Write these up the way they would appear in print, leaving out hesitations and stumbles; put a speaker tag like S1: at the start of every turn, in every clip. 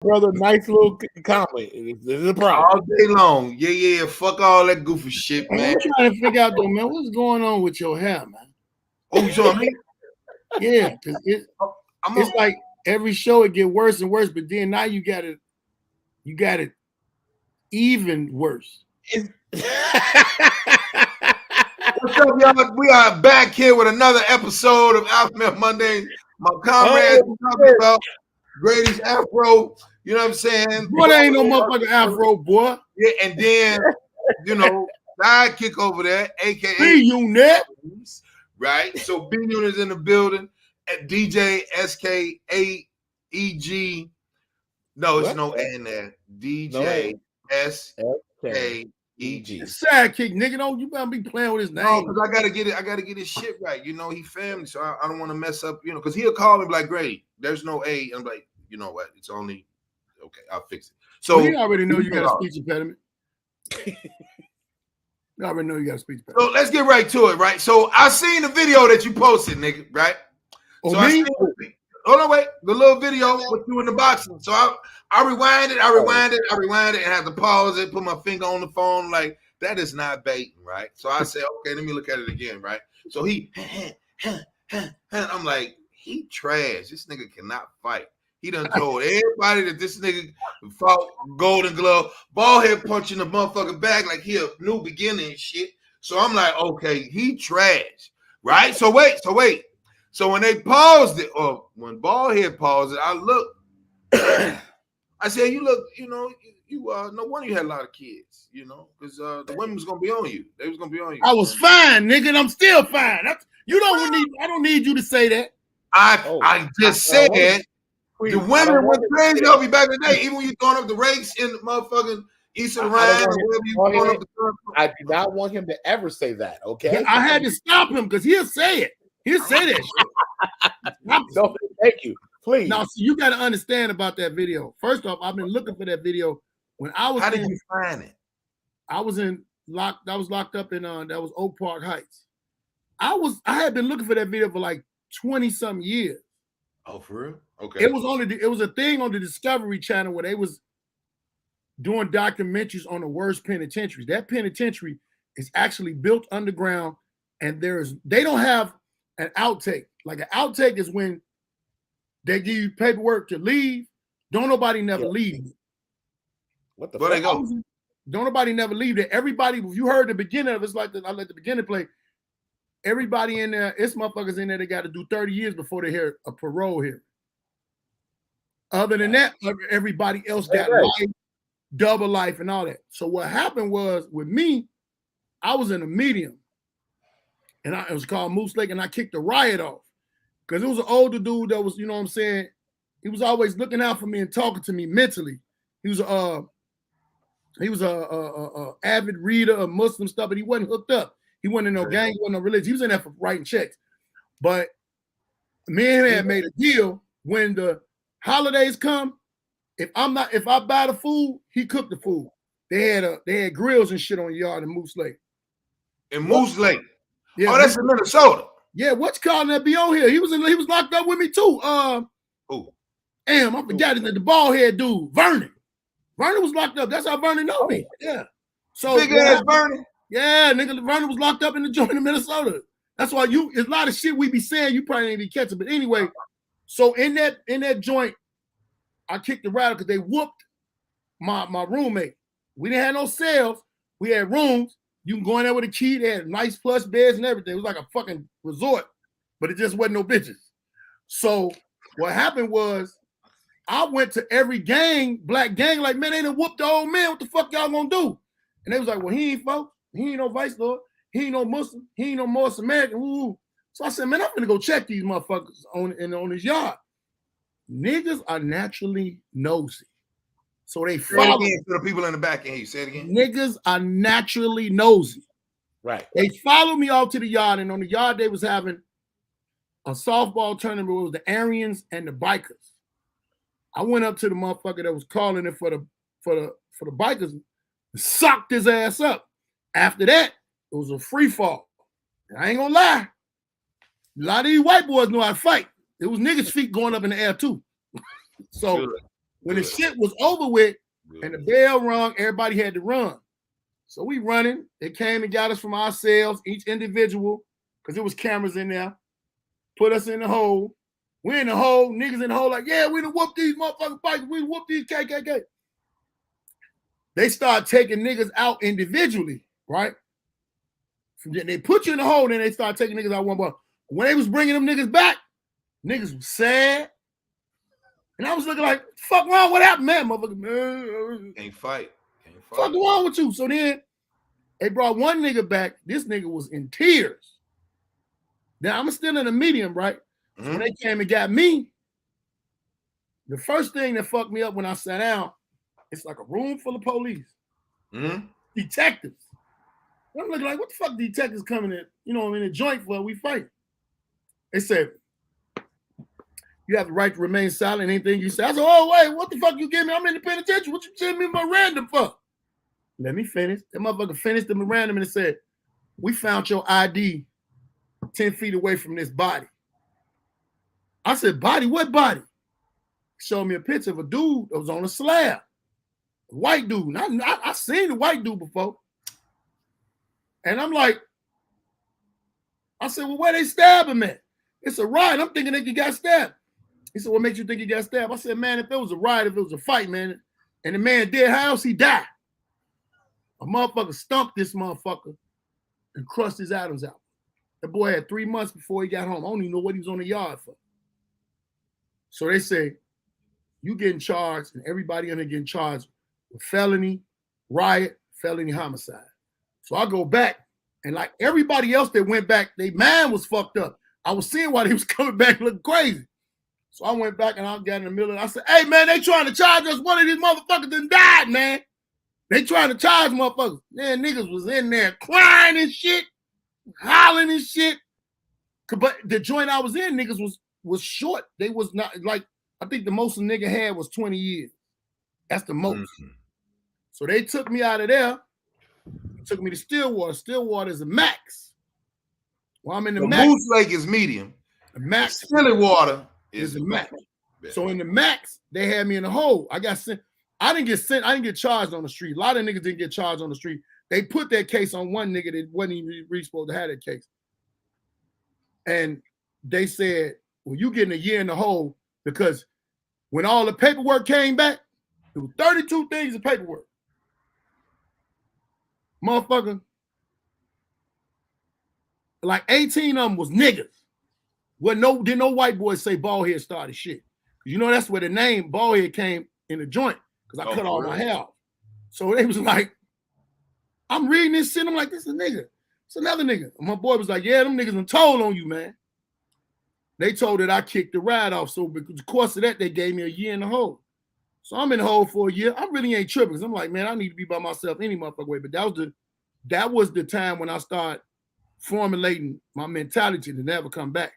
S1: brother, nice little comment. This is a problem.
S2: All day long. Yeah. Fuck all that goofy shit, man.
S3: I'm trying to figure out though, man, what's going on with your hair, man?
S2: Oh, you saw me?
S3: Yeah, because it's like every show it get worse and worse, but then now you got it even worse.
S2: What's up, y'all? We are back here with another episode of Alpha Male Monday. My comrades talking about Grady's Afro. You know what I'm saying?
S3: Boy, there ain't no motherfucking Afro, boy.
S2: Yeah, and then sidekick over there, aka
S3: B-Unit.
S2: Right? So B-Unit is in the building. At DJ SKAEG. No, it's no A in there. DJ SKAEG.
S3: Sidekick, nigga. Don't you better be playing with his name.
S2: No, because I gotta get his shit right. You know, he family, so I don't want to mess up, because he'll call me like, Grady, there's no A. I'm like, you know what? It's only okay, I'll fix it. So
S3: he already know you got a speech impediment. You already know you got a speech impediment.
S2: So let's get right to it, right? So I seen the video that you posted, nigga, right?
S3: Oh,
S2: so
S3: me?
S2: Hold on, wait. The little video with you in the boxing. So I rewind it, and have to pause it, put my finger on the phone, like, that is not baiting, right? So I said, okay, let me look at it again, right? So I'm like, he trash. This nigga cannot fight. He done told everybody that this nigga fought Golden Glove, ball head punching the motherfucking bag like he a new beginning and shit. So I'm like, okay, he trash, right? So wait. So when they paused it, or when Ballhead paused it, I looked. I said, "You look, you no wonder you had a lot of kids, because the women was gonna be on you. They was gonna be on you."
S3: I was fine, nigga, and I'm still fine. I don't need you to say that.
S2: I just said the women went crazy over you back in the day. Even when you throwing up the rakes in the motherfucking Eastern Ryan,
S1: I do not want him to ever say that. Okay,
S3: I had to stop him because he'll say it. He'll say that shit.
S1: No, thank you. Please.
S3: Now, see, you got to understand about that video. First off, I've been looking for that video when I was.
S2: How did you find it?
S3: I was locked up in that was Oak Park Heights. I had been looking for that video for like 20-something years.
S2: Oh, for real? Okay.
S3: It was a thing on the Discovery Channel where they was doing documentaries on the worst penitentiaries. That penitentiary is actually built underground, and they don't have an outtake. Like an outtake is when they give you paperwork to leave. Don't nobody never leave.
S1: What the
S2: fuck? They go?
S3: Don't nobody never leave there. Everybody, if you heard the beginning of it, it's like I let the beginning play. Everybody in there, it's motherfuckers in there, they got to do 30 years before they hear a parole hearing. Other than that, everybody else got life, double life, and all that. So what happened was with me, I was in a medium. And it was called Moose Lake, and I kicked the riot off. Because it was an older dude that was, you know what I'm saying, he was always looking out for me and talking to me mentally. He was a avid reader of Muslim stuff, but he wasn't hooked up. He wasn't in no gang, he wasn't no religion. He was in there for writing checks. But me and him had made a deal when the holidays come, if I buy the food, he cooked the food. They had grills and shit on the yard in Moose Lake.
S2: In Moose Lake.
S3: Yeah,
S2: that's in Minnesota.
S3: Yeah, what's calling that be on here? He was locked up with me too. Damn, I forgot it. The bald head dude, Vernon. Vernon was locked up. That's how Vernon know me. Yeah. So
S2: big ass Vernon.
S3: Yeah, nigga, Vernon was locked up in the joint in Minnesota. That's why it's a lot of shit we be saying you probably ain't be catching. But anyway, so in that joint, I kicked the rattle because they whooped my roommate. We didn't have no cells. We had rooms. You can go in there with a key. They had nice plush beds and everything. It was like a fucking resort, but it just wasn't no bitches. So what happened was I went to every black gang, like, man, they done whooped the old man. What the fuck y'all gonna do? And they was like, well, he ain't folks. He ain't no vice lord. He ain't no Muslim. He ain't no Morris American. Ooh. So I said, man, I'm gonna go check these motherfuckers on his yard. Niggas are naturally nosy. So they follow
S2: again to the people in the back end. You say it again.
S3: Niggas are naturally nosy.
S1: Right.
S3: They followed me off to the yard, and on the yard they was having a softball tournament with the Aryans and the bikers. I went up to the motherfucker that was calling it for the bikers, and socked his ass up. After that, it was a free fall. And I ain't gonna lie, a lot of these white boys know how to fight. It was niggas' feet going up in the air too. So When the shit was over with and the bell rung, everybody had to run. So we running. They came and got us from our cells, each individual, because there was cameras in there. Put us in the hole. We in the hole, niggas in the hole, like, yeah, we done whoop these motherfucking bikers. We whoop these KKK. They start taking niggas out individually, right? They put you in the hole, then they start taking niggas out one by one. When they was bringing them niggas back, niggas was sad. And I was looking like, fuck wrong, what happened, man? Motherfucker, man.
S2: Can't fight.
S3: Fuck wrong with you? So then they brought one nigga back. This nigga was in tears. Now I'm still in a medium, right? Mm-hmm. When they came and got me, the first thing that fucked me up when I sat down, it's like a room full of police.
S2: Mm-hmm.
S3: Detectives. And I'm looking like, what the fuck detectives coming in, in a joint for we fight? They said, you have the right to remain silent. Anything you say. I said, oh, wait, what the fuck you give me? I'm in the penitentiary. What you sending me my random for? Let me finish. That motherfucker finished the memorandum and it said, we found your ID 10 feet away from this body. I said, body? What body? He showed me a picture of a dude that was on a slab. A white dude. I seen the white dude before. And I'm like, I said, well, where they stab him at? It's a riot. I'm thinking that he got stabbed. He said, what makes you think he got stabbed? I said, man, if it was a riot, if it was a fight, man, and the man did, how else he died? A motherfucker stumped this motherfucker and crushed his atoms out. The boy had 3 months before he got home. I don't even know what he was on the yard for. So they say, you getting charged, and everybody in there getting charged with felony, riot, felony homicide. So I go back, and like everybody else that went back, their mind was fucked up. I was seeing why they was coming back looking crazy. So I went back and I got in the middle and I said, hey, man, they trying to charge us. One of these motherfuckers done died, man. They trying to charge motherfuckers. Man, niggas was in there crying and shit, hollering and shit. But the joint I was in, niggas was short. They was not, like, I think the most a nigga had was 20 years. That's the most. Mm-hmm. So they took me out of there, took me to Stillwater. Stillwater is a max. Well, I'm in the max.
S2: Moose Lake is medium.
S3: The max.
S2: Stillwater
S3: is the max. So in the max, they had me in the hole. I got sent. I didn't get charged on the street. A lot of niggas didn't get charged on the street. They put that case on one nigga that wasn't even really supposed to have that case. And they said, well, you getting a year in the hole because when all the paperwork came back, there were 32 things of paperwork. Motherfucker, like 18 of them was niggas. Well, didn't no white boys say Baldhead started shit. You know, that's where the name Baldhead came in the joint because I cut all my hair off. So they was like, I'm reading this shit. I'm like, this is a nigga. It's another nigga. And my boy was like, yeah, them niggas done told on you, man. They told that I kicked the ride off. So because of course of that, they gave me a year in the hole. So I'm in the hole for a year. I really ain't tripping because I'm like, man, I need to be by myself any motherfucker way. But that was the time when I started formulating my mentality to never come back.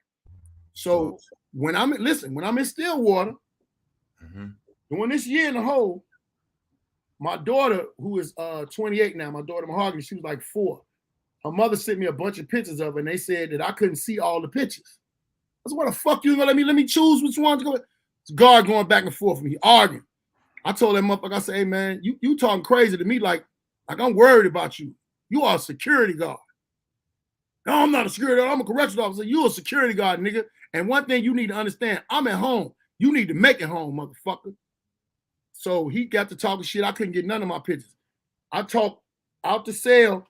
S3: So when I'm in Stillwater, doing this year in the hole, my daughter, who is 28 now, my daughter Mahogany, she was like 4. Her mother sent me a bunch of pictures of her, and they said that I couldn't see all the pictures. I said, what the fuck you gonna let me choose which one to go with? It's guard going back and forth with me, arguing. I told that motherfucker, I said, hey man, you talking crazy to me like I'm worried about you. You are a security guard. No, I'm not a security guard. I'm a correctional officer. You a security guard, nigga. And one thing you need to understand, I'm at home. You need to make it home, motherfucker. So he got to talking shit. I couldn't get none of my pictures. I talked out the cell,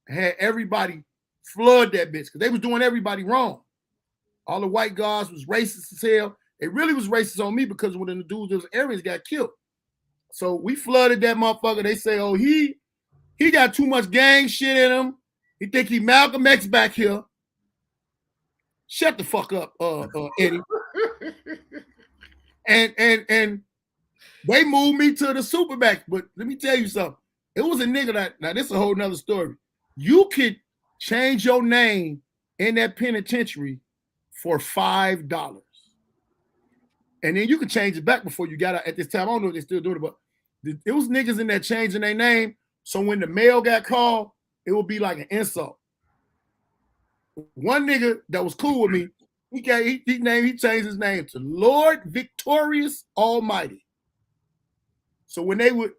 S3: had everybody flood that bitch because they was doing everybody wrong. All the white guards was racist as hell. It really was racist on me because when the dudes, those areas got killed. So we flooded that motherfucker. They say, oh, he got too much gang shit in him. He think he Malcolm X back here. Shut the fuck up, Eddie. and they moved me to the Supermax. But let me tell you something. It was a nigga that, now this is a whole nother story. You could change your name in that penitentiary for $5. And then you could change it back before you got out at this time. I don't know if they're still doing it, but it was niggas in there changing their name. So when the mail got called, it would be like an insult. One nigga that was cool with me, he changed his name to Lord Victorious Almighty. So when they would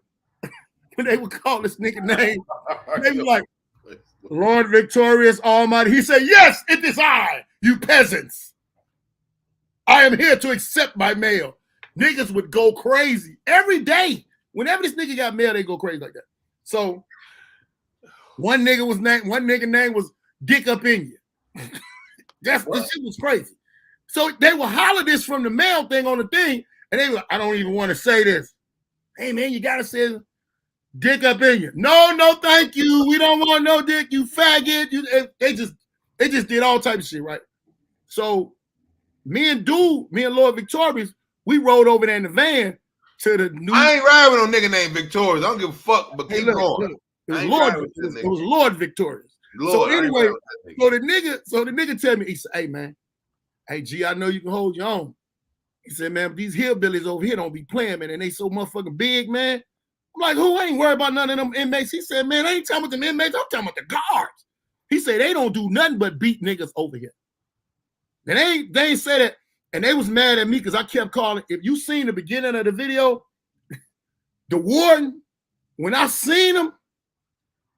S3: call this nigga name, they were like, Lord victorious Almighty. He said, yes, it is I, you peasants. I am here to accept my mail. Niggas would go crazy every day. Whenever this nigga got mail, they go crazy like that. So one nigga name was Dick Up In You. This shit was crazy. So they would holler this from the mail thing on the thing, and they were, I don't even want to say this. Hey man, you gotta say Dick Up In You. No, thank you. We don't want no dick, you faggot. They just did all type of shit, right? So me and Lord Victorious, we rode over there in the van to the new.
S2: I ain't riding with no nigga named Victorious. I don't give a fuck, but keep going.
S3: It was Lord Victorious.
S2: Lord,
S3: so anyway, so the nigga tell me, he said, hey man, hey G, I know you can hold your own. He said, man, these hillbillies over here don't be playing, man, and they so motherfucking big, man. I'm like, who ain't worried about none of them inmates? He said, man, I ain't talking about them inmates, I'm talking about the guards. He said, they don't do nothing but beat niggas over here. And they ain't say that, and they was mad at me because I kept calling. If you seen the beginning of the video, the warden, when I seen him,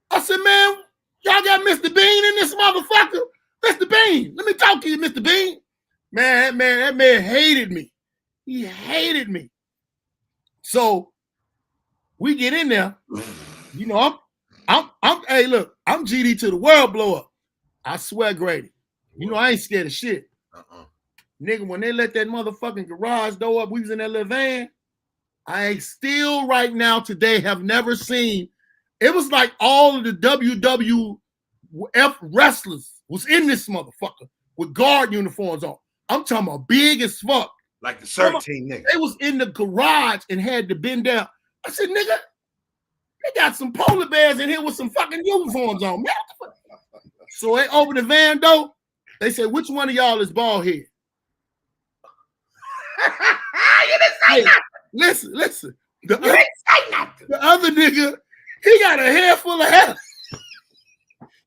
S3: I said, man, y'all got Mr. Bean in this motherfucker? Mr. Bean, let me talk to you, Mr. Bean. Man, that man hated me. He hated me. So we get in there. You know, hey, look, I'm GD to the world blow up. I swear, Grady. You know, I ain't scared of shit. Nigga, when they let that motherfucking garage door up, we was in that little van. I still right now today have never seen. It was like all of the WWF wrestlers was in this motherfucker with guard uniforms on. I'm talking about big as fuck.
S2: Like the 13 niggas.
S3: They was in the garage and had to bend down. I said, nigga, they got some polar bears in here with some fucking uniforms on. So they opened the van door. They said, which one of y'all is bald head?
S2: You didn't say nothing.
S3: Listen.
S2: You didn't say nothing.
S3: The other nigga, he got a hair full of hair.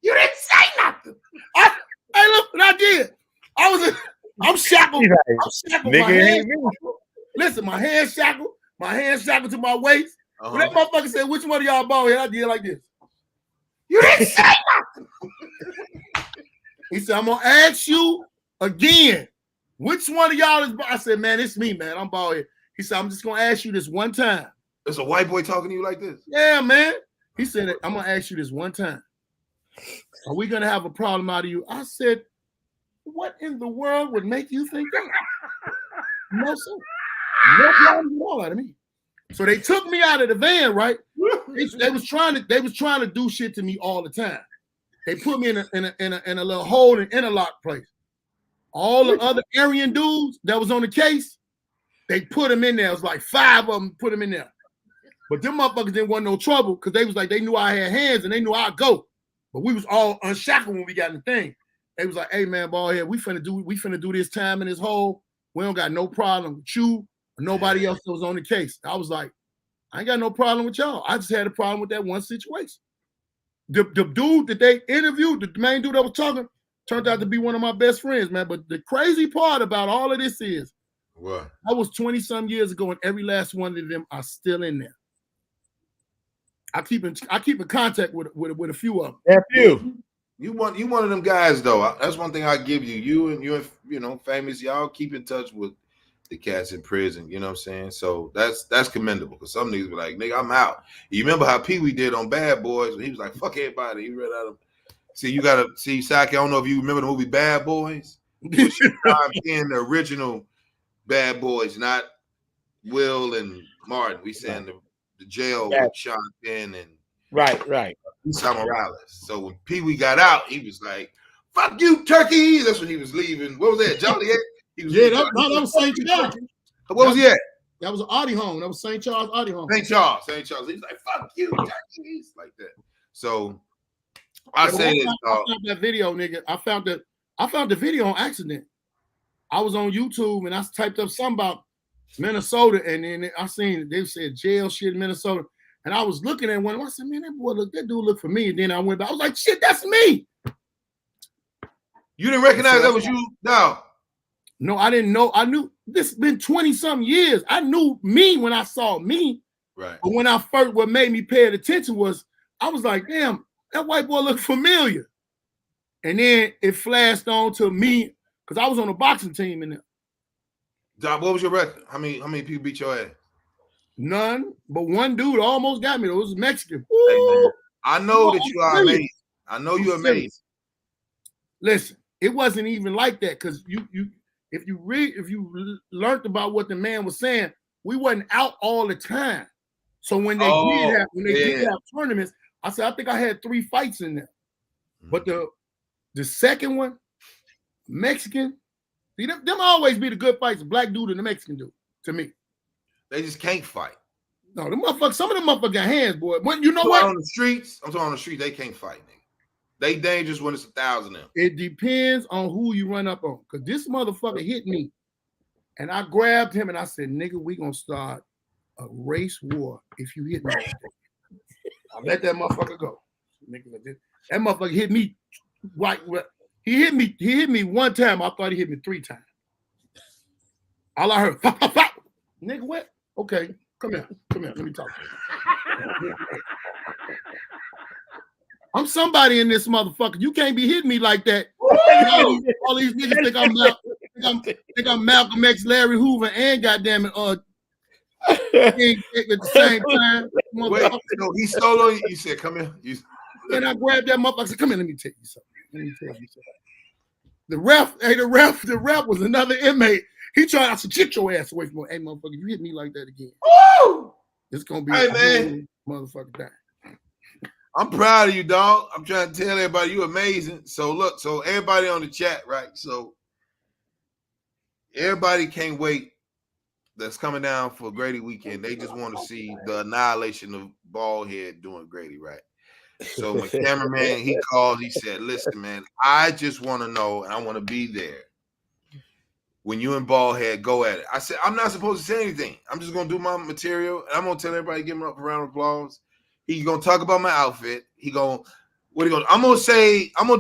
S2: You didn't say nothing.
S3: Hey, look what I did. I'm shackled. I'm shackled. Listen, my hands shackled. My hands shackled to my waist. When that motherfucker said, which one of y'all bald head? I did like this.
S2: You didn't say nothing.
S3: He said, I'm gonna ask you again. Which one of y'all is bald? I said, man, it's me, man. I'm bald head. He said, I'm just gonna ask you this one time.
S2: There's a white boy talking to you like this?
S3: Yeah, man. He said, I'm gonna ask you this one time. Are we gonna have a problem out of you? I said, what in the world would make you think that? No, sir. No problem at all out of me. So they took me out of the van, right? They was trying to do shit to me all the time. They put me in a little hole in interlock place. All the other Aryan dudes that was on the case, they put them in there. It was like 5 of them put them in there. But them motherfuckers didn't want no trouble because they was like, they knew I had hands and they knew I'd go. But we was all unshackled when we got in the thing. They was like, hey man, bald head, we finna do this time in this hole. We don't got no problem with you or nobody else that was on the case. I was like, I ain't got no problem with y'all. I just had a problem with that one situation. The dude that they interviewed, the main dude that was talking, turned out to be one of my best friends, man. But the crazy part about all of this is,
S2: what?
S3: I was 20-some years ago, and every last one of them are still in there. I keep in contact with a few of them.
S1: Yeah, few.
S2: You one of them guys though. That's one thing I give you. You and Famous, y'all keep in touch with the cats in prison. You know what I'm saying? So that's commendable because some niggas be like, nigga, I'm out. You remember how Pee Wee did on Bad Boys? He was like, fuck everybody. He read out of. See, you gotta see, Saki. I don't know if you remember the movie Bad Boys. I'm in the original Bad Boys, not Will and Martin. We saying the jail with Sean Penn and
S1: right.
S2: Sam Morales. So when Pee Wee got out, he was like, "Fuck you, turkey." That's when he was leaving. What was that? Joliet. He was
S3: that was St. Charles.
S2: What was he at?
S3: That was Audi Home. That was St. Charles Audi Home.
S2: St. Charles. He was like, "Fuck you, turkeys," like that. So I found
S3: that video, nigga. I found the video on accident. I was on YouTube and I typed up something about Minnesota, and then I seen they said jail shit in Minnesota, and I was looking at one. I said, "Man, that dude look for me." And then I went back. I was like, "Shit, that's me."
S2: You didn't recognize that was you?
S3: No, I didn't know. I knew this been 20-some years. I knew me when I saw me.
S2: Right.
S3: But when I first, what made me pay attention was, I was like, damn, that white boy looked familiar. And then it flashed on to me, because I was on a boxing team in there.
S2: Doc, what was your record? How many people beat your ass?
S3: None, but one dude almost got me. It was Mexican.
S2: Hey, man, I know that you are amazing. I know you're amazing.
S3: Listen, it wasn't even like that, because if you learned about what the man was saying, we wasn't out all the time. So when they did have tournaments, I said, I think I had 3 fights in there. But the second one, Mexican, see, them always be the good fights, the black dude and the Mexican dude, to me.
S2: They just can't fight.
S3: No, the motherfuckers, some of them motherfuckers got hands, boy. When you know
S2: I'm
S3: what?
S2: talking on the street, they can't fight, nigga. They dangerous when it's 1,000 of them.
S3: It depends on who you run up on. Because this motherfucker hit me. And I grabbed him and I said, nigga, we gonna start a race war if you hit me. I let that motherfucker go. That motherfucker hit me right. He hit me one time. I thought he hit me 3 times. All I heard, pop, pop, pop. Nigga, what? Okay, come here. Let me talk to you. I'm somebody in this motherfucker. You can't be hitting me like that. All these niggas think I'm Malcolm X, Larry Hoover, and goddamn it, at the same time.
S2: Wait, no, he stole on you. You said, come here.
S3: And I grabbed that motherfucker. I said, come here, let me tell you something. The ref was another inmate. He tried, I said, get your ass away from me. Hey, motherfucker, you hit me like that again. Woo! It's gonna be a motherfucker dying.
S2: I'm proud of you, dog. I'm trying to tell everybody you amazing. So look, so everybody on the chat, right? So everybody can't wait that's coming down for Grady weekend. They just want to see the annihilation of Baldhead doing Grady, right? So my cameraman, he called, he said, listen, man, I just want to know, and I want to be there when you and Baldhead go at it. I said, I'm not supposed to say anything. I'm just going to do my material, and I'm going to tell everybody, give him up a round of applause. He's going to talk about my outfit. I'm going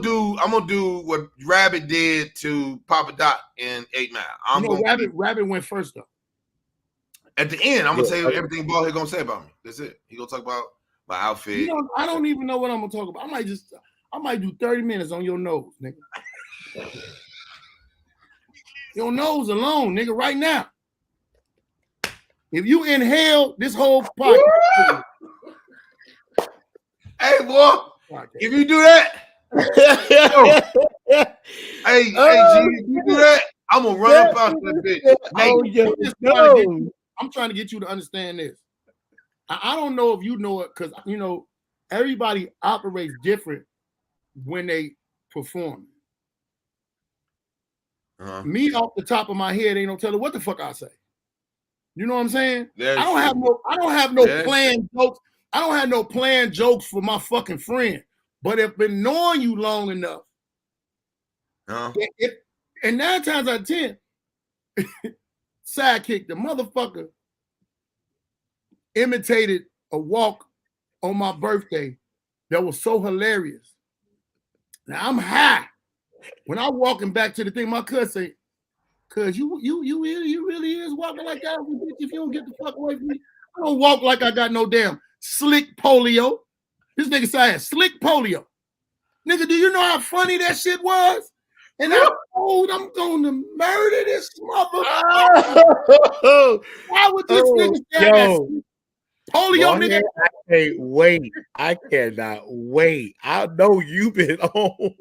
S2: to do what Rabbit did to Papa Doc in 8 Mile.
S3: Rabbit went first, though.
S2: At the end, I'm going to say everything Baldhead going to say about me. That's it. He going to talk about my outfit.
S3: I don't even know what I'm going to talk about. I might do 30 minutes on your nose, nigga. Your nose alone, nigga, right now. If you inhale this whole podcast.
S2: Hey, boy, if you do that, hey, G, if you do that, I'm going to run up out that bitch.
S3: I'm trying to get you to understand this. I don't know if you know it, because, everybody operates different when they perform. Me off the top of my head ain't no telling what the fuck I say. You know what I'm saying? I don't have no planned jokes. I don't have no planned jokes for my fucking friend. But if been knowing you long enough, and 9 times out of 10, Sidekick, the motherfucker, imitated a walk on my birthday that was so hilarious. Now I'm high. When I'm walking back to the thing, my cousin say, "Cuz you really is walking like that, if you don't get the fuck away from me." I don't walk like I got no damn slick polio. This nigga said I had slick polio. Nigga, do you know how funny that shit was? And I'm told I'm going to murder this motherfucker. Why would this nigga say that? Polio, nigga.
S4: I can't wait. I cannot wait. I know you've been on.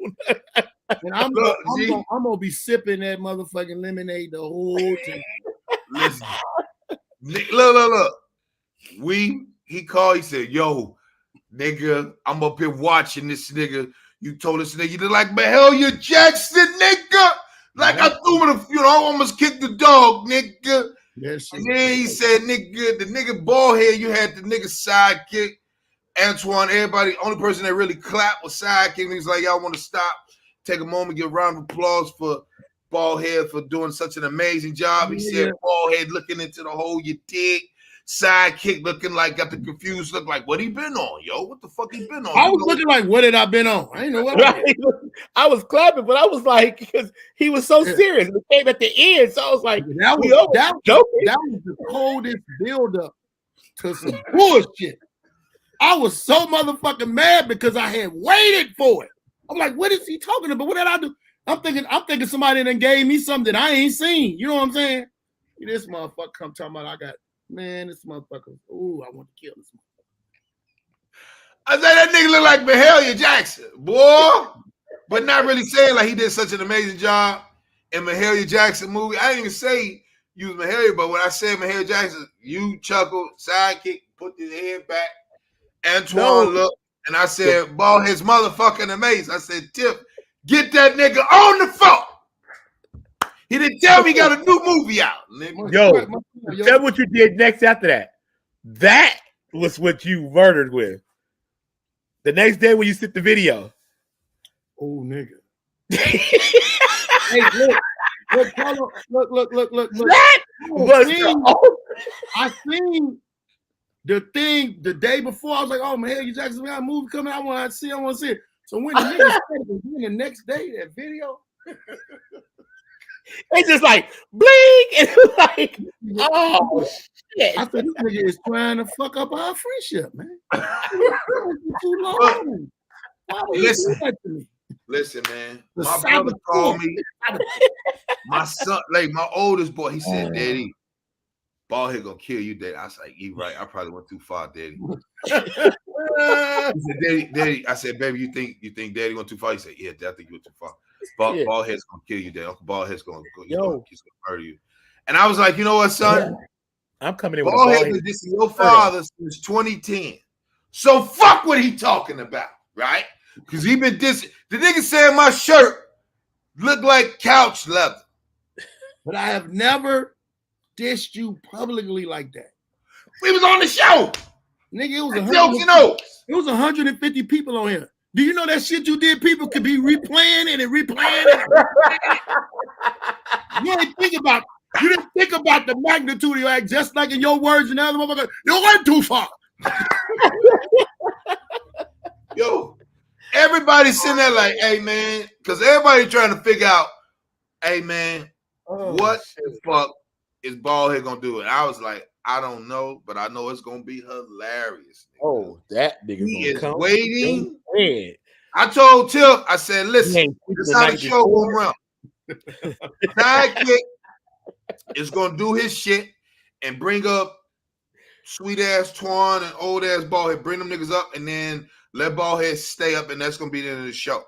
S3: And I'm gonna be sipping that motherfucking lemonade the whole time.
S2: Listen, look. He called. He said, "Yo, nigga, I'm up here watching this nigga. You told this nigga you look like Mahalia Jackson, nigga. Like I threw him, I almost kicked the dog, nigga." And then he said, "Nigga, the nigga Baldhead, you had the nigga Sidekick, Antoine. Everybody, only person that really clapped was Sidekick. And he's like, y'all want to stop, take a moment, give a round of applause for Baldhead for doing such an amazing job." He said, "Baldhead looking into the hole, you dig." Sidekick looking like, got the confused look like, what he been on, yo? What the fuck he been on?
S3: I was looking like, what had I been on? I didn't know what
S4: I was clapping, but I was like, because he was so serious. It came at the end, so I was like,
S3: that was the coldest buildup to some bullshit. I was so motherfucking mad because I had waited for it. I'm like, what is he talking about? What did I do? I'm thinking somebody done gave me something that I ain't seen. You know what I'm saying? This motherfucker come talking about this motherfucker. Ooh, I want to kill this motherfucker.
S2: I said that nigga look like Mahalia Jackson, boy. But not really saying like he did such an amazing job in Mahalia Jackson movie. I didn't even say you was Mahalia, but when I said Mahalia Jackson, you chuckled, sidekick, put his head back. Antoine looked, and I said, Ballhead's motherfucking amazing. I said, Tip, get that nigga on the phone. He didn't tell me he got a new movie out.
S4: Yo, tell what you did next after that. That was what you murdered with. The next day when you sent the video.
S3: Oh, nigga. Hey, look.
S4: That was
S3: I seen the thing the day before. I was like, oh, Mahalia Jackson, we got a movie coming. I want to see it. So when the nigga said it was the next day, that video,
S4: it's just like blink and like, oh shit.
S3: I said, this nigga is trying to fuck up our friendship, man. Too long. Why would you do that to me?
S2: Listen, man. My brother called me. My son, like my oldest boy, he said, Daddy, Ballhead gonna kill you, Daddy. I was like, you right. I probably went too far, Daddy. He said, Daddy. I said, baby, you think Daddy went too far? He said, yeah, Dad, I think you went too far. Ballhead's gonna kill you, Daddy. Uncle Ballhead's gonna murder you. And I was like, you know what, son?
S4: I'm coming in with
S2: Ballhead been dissing your father since 2010. So fuck what he talking about, right? Because he been dissing. The nigga said my shirt looked like couch leather.
S3: But I have never dissed you publicly like that.
S2: We was on the show.
S3: Nigga, it was 150 people on here. Do you know that shit you did? People could be replaying it and replaying it. You didn't think about the magnitude of your act, just like in your words and the other motherfucker. You went too far.
S2: Yo, everybody's sitting there like, hey man, because everybody trying to figure out, hey man, what the fuck is Ballhead gonna do? And I was like, I don't know, but I know it's gonna be hilarious.
S4: Oh, that nigga.
S2: He is waiting. I told Tip, I said, listen, this is how the show will run. Sidekick is gonna do his shit and bring up sweet ass Twan and old ass Ballhead, bring them niggas up, and then let Ballhead stay up, and that's gonna be the end of the show.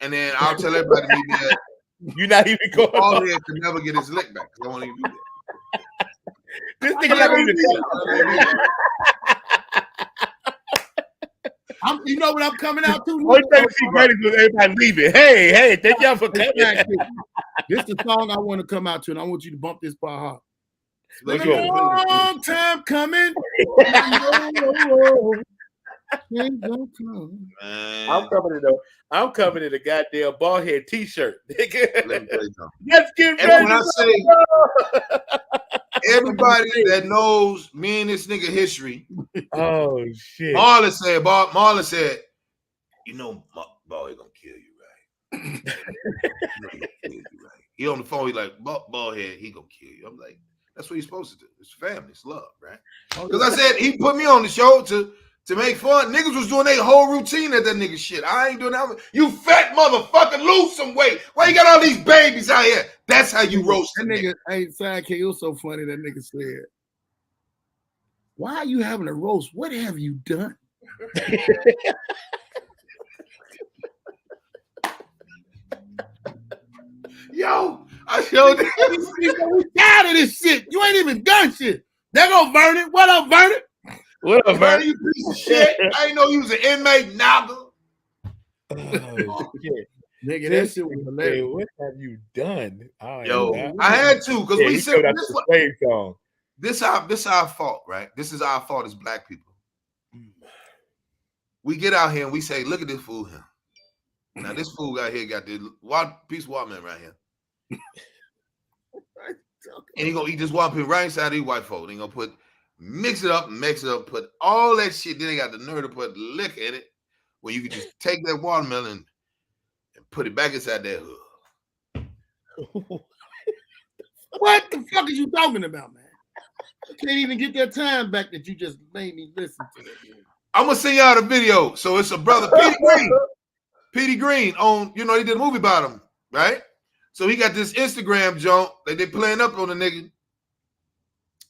S2: And then I'll tell everybody to meet me at.
S4: You're not even going.
S2: Ballhead can never get his lick back because I won't even do that.
S4: This nigga not even.
S3: You know what I'm coming out to?
S4: One thing she ready for everybody leaving. Hey, thank y'all for coming.
S3: This is the song I want to come out to, and I want you to bump this part hard.
S2: Let's
S3: go. Long time coming. I'm
S4: coming in a goddamn Ballhead t-shirt.
S2: Let's get
S4: ready.
S2: When I say everybody that knows me and this nigga history.
S4: Oh shit.
S2: Marlon said, you know, Ballhead gonna kill you, right? He on the phone, he like, Ballhead, he gonna kill you. I'm like, that's what he's supposed to do. It's family, it's love, right? Because I said he put me on the show to make fun. Niggas was doing their whole routine at that nigga shit. I ain't doing that. You fat motherfucker, lose some weight. Why you got all these babies out here? That's how you roast
S3: that nigga. Hey, Sidekick, it was so funny that nigga said, why are you having a roast? What have you done?
S2: Yo, I showed him.
S3: We tired of this shit. You ain't even done shit. There go Vernon. What up, Vernon?
S4: What up, Vernon?
S2: You piece of shit. I ain't know you was an inmate, Naga.
S4: Oh, shit.
S3: Nigga, that shit was hilarious.
S4: What have you done?
S2: Yo, I had to because we said this our fault, right? This is our fault as black people. We get out here and we say, look at this fool here. Now this fool out here got this piece of watermelon right here. And he gonna eat this watermelon right inside of these white folk. He gonna mix it up, put all that shit. Then they got the nerve to put liquor in it, where you can just take that watermelon and put it back inside that hood.
S3: What the fuck are you talking about, man? I can't even get that time back that you just made me listen to it.
S2: I'm gonna send y'all the video. So it's a brother, Petey Green. Petey Green on, he did a movie about him, right? So he got this Instagram junk that they playing up on the nigga.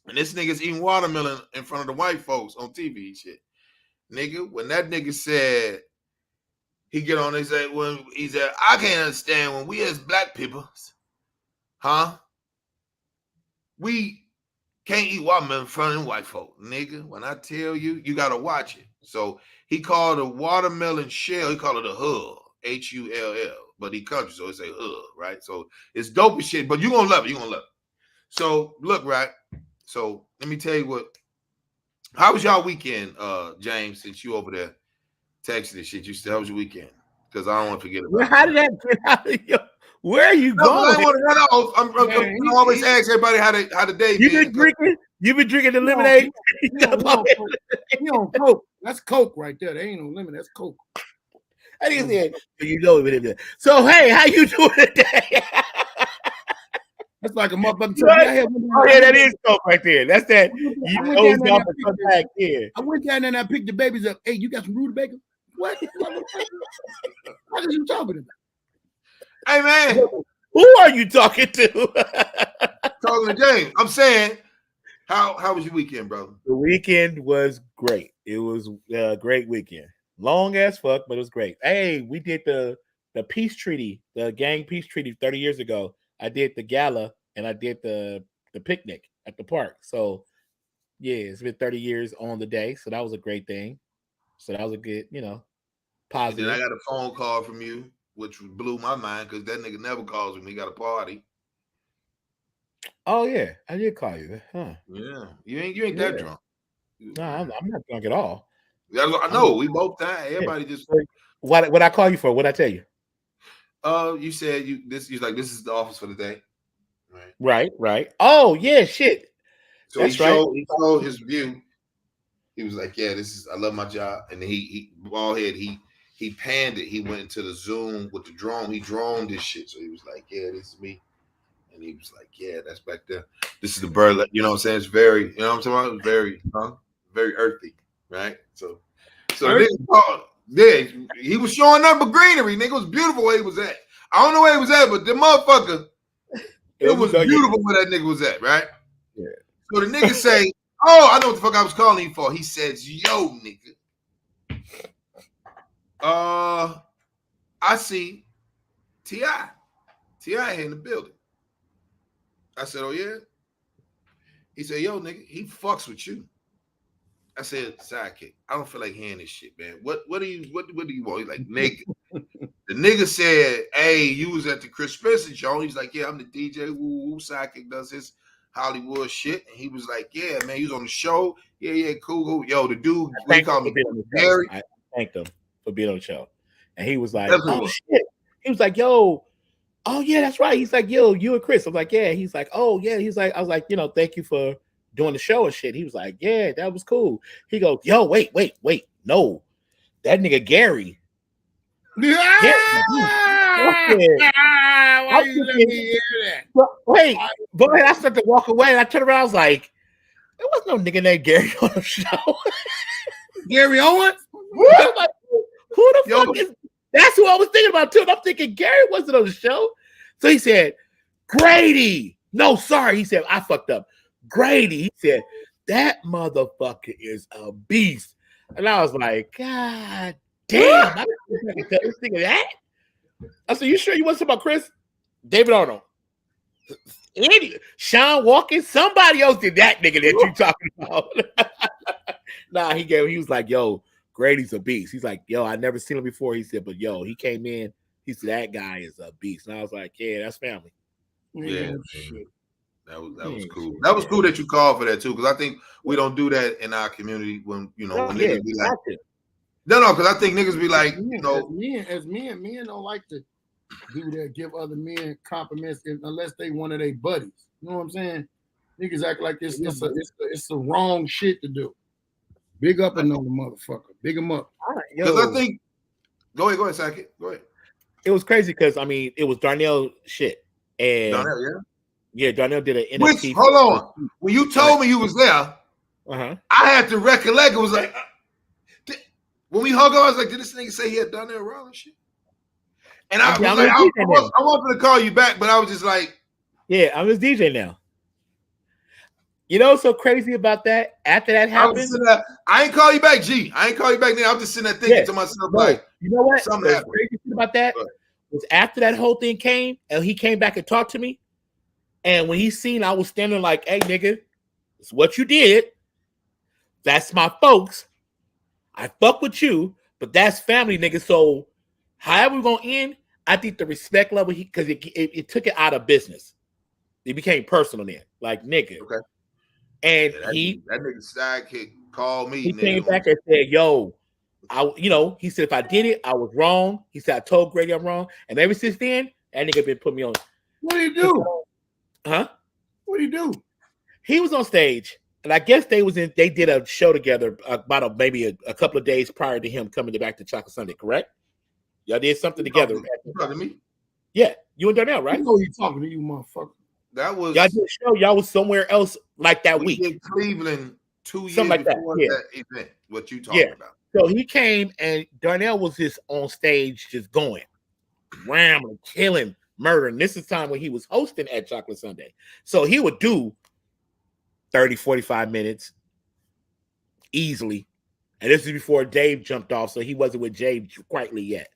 S2: And this nigga's eating watermelon in front of the white folks on TV and shit. Nigga, when that nigga said, he get on, he said, I can't understand when we as black people, we can't eat watermelon in front of white folk. Nigga, when I tell you, you gotta watch it. So he called a watermelon shell, he called it a hull, Hull, but he country, so it's a hull, right? So it's dope as shit, but you're gonna love it, So look, right? So let me tell you how was y'all weekend, James, since you over there texting and shit? How was your weekend? Because I don't want to forget about
S4: How did that get out of your? Where are you going?
S2: I want to run off. I always ask everybody how the day
S4: you been drinking? You been drinking the lemonade?
S3: You on Coke. That's Coke right there. There ain't no lemon. That's Coke.
S4: I didn't say it. So hey, how you doing today?
S3: That's like a motherfucking.
S4: Oh yeah, that is Coke right there. That's that.
S3: I went down there and I picked the babies up. Hey, you got some rutabaga? What? What are you talking about?
S2: Hey man,
S4: who are you talking to?
S2: Talking to James. I'm saying, how was your weekend, brother?
S4: The weekend was great. It was a great weekend. Long as fuck, but it was great. Hey, we did the peace treaty, the gang peace treaty 30 years ago. I did the gala and I did the picnic at the park. So yeah, it's been 30 years on the day. So that was a great thing. So that was a good, positive.
S2: And then I got a phone call from you, which blew my mind because that nigga never calls when he got a party.
S4: Oh yeah, I did call you, huh?
S2: Yeah, you ain't that drunk.
S4: No, I'm not drunk at all.
S2: I know we both died. Everybody just.
S4: What I call you for? What I tell you?
S2: You said this is the office for the day.
S4: Right. Oh yeah, shit.
S2: So he showed his view. He was like, "Yeah, I love my job." And he bald head. He panned it. He went into the Zoom with the drone. He droned this shit. So he was like, "Yeah, this is me." And he was like, "Yeah, that's back there. This is the bird." You know what I'm saying? It's very, you know what I'm talking about? It's very, very earthy, right? So he was showing nothing but greenery. Nigga, it was beautiful where he was at. I don't know where he was at, but the motherfucker, it was beautiful where that nigga was at, right?
S4: Yeah.
S2: So the nigga say, "Oh, I know what the fuck I was calling you for." He says, "Yo, nigga, I see T.I. T.I. in the building." I said, "Oh yeah." He said, "Yo, nigga, he fucks with you." I said, "Sidekick, I don't feel like hearing this shit, man. What do you want?" He's like, "Nigga." The nigga said, "Hey, you was at the Chris Spencer show." He's like, "Yeah, I'm the DJ. Woo, Sidekick does his Hollywood shit." And he was like, "Yeah, man, he was on the show. Yeah, cool. Yo, the dude, we call me Gary."
S4: I thanked him for being on the show. And he was like, "Oh shit." He was like, "Yo, oh yeah, that's right." He's like, "Yo, you and Chris." I'm like, "Yeah." He's like, "Oh yeah." He's like, I was like, "Thank you for doing the show and shit." He was like, "Yeah, that was cool." He goes, "Yo, wait. No, that nigga Gary."
S3: Why you let me hear that?
S4: Wait, but I started to walk away and I turned around. I was like, there was no nigga named Gary on the show.
S3: Gary Owens?
S4: Like, who the fuck is? That's who I was thinking about too. And I'm thinking Gary wasn't on the show. So he said, Grady. No, sorry. He said, I fucked up. Grady. He said, that motherfucker is a beast. And I was like, God damn. I didn't tell this nigga that. I said, you sure you want to talk about Chris? David Arnold. Sean Walken. Somebody else did that nigga that you talking about. Nah, he was like, yo, Grady's a beast. He's like, yo, I never seen him before. He said, but yo, he came in. He said, that guy is a beast. And I was like, yeah, that's family.
S2: Yeah, that was cool. That was cool that you called for that too, because I think we don't do that in our community when when niggas be like, no, because I think niggas be like,
S3: as men don't like to do that, give other men compliments unless they one of their buddies. You know what I'm saying? Niggas act like it's the wrong shit to do. Big up another motherfucker. Big him up.
S2: Because I think, go ahead, Sackett. Go ahead.
S4: It was crazy because it was Darnell shit. And
S2: Darnell,
S4: Yeah, Darnell did an
S2: Which,
S4: NFT.
S2: hold on. When you told me you was there, I had to recollect. It was like, when we hung up, I was like, did this nigga say he had done that wrong and shit? And I was like, I wanted to call you back, but I was just like,
S4: yeah, I'm his DJ now. You know what's so crazy about that? After that happened,
S2: I ain't call you back, G. I ain't call you back now. I'm just sitting there thinking to myself, like,
S4: you know what?
S2: Something happened.
S4: Crazy thing about that was after that whole thing came, and he came back and talked to me. And when he seen I was standing like, hey, nigga, it's what you did. That's my folks. I fuck with you, but that's family, nigga. So however we're gonna end, I think the respect level, because it took it out of business. It became personal then. Like, nigga.
S2: Okay.
S4: And
S2: that nigga sidekick called me.
S4: He came back and said, yo, he said, if I did it, I was wrong. He said, I told Grady I'm wrong. And ever since then, that nigga been putting me on.
S3: What do you do?
S4: Huh?
S3: What do you do?
S4: He was on stage, and I guess they did a show together about maybe a couple of days prior to him coming back to Chocolate Sunday, correct? Y'all did something together.
S2: You talking to me?
S4: Yeah, you and Darnell, right?
S3: You know you talking to you, motherfucker.
S2: That was
S4: y'all did a show. Y'all was somewhere else like that week.
S2: In Cleveland 2 years
S4: something like
S2: before
S4: that
S2: event. What you talking about?
S4: So he came and Darnell was just on stage, just going, ramming, killing, murdering. This is time when he was hosting at Chocolate Sunday. So he would do 30, 45 minutes easily. And this is before Dave jumped off, so he wasn't with Dave quietly yet.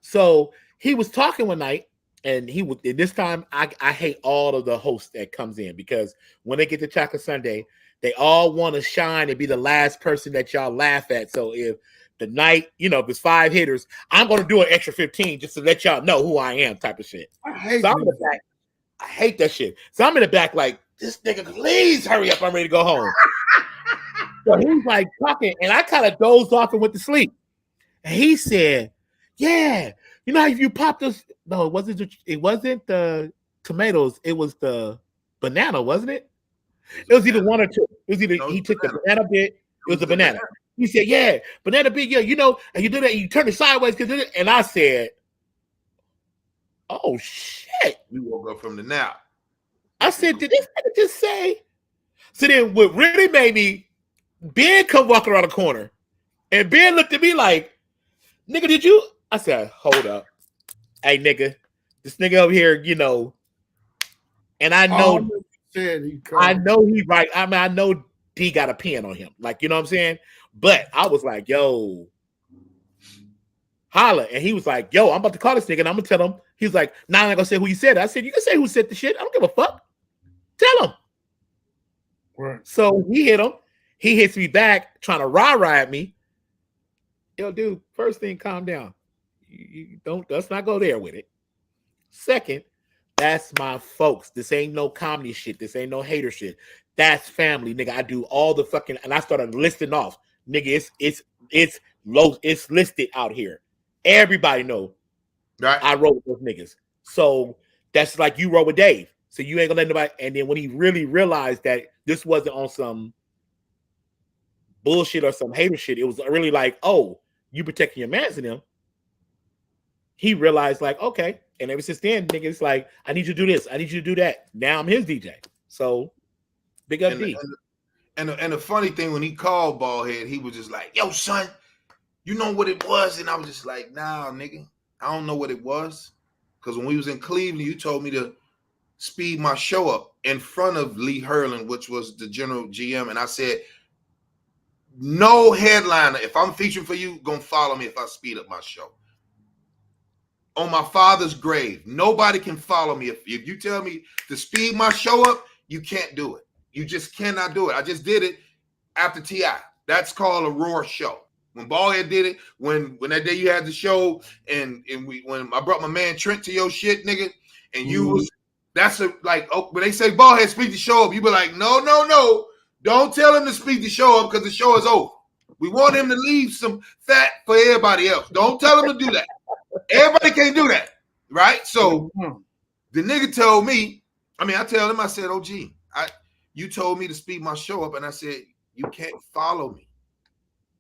S4: So he was talking one night, and this time I hate all of the hosts that comes in, because when they get to Chocolate Sunday, they all want to shine and be the last person that y'all laugh at. So if the night, if it's 5 hitters, I'm going to do an extra 15 just to let y'all know who I am, type of shit.
S3: I hate
S4: I hate that shit. So I'm in the back like, this nigga, please hurry up. I'm ready to go home. So he's like talking, and I kind of dozed off and went to sleep. And he said, yeah, if you pop this, no, it wasn't the tomatoes, it was the banana, wasn't it? It was either one or two. It was either he took the banana bit, it was the banana. He said, yeah, banana bit, yeah, and you do that, and you turn it sideways, and I said, oh shit.
S2: You woke up from the nap.
S4: I said, did this nigga just say? So then what really made me, Ben come walking around the corner, and Ben looked at me like, nigga, did you? I said, hold up. Hey, nigga, this nigga over here, and I know, I know he right. I mean, I know D got a pen on him. Like, you know what I'm saying? But I was like, yo, holla. And he was like, yo, I'm about to call this nigga, and I'm going to tell him. He was like, nah, I'm not going to say who you said. I said, you can say who said the shit. I don't give a fuck. Tell him.
S3: Right.
S4: So he hit him. He hits me back, trying to ride me. Yo, dude, first thing, calm down. Let's not go there with it. Second, that's my folks. This ain't no comedy shit. This ain't no hater shit. That's family, nigga. I do all the fucking, and I started listing off, nigga. It's low. It's listed out here. Everybody know.
S2: Right.
S4: I wrote with those niggas. So that's like you wrote with Dave. So you ain't gonna let nobody. And then when he really realized that this wasn't on some bullshit or some hater shit, it was really like, oh, you protecting your mans in them. He realized, like, okay. And ever since then, nigga, it's like, I need you to do this. I need you to do that. Now I'm his DJ. So, big up D.
S2: And the funny thing, when he called Ballhead, he was just like, yo, son, you know what it was? And I was just like, nah, nigga, I don't know what it was. Because when we was in Cleveland, you told me to speed my show up in front of Lee Hurlin, which was the general GM. And I said, no headliner, if I'm featuring for you, gonna follow me if I speed up my show. On my father's grave, nobody can follow me. If you tell me to speed my show up, you can't do it. You just cannot do it. I just did it after T.I. That's called a roar show. When Ballhead did it, when that day you had the show, and when I brought my man Trent to your shit, nigga, and you was, that's when they say Ballhead speed the show up, you be like, no, don't tell him to speed the show up because the show is over. We want him to leave some fat for everybody else. Don't tell him to do that. Everybody can't do that, right? So the nigga told me, I tell him, I said, oh, gee, you told me to speed my show up, and I said, you can't follow me.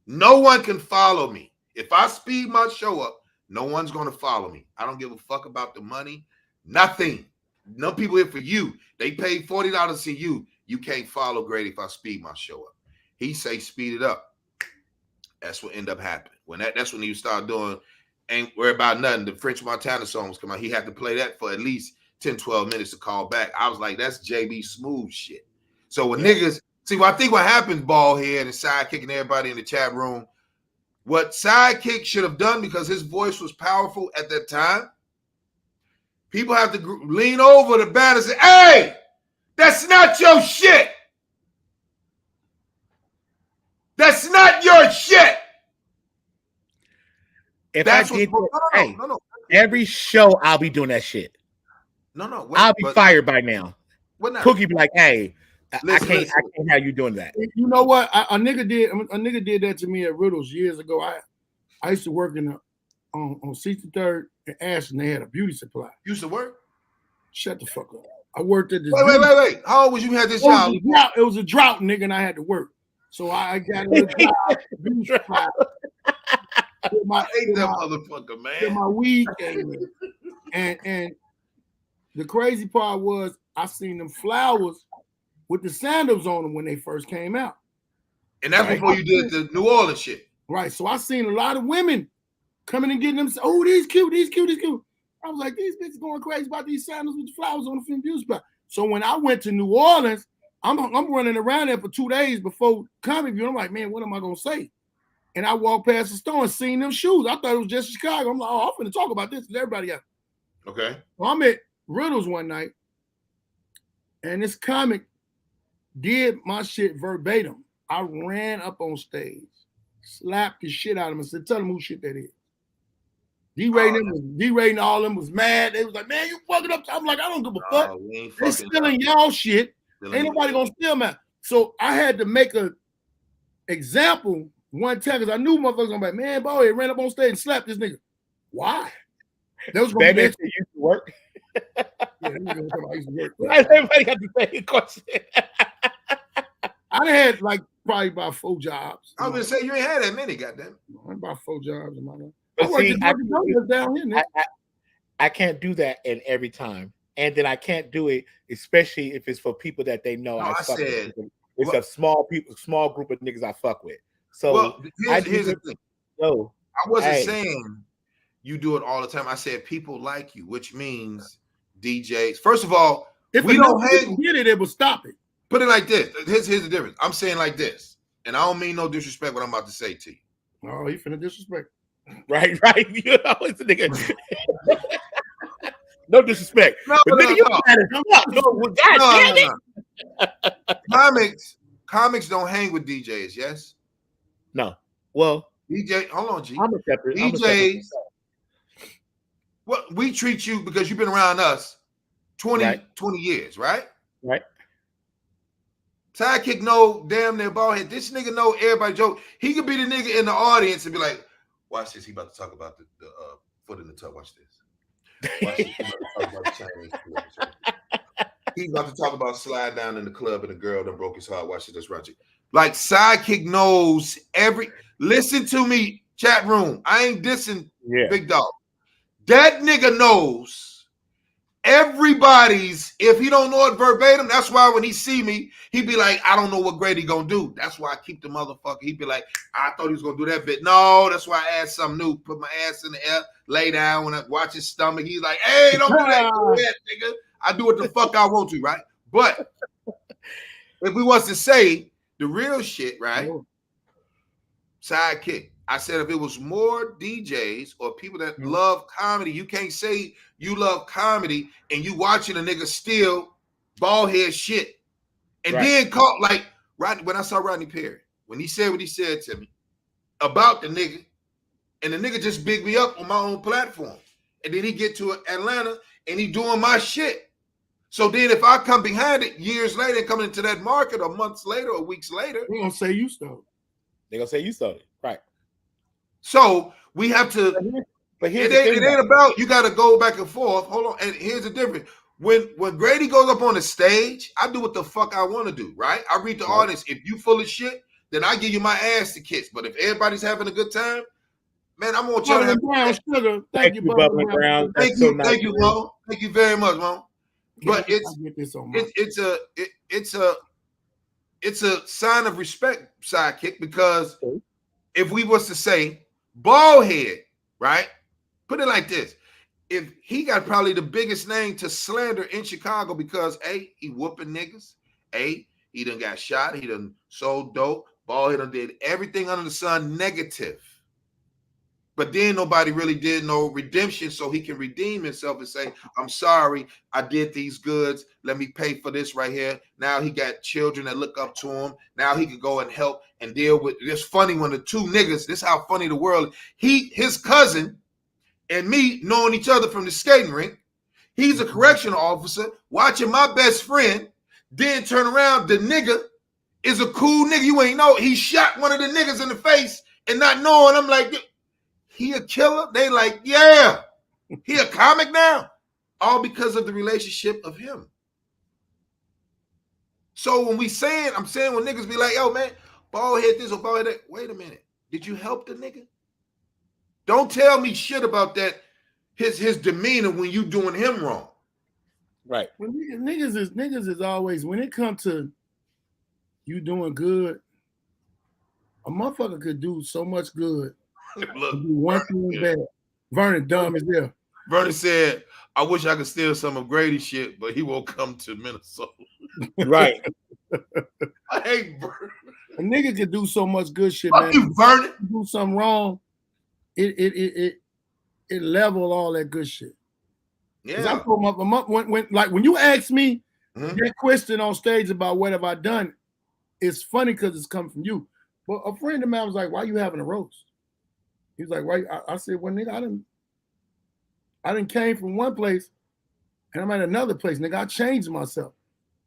S2: No one can follow me. If I speed my show up, no one's going to follow me. I don't give a fuck about the money, nothing. No people here for you. They paid $40 to see you. You can't follow Grady if I speed my show up. He say speed it up. That's what end up happening. That's when you start doing Ain't Worry About Nothing. The French Montana songs come out. He had to play that for at least 10, 12 minutes to call back. I was like, that's JB Smooth shit. So when niggas see, I think what happens, Baldhead and Sidekick and everybody in the chat room, what Sidekick should have done, because his voice was powerful at that time, people have to lean over the bat and say, hey, that's not your shit. That's not your shit.
S4: If
S2: That's
S4: I did,
S2: no.
S4: Every show I'll be doing that shit.
S2: No.
S4: I'll be fired by now. Cookie be like, hey, I can't have you doing that.
S3: You know what? A nigga did that to me at Riddles years ago. I used to work on 63rd and Ashton. They had a beauty supply.
S2: You used to work?
S3: Shut the fuck up. I worked at this.
S2: Wait. How old was you had this job?
S3: It was a drought, nigga, and I had to work. So I got a job, beauty supply. I
S2: hate that motherfucker, man.
S3: My weed came in. And the crazy part was I seen them flowers with the sandals on them when they first came out.
S2: And that's before you did the New Orleans shit.
S3: Right. So I seen a lot of women coming and getting them. Oh, these cute. I was like, these bitches going crazy about these sandals with the flowers on the film beauty spot. So when I went to New Orleans, I'm running around there for 2 days before Comic View. I'm like, man, what am I gonna say? And I walked past the store and seen them shoes. I thought it was just Chicago. I'm like, oh, I'm finna talk about this with everybody else.
S2: Okay.
S3: Well, I'm at Riddles one night, and this comic did my shit verbatim. I ran up on stage, slapped the shit out of him, and said, tell them who shit that is. D-Ray all of them was mad. They was like, man, you fucking up. I'm like, I don't give a fuck. They stealing y'all shit. Ain't nobody gonna steal man. So I had to make a example one time because I knew motherfuckers gonna be like, man, boy, ran up on stage and slapped this nigga. Why? That was gonna be
S4: used to work.
S3: Yeah, I used to work.
S4: Everybody got the same question.
S3: I had like probably about 4 jobs.
S2: I was gonna say you ain't had that many, goddamn.
S3: About 4 jobs in my life.
S4: I can't do that in every time. And then I can't do it, especially if it's for people that they know. I fuck with. It's a small group of niggas I fuck with. So
S2: here's the thing.
S4: No,
S2: I wasn't saying you do it all the time. I said people like you, which means DJs. First of all,
S3: if we don't get it, it will stop it.
S2: Put it like this. Here's the difference. I'm saying like this, and I don't mean no disrespect what I'm about to say to you.
S3: Oh, you finna disrespect.
S4: Right. You know, it's a nigga. No disrespect.
S2: No. Comics don't hang with DJs, yes?
S4: No. Well,
S2: hold on, G.
S4: I'm a separate.
S2: DJs. Well, we treat you because you've been around us 20 years, right?
S4: Right.
S2: Sidekick know damn near Baldhead. This nigga know everybody joke. He could be the nigga in the audience and be like, watch this. He about to talk about the foot in the tub. Watch this. Watch this. He's about to talk about slide down in the club and the girl that broke his heart. Watch this. That's Roger. Like Sidekick knows listen to me, chat room. I ain't dissing Big Dog. That nigga knows everybody's, if he don't know it verbatim, that's why when he see me, he be like, I don't know what Grady gonna do. That's why I keep the motherfucker. He be like, I thought he was gonna do that bit. No, that's why I add something new. Put my ass in the air, lay down when I watch his stomach. He's like, hey, don't do that, nigga. I do what the fuck I want to, right? But if we was to say the real shit, right? Sidekick. I said if it was more DJs or people that love comedy, you can't say you love comedy and you watching a nigga steal Baldhead shit. And then call like Rodney, when I saw Rodney Perry, when he said what he said to me about the nigga, and the nigga just bigged me up on my own platform. And then he get to Atlanta and he doing my shit. So then if I come behind it years later and coming into that market or months later or weeks later,
S3: they're gonna say you stole it.
S4: They're gonna say you stole it. Right.
S2: So we have to, but it ain't about you got to go back and forth. Hold on, and here's the difference. When Grady goes up on the stage, I do what the fuck I want to do, right? I read the audience. If you full of shit, then I give you my ass to kiss. But if everybody's having a good time, man, I'm gonna try to have.
S3: Thank you, Bubbling Brown.
S2: Thank you, Mo. Thank you very much, Mo. But
S3: I get this on my.
S2: It's a sign of respect, Sidekick, because if we was to say bald head, right? Put it like this. If he got probably the biggest name to slander in Chicago because A, he whooping niggas, A, he done got shot, he done sold dope, bald head done did everything under the sun negative. But then nobody really did no redemption, so he can redeem himself and say, I'm sorry, I did these goods. Let me pay for this right here. Now he got children that look up to him. Now he can go and help and deal with. It's funny when the two niggas, this is how funny the world, his cousin and me knowing each other from the skating rink, he's a correctional officer watching my best friend, then turn around, the nigga is a cool nigga. You ain't know. He shot one of the niggas in the face and not knowing. I'm like, he a killer? They like, yeah. He a comic now? All because of the relationship of him. So when I'm saying when niggas be like, yo, man, bald head this or bald head that. Wait a minute. Did you help the nigga? Don't tell me shit about that, his demeanor when you doing him wrong.
S4: Right.
S3: When niggas is always, when it comes to you doing good, a motherfucker could do so much good.
S2: Look,
S3: do one thing bad. Vernon dumb as hell.
S2: Vernon said, I wish I could steal some of Grady's shit, but he won't come to Minnesota.
S4: Right.
S2: I hate Vernon.
S3: A nigga can do so much good shit,
S2: Fuck
S3: man.
S2: you, Vernon.
S3: Do something wrong, it level all that good shit.
S2: Yeah.
S3: I told when you ask me that question on stage about what have I done, it's funny because it's come from you. But a friend of mine was like, "Why you having a roast?" He was like, "Why?" I said, "Well, nigga, I didn't came from one place and I'm at another place, nigga. I changed myself.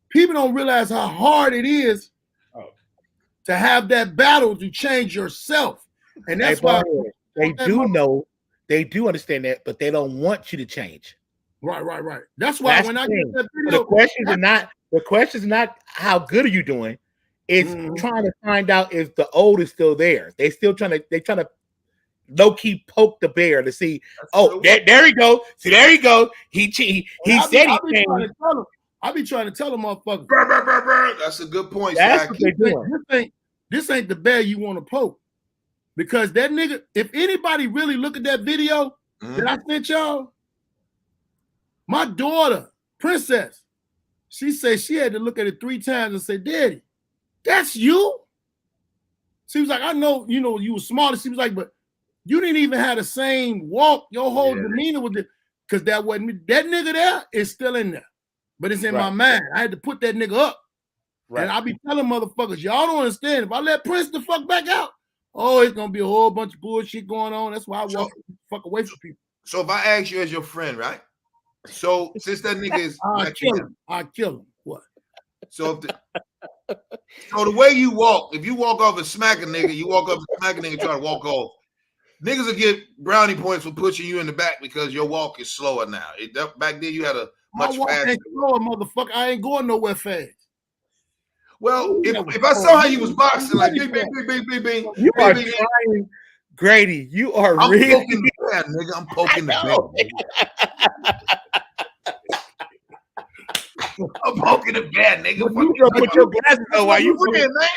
S3: People don't realize how hard it is to have that battle to change yourself, and that's why
S4: they do know, they do understand that, but they don't want you to change.
S3: Right. That's why when I get that video,
S4: the question is not how good are you doing. It's trying to find out if the old is still there. They're trying to low-key poke the bear to see. There he go. See, there he go. He said he changed.
S3: I be trying to tell them, motherfuckers.
S2: That's a good point.
S4: That's what they're doing.
S3: This ain't the bear you want to poke, because that nigga. If anybody really look at that video that I sent y'all, my daughter, Princess, she said she had to look at it 3 times and say, "Daddy, that's you." She was like, "I know, you were smarter." She was like, "But you didn't even have the same walk. Your whole demeanor with it, because that wasn't me. That nigga there is still in there, but it's in my mind. I had to put that nigga up." Right. And I be telling motherfuckers, y'all don't understand. If I let Prince the fuck back out, it's gonna be a whole bunch of bullshit going on. That's why I walk the fuck away from people.
S2: So if I ask you as your friend, right? So since that nigga is,
S3: I kill him. What?
S2: So the way you walk, if you walk off and smack a nigga, you walk up and smack a nigga and try to walk off. Niggas will get brownie points for pushing you in the back because your walk is slower now. Back then you had a much faster.
S3: Ain't slower, motherfucker. I ain't going nowhere fast.
S2: Well, if I saw how you was boxing, like bing,
S4: you are trying, Grady. You are
S2: I'm
S4: really
S2: poking the bad, nigga. I'm poking the bad. I'm poking the bad, nigga.
S4: You put your glasses on while you
S2: forget, man.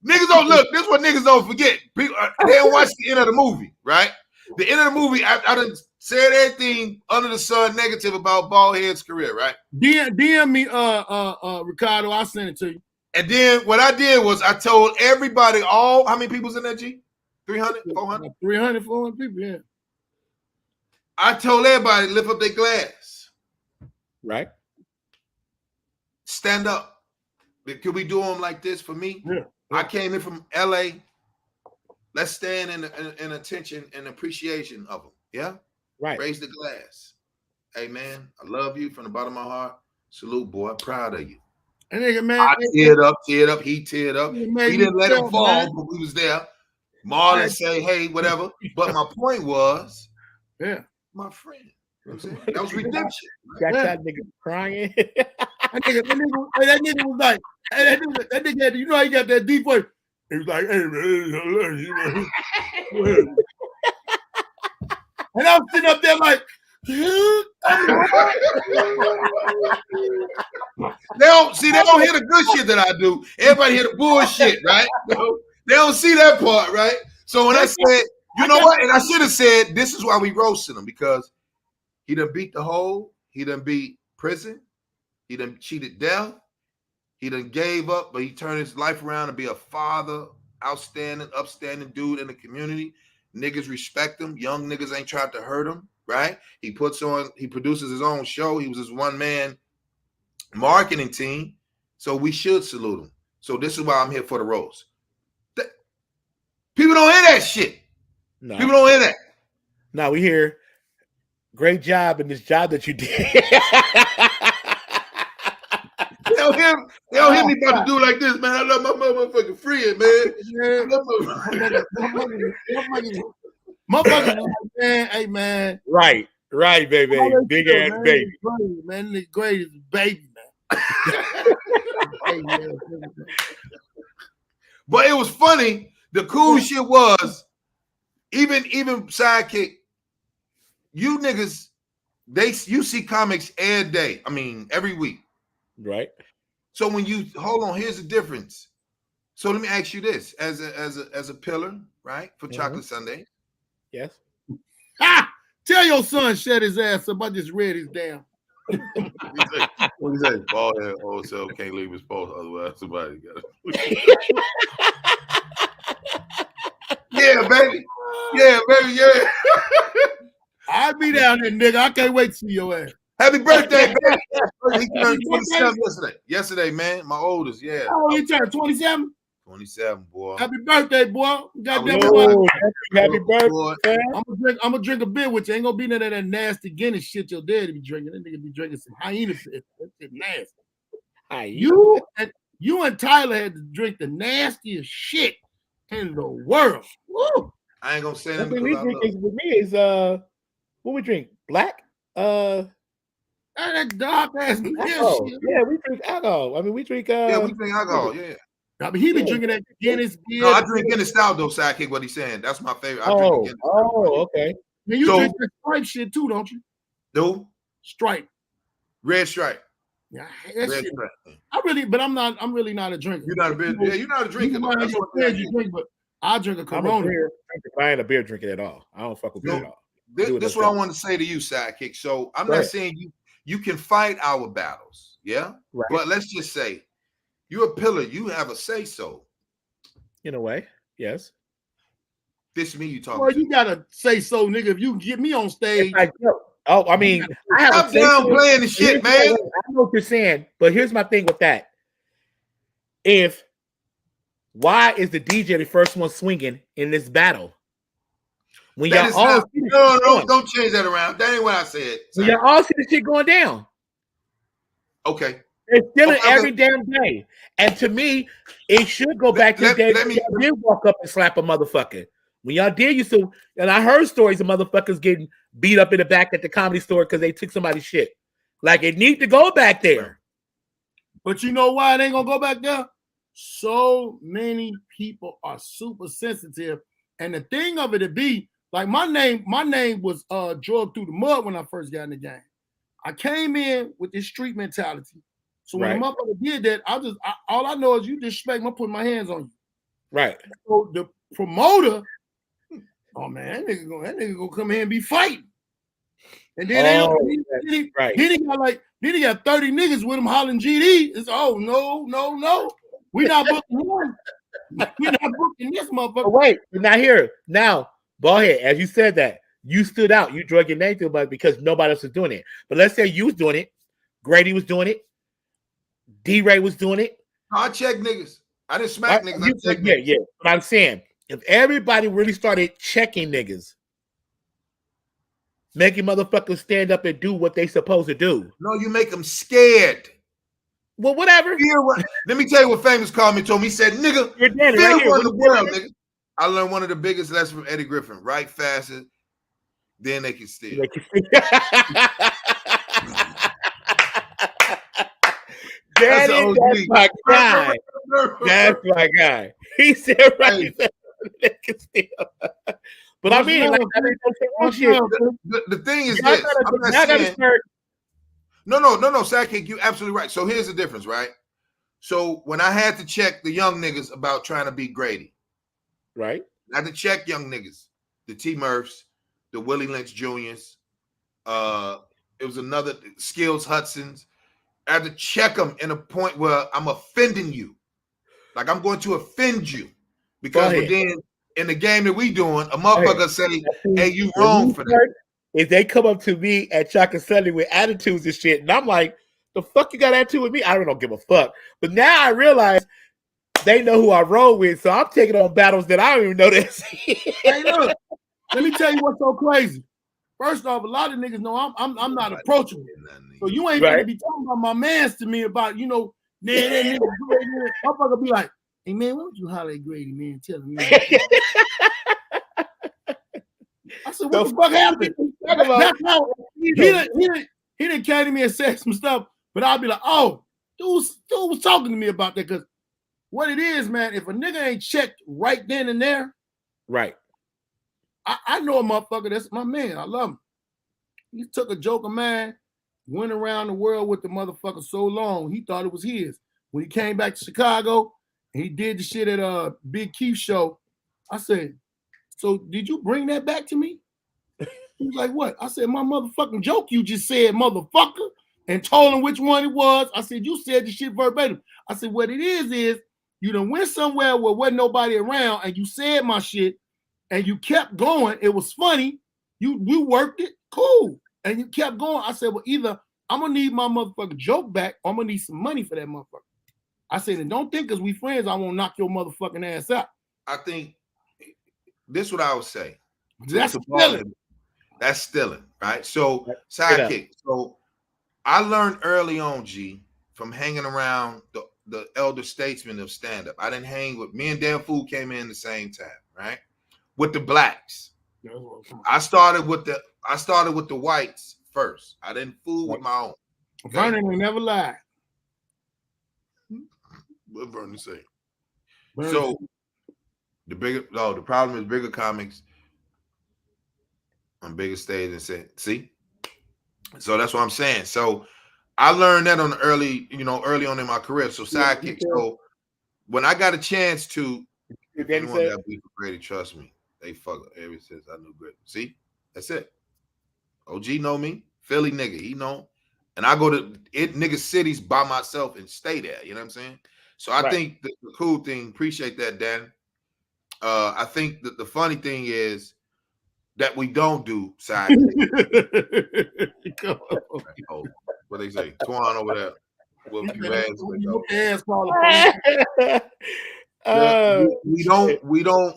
S2: Niggas don't look. This is what niggas don't forget. People, they don't watch the end of the movie, right? The end of the movie, I done said everything under the sun negative about Baldhead's career, right?
S3: DM me, Ricardo. I'll send it to you.
S2: And then what I did was I told everybody, how many people's in that G? 300, 400?
S3: 300, 400 people, yeah.
S2: I told everybody to lift up their glass.
S4: Right.
S2: Stand up. Could we do them like this for me?
S3: Yeah.
S2: I came in from LA. Let's stand in attention and appreciation of them. Yeah?
S4: Right.
S2: Raise the glass. Hey, man, I love you from the bottom of my heart. Salute, boy. Proud of you.
S3: And nigga, man,
S2: I teared up. He teared up. We didn't let him fall,
S3: man.
S2: but we was there. Marlon say, hey, whatever. But my point was, my friend. You know what I'm saying? That was redemption.
S4: Got that nigga crying.
S3: that nigga was like, that nigga had, how he got that deep voice. He was like, hey, man. And I'm sitting up there like,
S2: They don't hear the good shit that I do. Everybody hear the bullshit, right? They don't see that part, right? So when I said, you know what? And I should have said, this is why we roasted him, because he done beat the hole. He done beat prison. He done cheated death. He done gave up, but he turned his life around to be a father, outstanding, upstanding dude in the community. Niggas respect him. Young niggas ain't tried to hurt him, right? He produces his own show. He was his one-man marketing team. So we should salute him. So this is why I'm here for the roast. People don't hear that shit.
S4: No.
S2: People don't hear that.
S4: No, we hear great job in this job that you did.
S2: They don't hear me about to do like this, man. I love my motherfucking friend, man.
S3: Motherfucker, man, hey, man.
S4: Right, baby. Big ass
S3: man,
S4: baby.
S3: Man, the greatest baby, man. Hey, man.
S2: But it was funny. The cool shit was, even Sidekick, you niggas, you see comics every day. I mean, every week.
S4: Right.
S2: So when you hold on, here's the difference. So let me ask you this: as a pillar, right, for Chocolate Sunday.
S4: Yes.
S3: Tell your son shut his ass up. I just read his damn.
S2: What he say? Bald head, old self can't leave his post, otherwise somebody got it. Yeah, baby. Yeah.
S3: I'll be down there, nigga. I can't wait to see your ass.
S2: Happy birthday, baby. He turned 27 yesterday. Yesterday, man. My oldest, yeah.
S3: Oh, you turned 27?
S2: 27, boy.
S3: Happy birthday, boy. Goddamn
S4: Happy birthday.
S3: I'm gonna drink a beer with you. Ain't gonna be none of that nasty Guinness shit your daddy be drinking. That nigga be drinking some hyena piss. That shit nasty. You and Tyler had to drink the nastiest shit in the world. Woo.
S2: I ain't gonna say that.
S4: What we drink with me is what we drink? Black?
S3: That dark ass beer shit.
S4: Yeah, we drink alcohol. I mean, we drink
S2: we drink alcohol, yeah.
S3: I mean, he be drinking that Guinness beer.
S2: No, I drink Guinness stout though, Sidekick, what he's saying. That's my favorite. I drink Guinness.
S4: Okay.
S3: Man, you drink that Stripe shit too, don't you?
S2: No.
S3: Stripe.
S2: Red Stripe.
S3: Yeah, that
S2: Red
S3: shit.
S2: Stripe.
S3: I'm really not a drinker.
S2: You're not a beer. Yeah, you're not a drinker.
S3: You drink, but I drink a Corona.
S4: I ain't a beer drinker at all. I don't fuck with beer at all.
S2: This is what I want to say to you, Sidekick. So I'm not saying you can fight our battles, yeah? Right. But let's just say you're a pillar. You have a say-so. In a way, yes. This is me you talking
S3: to. You gotta say so, nigga. If you get me on stage.
S4: I mean, I have
S2: stop down playing the shit, man.
S4: I know what you're saying, but here's my thing with that. Why is the DJ the first one swinging in this battle? When y'all all
S2: don't change that around. That ain't what I said.
S4: When y'all all see the shit going down.
S2: Okay.
S4: It's still every damn day. And to me, it should go back to the day y'all did walk up and slap a motherfucker. When y'all did used to, and I heard stories of motherfuckers getting beat up in the back at the Comedy Store because they took somebody's shit. Like, it need to go back there.
S3: But you know why it ain't gonna go back there? So many people are super sensitive. And the thing of it be, like my name was drugged through the mud when I first got in the game. I came in with this street mentality. So when the motherfucker did that, all I know is you disrespect me, I'm putting my hands on you. Right. So the promoter, oh man, that nigga gonna come here and be fighting. And then he got 30 niggas with him hollering GD. It's no. We're not booking one. We're not booking this motherfucker.
S4: But wait, now here, Ballhead, as you said that, you stood out. You drug your name through, but because nobody else was doing it. But let's say you was doing it, Grady was doing it, D-Ray was doing it.
S2: I checked niggas. I didn't smack niggas.
S4: Yeah. But I'm saying, if everybody really started checking niggas, making motherfuckers stand up and do what they supposed to do.
S2: No, you make them scared.
S4: Well, whatever.
S2: Let me tell you what Famous called me, told me. He said, nigga,
S4: you're dead right here.
S2: In the world, nigga. I learned one of the biggest lessons from Eddie Griffin. Write faster, then they can steal.
S4: Daddy, that's my guy. That's my guy. He said, right, they can steal. But I mean, like, I mean, don't say wrong shit.
S2: The thing is
S4: Y'all
S2: this.
S4: gotta-
S2: I'm not
S4: y'all gotta
S2: saying.
S4: start-
S2: No, Sidekick, you're absolutely right. So here's the difference, right? So when I had to check the young niggas about trying to beat Grady,
S4: Right.
S2: I had to check young niggas, the T Murphs, the Willie Lynch Juniors. It was another Skills Hudson's. I had to check them in a point where I'm offending you. Like I'm going to offend you. Because then in the game that we doing, a motherfucker say, hey, you wrong for that.
S4: If they come up to me at Chaka Sunday with attitudes and shit, and I'm like, the fuck you got attitude with me? I don't give a fuck. But now I realize they know who I roll with, so I'm taking on battles that I don't even know this.
S3: Hey, look, let me tell you what's so crazy. First off, a lot of niggas know I'm not approachable. So you ain't gonna be talking about my mans to me about, you know, man, that nigga, motherfucker be like, hey man, why don't you holler at Grady, man? Tell him, man. I said, what the fuck happened? That's how he didn't came to me and said some stuff, but I'll be like, oh, dude was talking to me about that. Because what it is, man, if a nigga ain't checked right then and there,
S4: right.
S3: I know a motherfucker that's my man. I love him. He took a joke of mine, went around the world with the motherfucker so long, he thought it was his. When he came back to Chicago and he did the shit at Big Keith show, I said, so did you bring that back to me? He was like, what? I said, my motherfucking joke you just said, motherfucker, and told him which one it was. I said, you said the shit verbatim. I said, what it is you done went somewhere where wasn't nobody around and you said my shit and you kept going. It was funny. You worked it, cool. And you kept going. I said, well, either I'm gonna need my motherfucking joke back or I'm gonna need some money for that motherfucker. I said, and don't think because we friends, I won't knock your motherfucking ass out.
S2: I think this is what I would say.
S3: That's stealing.
S2: That's stealing, right? So Sidekick. So I learned early on, G, from hanging around the elder statesmen of stand-up. I didn't hang with me and Dan Fool came in the same time, right? With the blacks. I started with the whites first. I didn't fool with my own.
S3: Okay? Vernon will never lie.
S2: What Vernon say? So the problem is bigger comics on bigger stage and say, see? So that's what I'm saying. So I learned that on early on in my career. So Sidekick. So when I got a chance to, anyone got beef with Grady, trust me, they fuck ever since I knew Grady. See, that's it. OG know me, Philly nigga, he know, and I go to nigga cities by myself and stay there. You know what I'm saying? So I think the cool thing, appreciate that, Dan. I think that the funny thing is that we don't do Sidekick. What they say, Twan over there. We don't.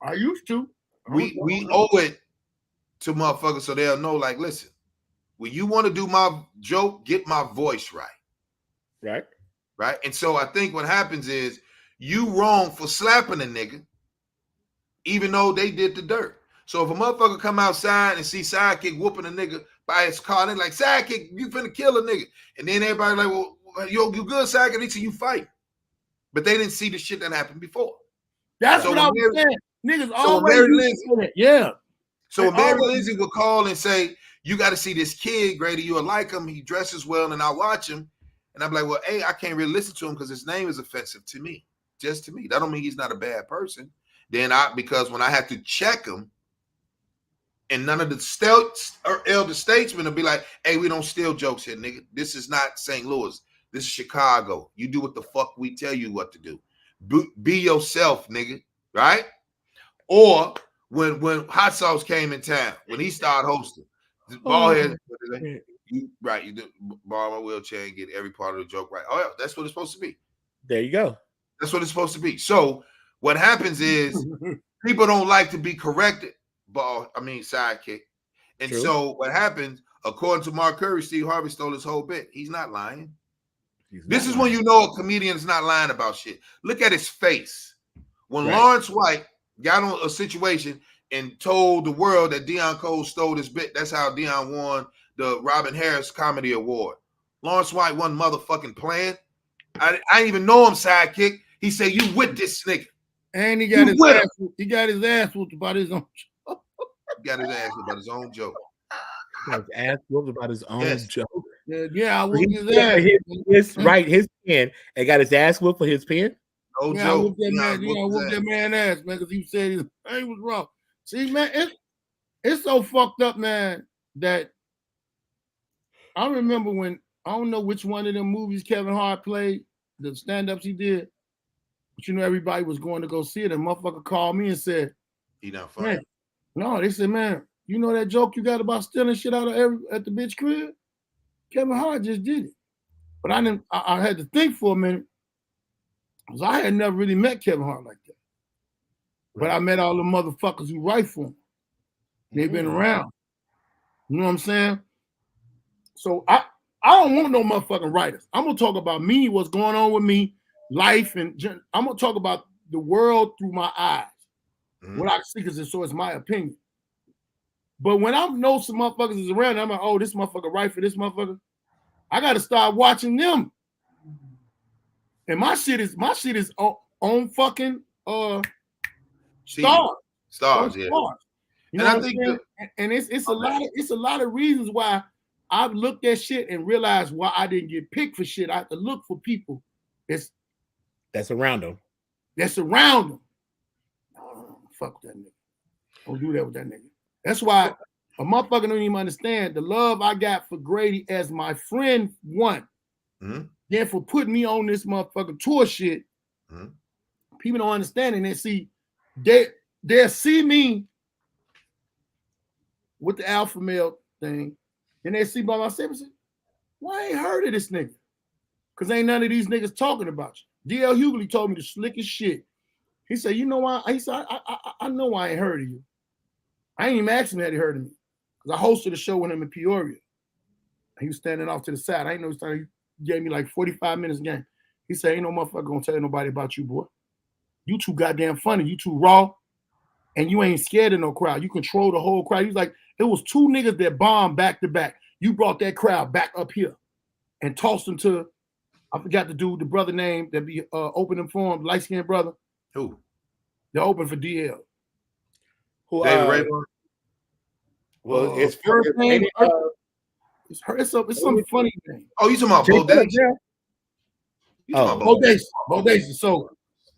S3: I used to.
S2: We owe it to motherfuckers so they'll know. Like, listen, when you want to do my joke, get my voice right. Right. And so I think what happens is you wrong for slapping a nigga, even though they did the dirt. So if a motherfucker come outside and see Sidekick whooping a nigga by his car, they're like, Sidekick, you finna kill a nigga. And then everybody like, well, you good, Sidekick, they see you fight. But they didn't see the shit that happened before.
S3: That's what I was saying. Niggas always
S2: So when Mary Lindsay would call and say, you got to see this kid, Grady, you'll like him, he dresses well, and I watch him. And I'm like, well, hey, I can't really listen to him because his name is offensive to me. Just to me. That don't mean he's not a bad person. Then because when I had to check him, and none of the elder statesmen will be like, hey, we don't steal jokes here, nigga. This is not St. Louis. This is Chicago. You do what the fuck we tell you what to do. Be yourself, nigga. Right? Or when Hot Sauce came in town, when he started hosting, Ballhead, you borrow my wheelchair and get every part of the joke right. Oh, yeah, that's what it's supposed to be.
S4: There you go.
S2: That's what it's supposed to be. So what happens is people don't like to be corrected. Sidekick. And
S4: True.
S2: So what happens, according to Mark Curry, Steve Harvey stole his whole bit. He's not lying. This is when you know a comedian is not lying about shit. Look at his face. When Lawrence White got on a situation and told the world that Deion Cole stole his bit, that's how Deion won the Robin Harris Comedy Award. Lawrence White wasn't motherfucking playing. I didn't even know him, Sidekick. He said, you with this nigga.
S3: And he got his ass whooped about his own.
S2: got his ass about his own joke.
S4: Got his ass whooped about his own
S2: Yes.
S4: joke.
S3: Yeah, I
S4: He
S3: whooped his
S4: took
S3: ass.
S4: his pen and got his ass whooped for his pen.
S2: No
S3: Yeah, I
S2: joke.
S3: whooped that
S2: Deion
S3: man.
S2: whooped
S3: I
S2: his
S3: whooped
S2: ass.
S3: that man ass, man, because he said he was wrong. See, man, it's so fucked up, man, that I remember when I don't know which one of them movies Kevin Hart played, the stand-ups he did, but you know everybody was going to go see it. And motherfucker called me and said,
S2: He not funny.
S3: man, no, they said, man, you know that joke you got about stealing shit out of at the bitch crib? Kevin Hart just did it. But I had to think for a minute, because I had never really met Kevin Hart like that. But I met all the motherfuckers who write for him. They've been around. You know what I'm saying? So I don't want no motherfucking writers. I'm gonna talk about me, what's going on with me, life, and I'm gonna talk about the world through my eyes. What I see, because it's my opinion. But when I know some motherfuckers is around, I'm like, oh, this motherfucker right for this motherfucker. I gotta start watching them. And my shit is on fucking stars.
S2: Stars, yeah.
S3: You know what I'm saying? And it's a lot of reasons why I've looked at shit and realized why I didn't get picked for shit. I have to look for people
S4: that's around them.
S3: Oh, fuck that nigga. Don't do that with that nigga. That's why a motherfucker don't even understand the love I got for Grady as my friend, one. Then for putting me on this motherfucking tour shit, people don't understand it. And they see, they'll see me with the alpha male thing, and they see by myself and say, why I ain't heard of this nigga? Because ain't none of these niggas talking about you. D.L. Hughley told me the slickest shit. He said, you know why? He said, I know why I ain't heard of you. I ain't even asked him that he heard of me. Because I hosted a show with him in Peoria. He was standing off to the side. I didn't know he gave me like 45 minutes game. He said, ain't no motherfucker gonna tell nobody about you, boy. You too goddamn funny. You too raw. And you ain't scared of no crowd. You control the whole crowd. He was like, it was two niggas that bombed back to back. You brought that crowd back up here and tossed them to, I forgot the dude, the brother name that be opening for him, light-skinned brother.
S2: Who?
S3: They're open for DL.
S4: Who?
S2: David Rayburn.
S4: Well, it's
S3: first name. It's some funny name.
S2: Oh, you talking about Bo Daisy?
S3: Bo Daisy. So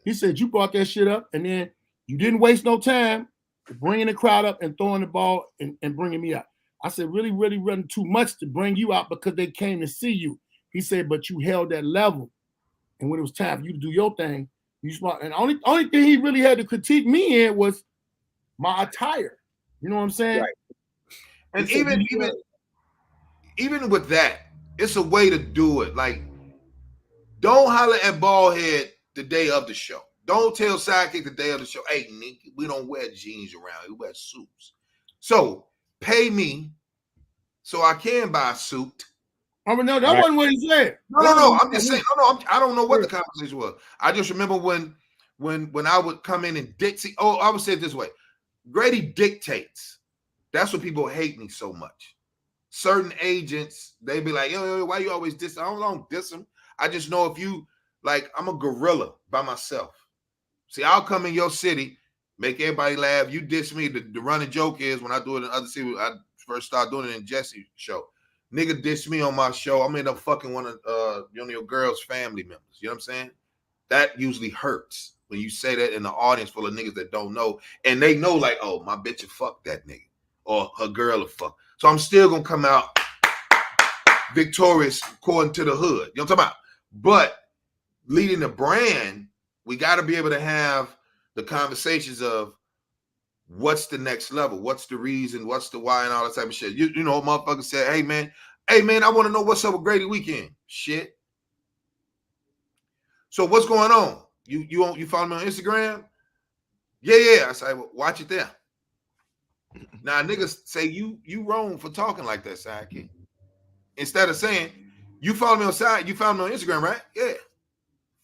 S3: he said you brought that shit up, and then you didn't waste no time bringing the crowd up and throwing the ball and bringing me out. I said, really, really running too much to bring you out because they came to see you. He said, but you held that level, and when it was time for you to do your thing, you smart. And the only thing he really had to critique me in was my attire. You know what I'm saying?
S2: Right. And even with that, it's a way to do it. Like, don't holler at Baldhead the day of the show. Don't tell Sidekick the day of the show, hey, Nick, we don't wear jeans around. We wear suits. So pay me so I can buy a suit.
S3: Oh, no, that wasn't what he said.
S2: No. I'm just saying. I don't know what the conversation was. I just remember when I would come in and dictate. Oh, I would say it this way. Grady dictates. That's what people hate me so much. Certain agents, they be like, yo, why you always diss? I don't diss them. I just know if you, like, I'm a gorilla by myself. See, I'll come in your city, make everybody laugh. You diss me. The running joke is when I do it in other cities, I first started doing it in Jesse's show. Nigga diss me on my show. I'm end up fucking one of your girl's family members. You know what I'm saying? That usually hurts when you say that in the audience full of niggas that don't know. And they know, like, oh, my bitch will fuck that nigga. Or her girl will fuck. So I'm still going to come out victorious according to the hood. You know what I'm talking about? But leading the brand, we got to be able to have the conversations of what's the next level? What's the reason? What's the why and all that type of shit? You know, motherfuckers say, hey, man, I want to know what's up with Grady Weekend. Shit. So what's going on? You follow me on Instagram? Yeah. I say, well, watch it there. Now niggas say you wrong for talking like that, Sidekick. Instead of saying, you follow me on Instagram, right? Yeah.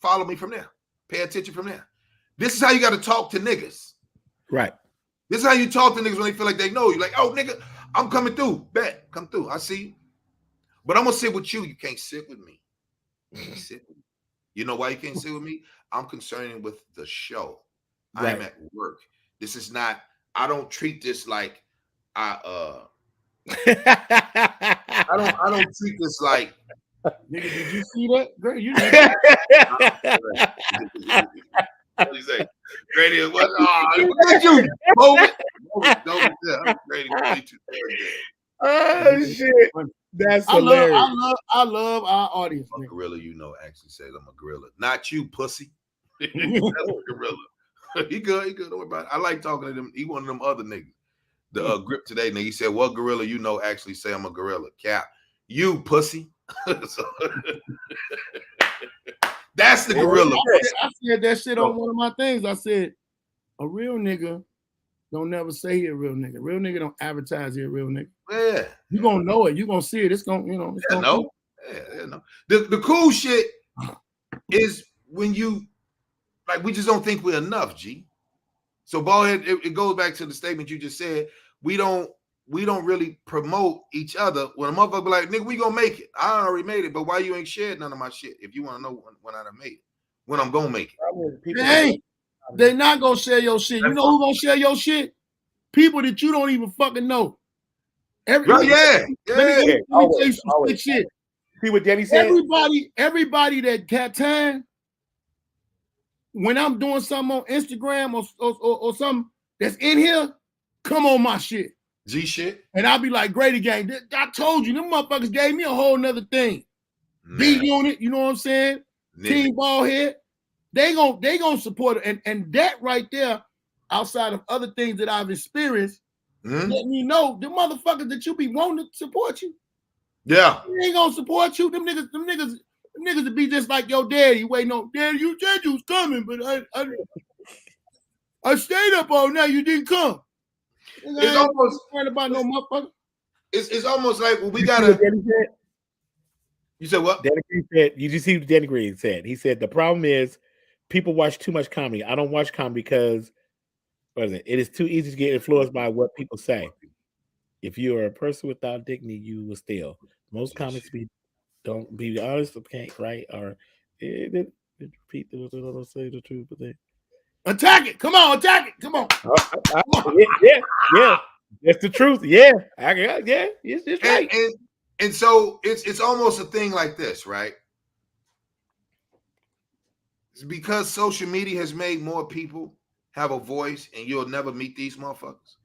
S2: Follow me from there. Pay attention from there. This is how you got to talk to niggas.
S4: Right.
S2: This is how you talk to niggas when they feel like they know you. Like, oh, nigga, I'm coming through. Bet. Come through. I see you. But I'm going to sit with you. You can't sit with me. You can't sit with me. You know why you can't sit with me? I'm concerned with the show.
S4: Right.
S2: I'm at work. This is not, I don't treat this like I don't treat this like
S3: Nigga, did you see that? Great, you
S2: what do you say? Grady, what? Look at you, Bowen. Grady,
S4: Oh shit, that's hilarious.
S3: I love our audience.
S2: A gorilla, you know, actually says I'm a gorilla, not you, pussy. That's a gorilla. He good. Don't worry about it. I like talking to them. He one of them other niggas. The grip today, nigga. He said, "What gorilla you know actually say I'm a gorilla?" Cap, you pussy. That's the gorilla.
S3: I said that shit on one of my things. I said, a real nigga don't never say he a real nigga. Real nigga don't advertise he a real nigga.
S2: Yeah.
S3: You gonna know it. You gonna see it. It's gonna, you know. It's gonna
S2: no. The cool shit is when you like we just don't think we're enough, G. So Ballhead, it goes back to the statement you just said. We don't really promote each other. When a motherfucker be like, nigga, we gonna make it. I already made it, but why you ain't shared none of my shit? If you want to know when I done made it, when I'm gonna make it.
S3: They not gonna share your shit. You know who gonna share your shit? People that you don't even fucking know.
S2: Let me tell
S3: you some shit.
S4: See what Danny said?
S3: Everybody that got time, when I'm doing something on Instagram or something that's in here, come on my shit.
S2: G shit.
S3: And I'll be like, Grady Gang, I told you, them motherfuckers gave me a whole nother thing. B Unit, you know what I'm saying? Team Ballhead. They gonna support it. And that right there, outside of other things that I've experienced, let me know the motherfuckers that you be wanting to support you.
S2: Yeah.
S3: They ain't gonna support you. Them niggas to be just like your daddy. Waiting on, Daddy, you said you was coming, but I stayed up all night. You didn't come.
S2: It's almost
S3: about no motherfucker.
S2: It's almost like we gotta. You said what?
S4: Danny Green said. You just see what Danny Green said. He said the problem is people watch too much comedy. I don't watch comedy because it is too easy to get influenced by what people say. If you are a person without dignity, you will steal. Most comics don't be honest, okay, right? Or repeat the say the truth, but they
S3: attack it. Come on, attack it. Come on.
S4: Yeah. That's the truth. Yeah, it's right.
S2: And so it's almost a thing like this, right? It's because social media has made more people have a voice, and you'll never meet these motherfuckers.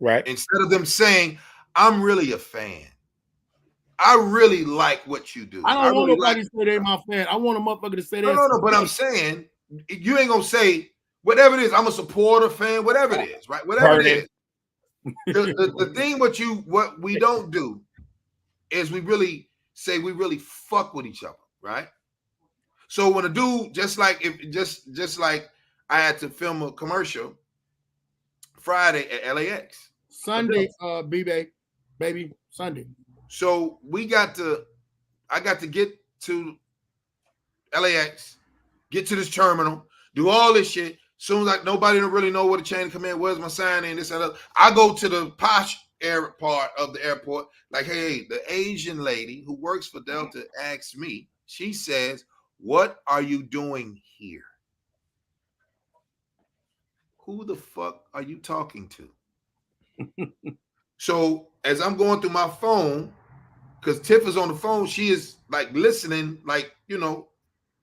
S4: Right.
S2: Instead of them saying, I'm really a fan. I really like what you do.
S3: I don't want nobody to say they're my fan. I want a motherfucker to say that.
S2: No, but I'm saying, you ain't gonna say, whatever it is, I'm a supporter, fan, whatever it is, right? Whatever it is. The thing what we don't do is we really say we really fuck with each other, right? So when a dude, just like I had to film a commercial Friday at LAX.
S3: Sunday, baby, Sunday.
S2: So I got to get to LAX, get to this terminal, do all this shit. Soon as nobody don't really know what a chain of command was, my sign in this and that. I go to the posh air part of the airport, like, hey, the Asian lady who works for Delta asked me, she says, what are you doing here? Who the fuck are you talking to? So as I'm going through my phone, because Tiff is on the phone, she is like listening, like,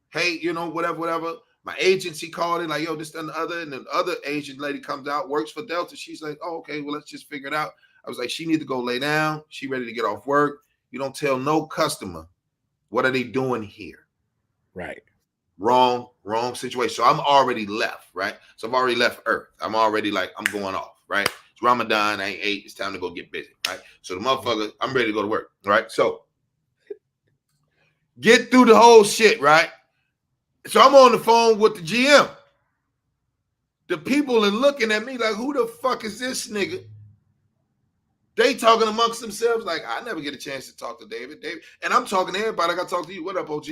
S2: hey, whatever. My agency called it, like, yo, this and the other. And the other Asian lady comes out, works for Delta. She's like, oh, okay, well, let's just figure it out. I was like, she need to go lay down. She ready to get off work. You don't tell no customer, what are they doing here?
S4: Right.
S2: Wrong situation. So I'm already left, right? So I've already left Earth. I'm already like, I'm going off, right? It's Ramadan, I ain't ate. It's time to go get busy, right? So the motherfucker, I'm ready to go to work, right? So get through the whole shit, right? So I'm on the phone with the GM. The people are looking at me like, who the fuck is this nigga? They talking amongst themselves like, I never get a chance to talk to David. And I'm talking to everybody like I talk to you. What up, OG?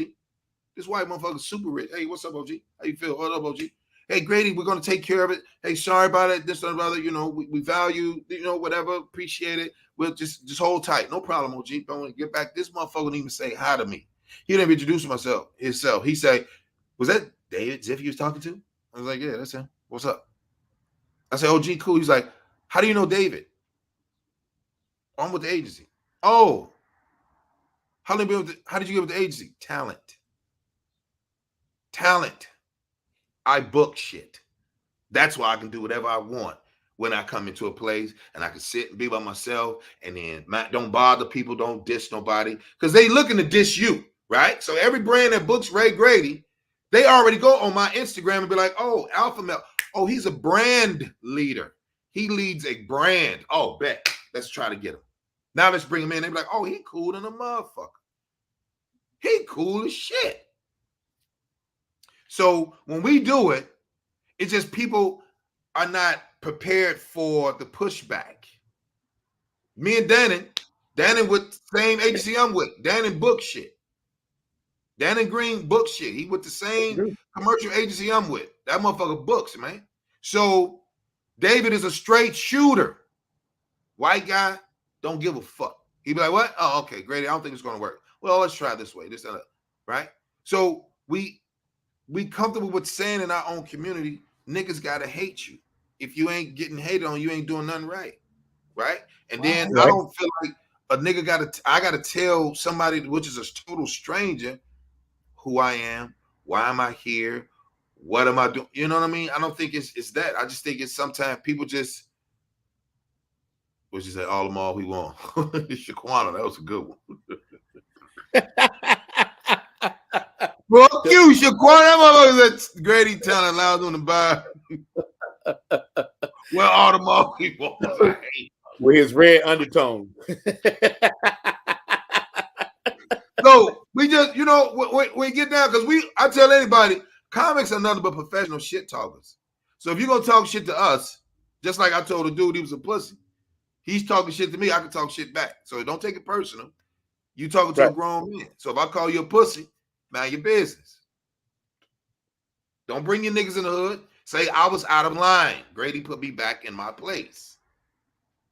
S2: This white motherfucker's super rich. Hey, what's up, OG? How you feel? What up, OG? Hey, Grady, we're going to take care of it. Hey, sorry about it. This and other, we value, whatever, appreciate it. We'll just hold tight. No problem, OG. Don't want to get back. This motherfucker didn't even say hi to me. He didn't introduce himself. He said, was that David Ziff you was talking to? I was like, yeah, that's him. What's up? I said, OG, cool. He's like, how do you know David? I'm with the agency. Oh, how did you get with the agency? Talent. I book shit. That's why I can do whatever I want when I come into a place, and I can sit and be by myself, and then don't bother people, don't diss nobody, because they looking to diss you, right? So every brand that books Ray Grady, they already go on my Instagram and be like, oh, Alpha Male, oh, he's a brand leader. He leads a brand. Oh, bet. Let's try to get him. Now let's bring him in. They be like, oh, he cool than a motherfucker. He cool as shit. So when we do it, it's just people are not prepared for the pushback. Me and Dannon with the same agency I'm with. Dannon book shit. Dannon Green book shit. He with the same commercial agency I'm with. That motherfucker books, man. So David is a straight shooter. White guy, don't give a fuck. He'd be like, what? Oh, okay, Grady, I don't think it's going to work. Well, let's try this way, this and that, right? So we comfortable with saying in our own community, niggas got to hate you. If you ain't getting hated on, you ain't doing nothing right, right? And then I don't feel like a nigga I got to tell somebody, which is a total stranger, who I am, why am I here, what am I doing? You know what I mean? I don't think it's that. I just think it's sometimes people just, what you say, all them all we want. Shaquana, that was a good one. Fuck you, Shaquana. That's Grady telling loud on the bar. Well, all them all we want.
S4: With his red undertone.
S2: So we just, you know, we get down, because I tell anybody, comics are nothing but professional shit talkers. So if you're gonna talk shit to us, just like I told the dude he was a pussy, he's talking shit to me, I can talk shit back. So don't take it personal. You talking to a grown man. So if I call you a pussy, mind your business. Don't bring your niggas in the hood. Say I was out of line. Grady put me back in my place.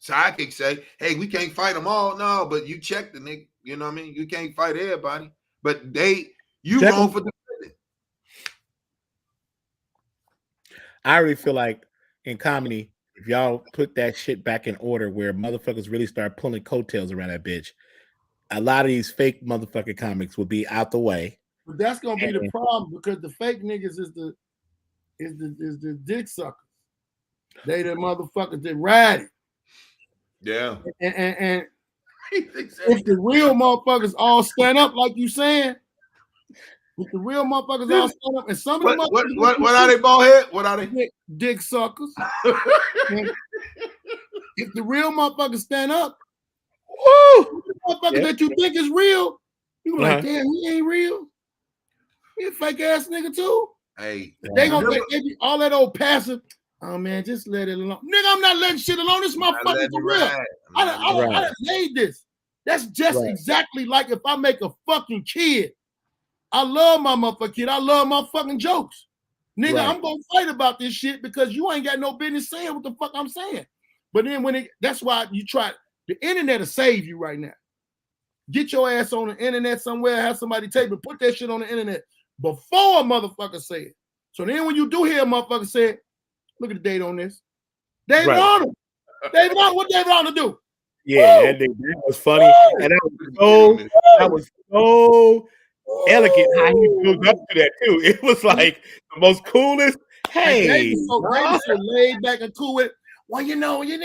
S2: Sidekick say, hey, we can't fight them all. No, but you check the nigga. You know what I mean? You can't fight everybody. But you wrong for defending.
S4: I really feel like in comedy, if y'all put that shit back in order where motherfuckers really start pulling coattails around that bitch, a lot of these fake motherfucking comics will be out the way.
S3: But that's gonna be the problem, because the fake niggas is the dick suckers. They the motherfuckers that ride it.
S2: Yeah.
S3: And if the real motherfuckers all stand up, like you saying, if the real motherfuckers all stand up, and some of them
S2: what are they, bald head? What are they?
S3: Dick suckers. If the real motherfuckers stand up, the motherfucker that you think is real, you like, damn, he ain't real. He a fake ass nigga too.
S2: Hey,
S3: they gonna be all that old passive. Oh man, just let it alone, nigga. I'm not letting shit alone. This motherfucker for real. I done made this. That's just exactly like if I make a fucking kid. I love my motherfucking kid. I love my fucking jokes, nigga. I'm gonna fight about this shit because you ain't got no business saying what the fuck I'm saying. But then that's why you try. The internet will save you right now. Get your ass on the internet somewhere, have somebody tape it, put that shit on the internet before a motherfucker say it. So then when you do hear a motherfucker say it, look at the date on this. David Arnold. David Arnold, what David Arnold do?
S4: Yeah, that was funny. Woo! And that was so elegant how he built up to that too. It was like the most coolest. Hey,
S3: David's so laid back and cool with it. Well, you know, you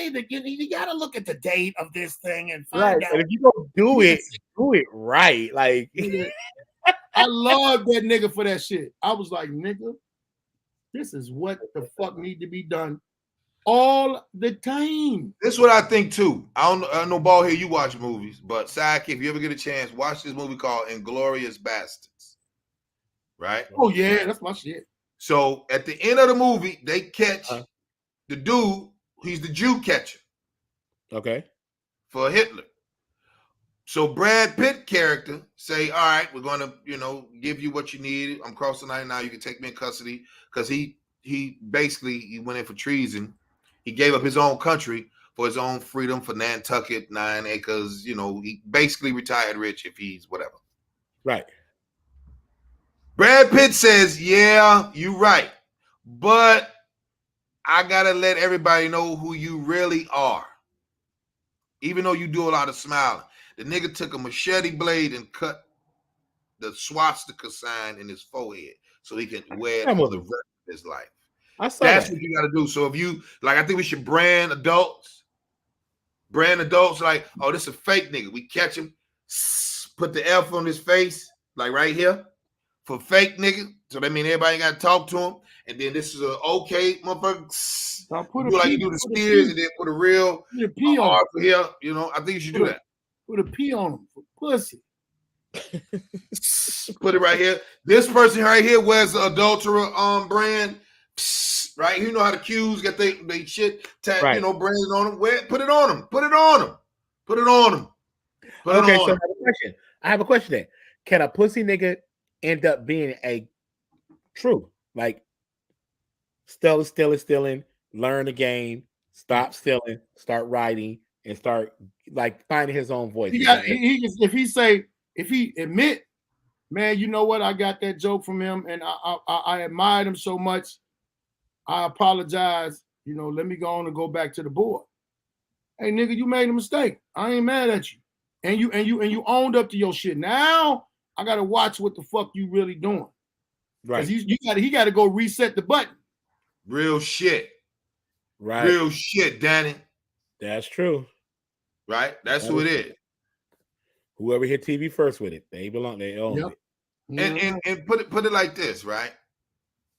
S3: gotta look at the date of this thing and find out.
S4: And if you don't do it right. Like
S3: I love that nigga for that shit. I was like, nigga, this is what the fuck need to be done all the time.
S2: This is what I think too. I don't know, bald head, you watch movies, but Sidekick, if you ever get a chance, watch this movie called Inglourious Bastards. Right?
S3: Oh yeah, that's my shit.
S2: So at the end of the movie, they catch the dude. He's the Jew catcher.
S4: Okay.
S2: For Hitler. So Brad Pitt character say, all right, we're going to, give you what you need. I'm crossing the line now. You can take me in custody. Because he went in for treason. He gave up his own country for his own freedom for Nantucket, 9 acres. He basically retired rich if he's whatever.
S4: Right.
S2: Brad Pitt says, yeah, you're right. But I got to let everybody know who you really are. even though you do a lot of smiling. The nigga took a machete blade and cut the swastika sign in his forehead so he can wear it for the rest of his life. That's what you got to do. So if you like, I think we should brand adults like, oh, this is a fake nigga. We catch him, put the F on his face, like right here, for fake nigga. So that means everybody got to talk to him. And then this is a okay motherfucker. Do like you do the spears and then put a real
S3: P on
S2: for here. You know, I think you should do that.
S3: Put a P on him for pussy.
S2: Put it right here. This person right here wears the adulterer brand. Right, you know how the Qs get they shit tag, right. You know, branded on them. Put it on them. Put it on them. Put it on them.
S4: Okay, so I have a question then. Can a pussy nigga end up being a true, like stealing, learn the game, stop stealing, start writing, and start like finding his own voice?
S3: If he admit, man, you know what? I got that joke from him, and I admired him so much. I apologize. You know, let me go on and go back to the board. Hey, nigga, you made a mistake. I ain't mad at you. And you owned up to your shit. Now I gotta watch what the fuck you really doing. Right. He gotta go reset the button.
S2: Real shit.
S4: Right.
S2: Real shit, Danny.
S4: That's true.
S2: Right? That's who it is.
S4: Whoever hit TV first with it, they belong, they own it.
S2: And put it like this, right?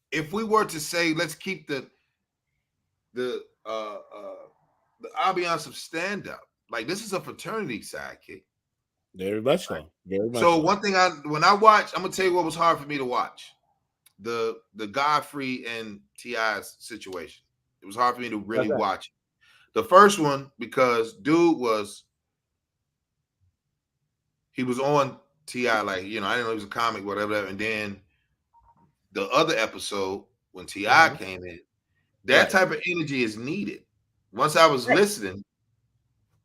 S2: If we were to say, let's keep the ambiance of stand-up, like this is a fraternity sidekick.
S4: Very much so. Very much.
S2: So one thing when I watch, I'm gonna tell you what was hard for me to watch. The Godfrey and T.I.'s situation. It was hard for me to really watch it. The first one, because dude was on T.I., like, you know, I didn't know he was a comic, whatever, and then the other episode when T.I. came in, that type of energy is needed. Once I was listening,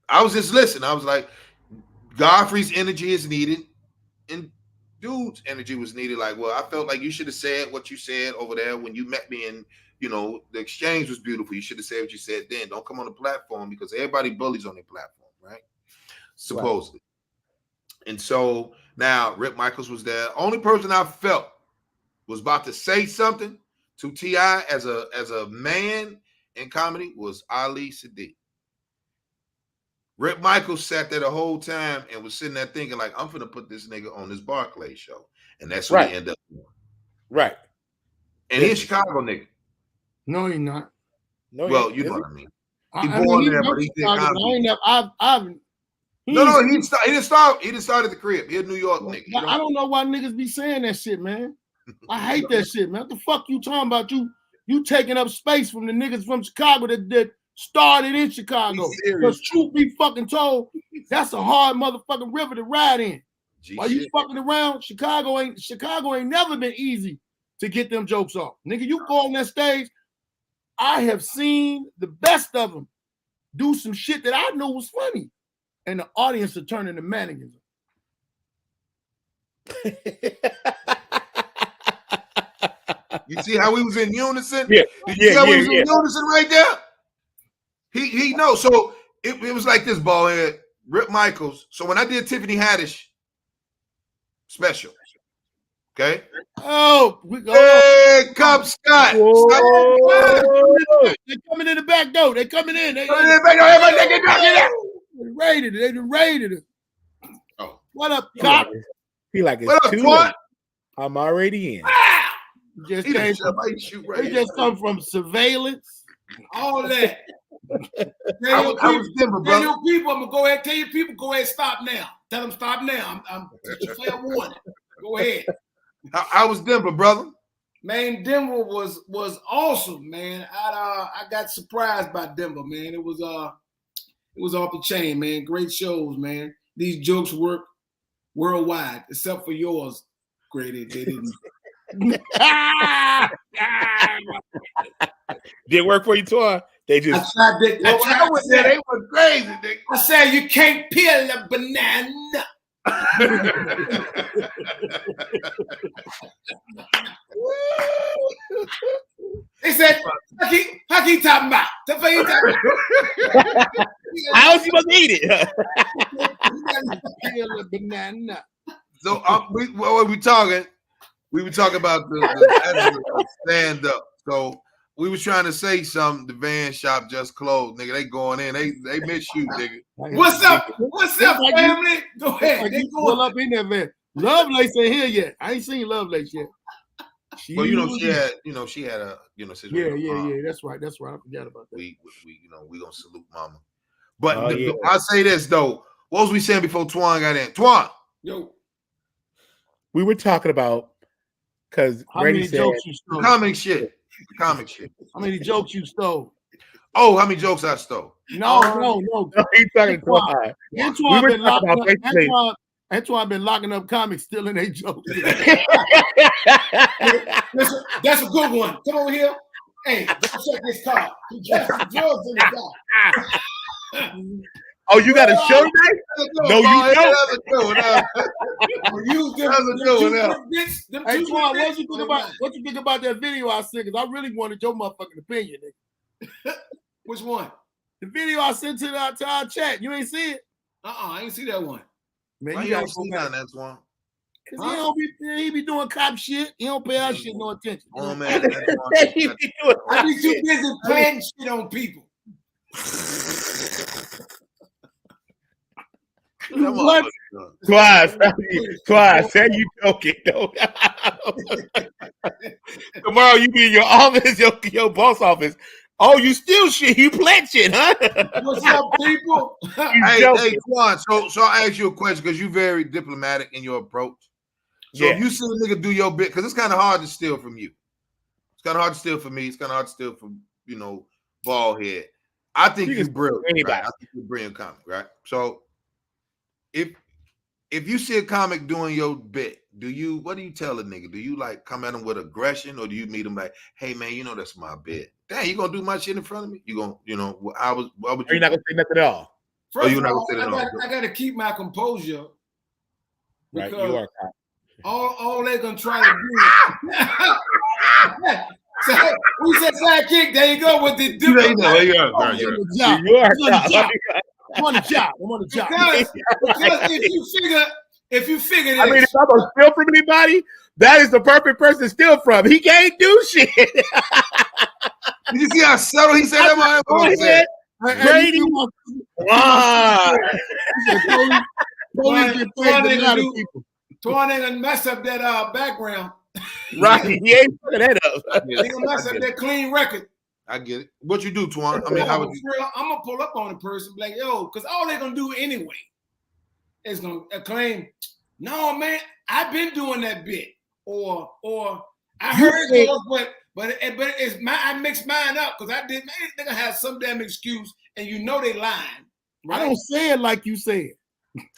S2: I was just listening. I was like, Godfrey's energy is needed, and dude's energy was needed. Like, well, I felt like you should have said what you said over there when you met me, and you know the exchange was beautiful. You should have said what you said then. Don't come on the platform because everybody bullies on their platform, right? Supposedly. Right. And so now Rick Michaels was there. Only person I felt was about to say something to T.I. as a man in comedy was Ali Siddiq. Rick Michaels sat there the whole time and was sitting there thinking like, I'm finna put this nigga on this Barclay show. And that's what he ended up doing.
S4: Right.
S2: And he's a Chicago nigga.
S3: No, he's not.
S2: No, well, you know what I mean. He born there, but he did comedy. He didn't start at the crib. He's a New York nigga.
S3: I don't know why niggas be saying that shit, man. I hate that shit, man. What the fuck you talking about? You taking up space from the niggas from Chicago that started in Chicago. Because truth be fucking told, that's a hard motherfucking river to ride in. While you fucking around, Chicago ain't never been easy to get them jokes off. Nigga, you go on that stage, I have seen the best of them do some shit that I knew was funny. And the audience are turning to mannequins.
S2: You see how we was in unison?
S4: Yeah.
S2: Did you see how we was in unison right there? He knows. So it was like this, ballhead, Rick Michaels. So when I did Tiffany Haddish special, okay?
S3: Oh, we go.
S2: Hey, Cub Scott.
S3: They're coming in the back door. They're coming in. They raided it. They raided it.
S2: Oh.
S3: What up, Cop?
S4: He like
S2: what up, Twat?
S4: I'm already in.
S3: They just come from surveillance, all that.
S2: I was Denver, bro.
S3: Tell your people, I'm gonna go ahead. Tell your people, go ahead, stop now. Tell them stop now. I'm fair warning. Go ahead.
S2: I was Denver, brother.
S3: Man, Denver was awesome, man. I got surprised by Denver, man. It was off the chain, man. Great shows, man. These jokes work worldwide, except for yours, Grady. They didn't.
S4: Didn't work for you, Twan. They just.
S2: I was there. They were crazy.
S3: I said you can't peel a banana. They said, "How can you talking about?"
S4: How was you supposed need it.
S3: Peel a banana.
S2: So what we talking? We were talking about the stand up. So we was trying to say something. The van shop just closed, nigga. They going in. They miss you, nigga.
S5: What's up? What's up, family? Go ahead.
S3: Like
S5: They
S3: you
S5: going.
S3: pull up in there, man. Lovelace ain't here yet. I ain't seen Lovelace yet.
S2: Well, she had a situation.
S3: Yeah. That's right. I forgot about that.
S2: We gonna salute mama. But
S4: Oh, yeah.
S2: I say this though. What was we saying before Twan got in? Twan.
S5: Yo,
S4: We were talking about because
S3: How
S4: Brady
S3: many
S4: said,
S3: jokes you stole?
S2: Comic shit.
S3: How many jokes you stole?
S2: Oh, how many jokes I stole?
S3: No.
S4: he's talking to Twan.
S3: Antoine
S4: were
S3: been
S4: talking
S3: locking
S4: about
S3: up.
S4: basically-
S3: Antoine been locking up comics, stealing their jokes.
S5: that's a good one. Come over here. Hey, go check this car. He got some drugs in the car.
S4: Oh, you got a show tonight? No, you don't.
S2: That's a good one.
S5: Use them.
S2: That's a good one, now.
S3: Hey, Twan, what you think about that video I sent? Because I really wanted your motherfucking opinion, nigga.
S5: Which one?
S3: The video I sent to our chat. You ain't see it?
S5: I ain't see that one.
S3: Man,
S2: Why
S3: you
S2: you
S3: gotta
S2: don't
S3: go
S2: see
S3: back.
S2: none? That's one.
S3: Cause he be doing cop shit. He don't pay our shit no attention.
S2: Oh man, that's one.
S4: He be doing
S5: I be too busy planting shit on people.
S3: What?
S4: Twice, say you joking though. Tomorrow you be in your office, your boss office. Oh, you steal shit, you plant shit, huh?
S5: What's up, people?
S2: Hey, Twan. So I ask you a question because you're very diplomatic in your approach. So if you see a nigga do your bit, because it's kind of hard to steal from you. It's kind of hard to steal from me. It's kind of hard to steal from Baldhead. I think you're brilliant. Right? I think you're a brilliant comic, right? So if you see a comic doing your bit, what do you tell a nigga? Do you like come at him with aggression, or do you meet him like, hey man, that's my bit? Damn, you gonna do my shit in front of me? You gonna,
S4: You're not gonna say nothing at all.
S5: First of all, I gotta keep my composure.
S4: Right, you are.
S5: All they're gonna try to do. So we said sidekick. There you go with the different.
S3: I'm on the job.
S5: Because if you figure this,
S4: I mean, if I'm gonna steal from anybody, that is the perfect person to steal from. He can't do shit.
S2: Did you see how subtle he said that?
S4: Brady.
S5: Twan ain't gonna mess up that background.
S4: Right, he ain't putting that up.
S5: He gonna mess up that clean record.
S2: I get it. What you do, Twan? I mean, how would you?
S5: I'm gonna pull up on the person, be like, yo, because all they're gonna do anyway is gonna claim, no, man, I've been doing that bit, or I heard yours, but it's I mixed mine up because I did. Man, they're gonna have some damn excuse, and they lying.
S3: Right? I don't say it like you say it.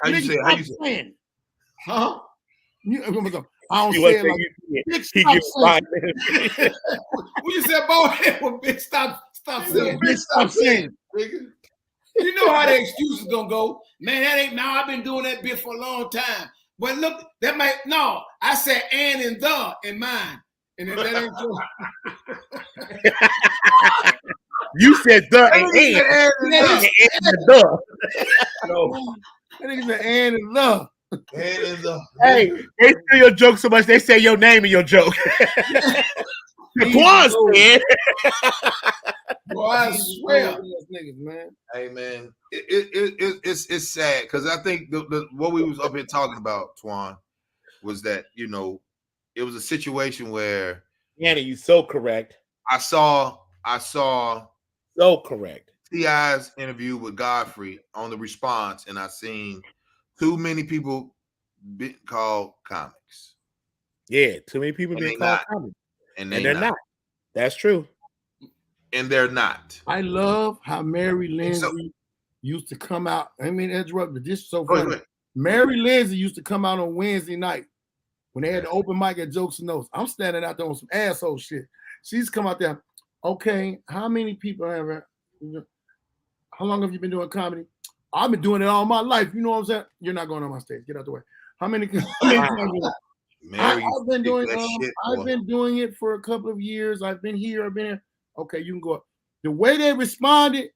S2: How you say it? How you say it?
S5: Huh?
S3: I don't say it like
S4: he gets fine.
S5: What you said, Baldhead? Well, bitch, stop saying.
S3: Bitch, stop saying.
S5: You know how the excuses gonna go. Man, that ain't now. I've been doing that bit for a long time. But look, that might no. I said and the in mine. And if that ain't true.
S4: You said the and the.
S3: No. That nigga said and the.
S4: Hey, they steal your joke so much they say your name in your joke. Twan said.
S5: Boy, I swear.
S2: Hey man, it's sad because I think what we was up here talking about, Twan, was that it was a situation where
S4: Anna, you so correct.
S2: I saw
S4: so correct.
S2: T.I.'s interview with Godfrey on the Response, and I seen too many people call comics.
S4: Yeah, too many people being called comics.
S2: And they're not.
S4: That's true.
S2: And they're not.
S3: I love how Mary Lindsay used to come out. I mean, interrupt, but this is so funny. Mary Lindsay used to come out on Wednesday night when they had the open mic at Jokes and Notes. I'm standing out there on some asshole shit. She's come out there. Okay, how many people how long have you been doing comedy? I've been doing it all my life. You know what I'm saying? You're not going on my stage. Get out the way. How many I've been doing it for a couple of years. I've been here. Okay, you can go up. The way they responded,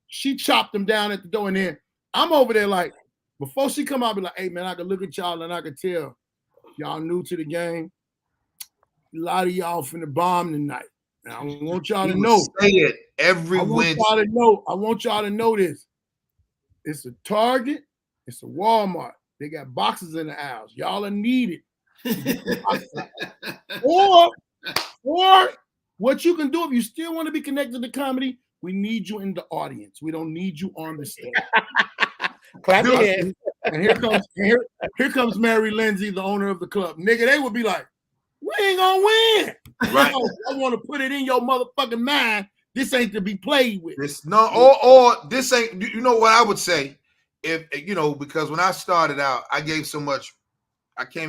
S3: she chopped them down at the door and then I'm over there like, before she come out, I be like, hey man, I can look at y'all and I can tell y'all new to the game. A lot of y'all finna bomb tonight. And I want y'all to know.
S2: Say it every
S3: I want y'all to know this. It's a Target. It's a Walmart. They got boxes in the aisles. Y'all are needed. or what you can do if you still want to be connected to comedy, we need you in the audience. We don't need you on the stage.
S4: Clap your hands.
S3: And here comes Mary Lindsay, the owner of the club. Nigga, they would be like, we ain't gonna win.
S2: Right.
S3: I want to put it in your motherfucking mind. This ain't to be played with.
S2: This no, or this ain't. You know what I would say, if you know, because when I started out, I came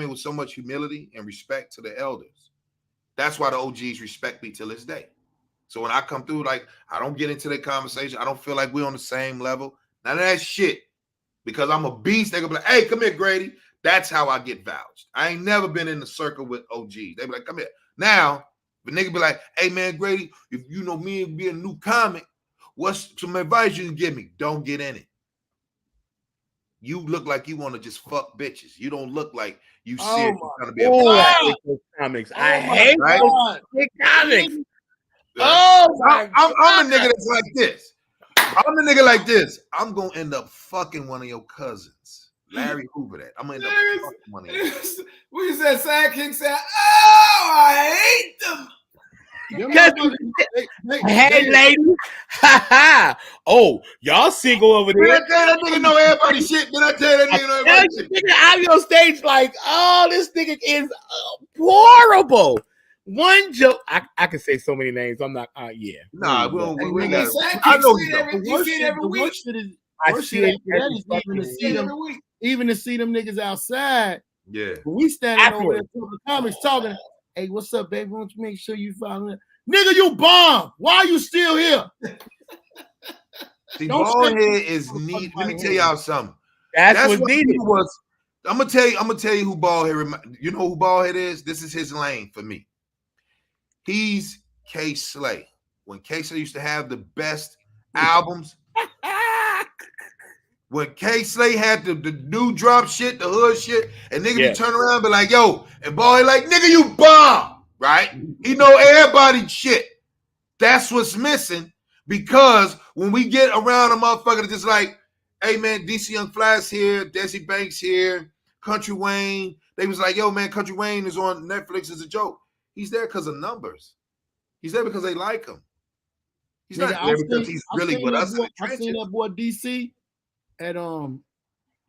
S2: in with so much humility and respect to the elders. That's why the OGs respect me till this day. So when I come through, like, I don't get into that conversation. I don't feel like we're on the same level. None of that shit. Because I'm a beast. They gonna be like, hey, come here, Grady. That's how I get vouched. I ain't never been in the circle with OGs. They be like, come here. Now, the nigga be like, hey man, Grady, if you know me and be a new comic, what's some advice you can give me? Don't get in it. You look like you want to just fuck bitches. You don't look like you serious trying to be a
S4: I hate those comics. I hate those comics.
S2: I'm a nigga that's like this. I'm a nigga like this. I'm gonna end up fucking one of your cousins. Larry Hoover that. I'm gonna end up fucking one of your cousins.
S5: We said sidekick said, oh, I hate them.
S4: Hey, ladies. Oh, y'all single over there.
S2: Did I tell that nigga know everybody shit? Did I tell that nigga know everybody shit?
S4: Nigga out on stage like, oh, this nigga is horrible. One joke, I can say so many names. I'm not, yeah.
S2: Nah, we got
S5: Sidekick
S2: I know
S5: see
S2: you
S5: it
S2: don't.
S5: you see it every week.
S4: I see it every
S3: even to see them niggas outside.
S2: Yeah.
S3: When we standing over
S4: Afterwards.
S3: there the comics talking, hey, what's up, baby? Why don't you make sure you follow it? Nigga, you bomb. Why are you still here?
S2: See,
S3: Don't
S2: Baldhead
S3: say-
S2: is neat. Let me tell y'all something.
S4: That's
S2: That's
S4: what
S2: what
S4: needed.
S2: he was. I'm gonna tell you who Baldhead. You know who Baldhead is? This is his lane for me. He's K Slay. When K Slay used to have the best albums. When K Slay had the new drop shit, the hood shit, and nigga be turn around and be like, yo, and Baldhead like, nigga, you bomb, right? He know everybody's shit. That's what's missing, because when we get around a motherfucker just like, hey man, DC Young Fly's here, Desi Banks here, Country Wayne. They was like, yo man, Country Wayne is on Netflix as a joke. He's there because of numbers. He's there because they like him. He's
S3: Nigga,
S2: not there because he's really with us in the
S3: I seen
S2: trenches.
S3: that boy DC at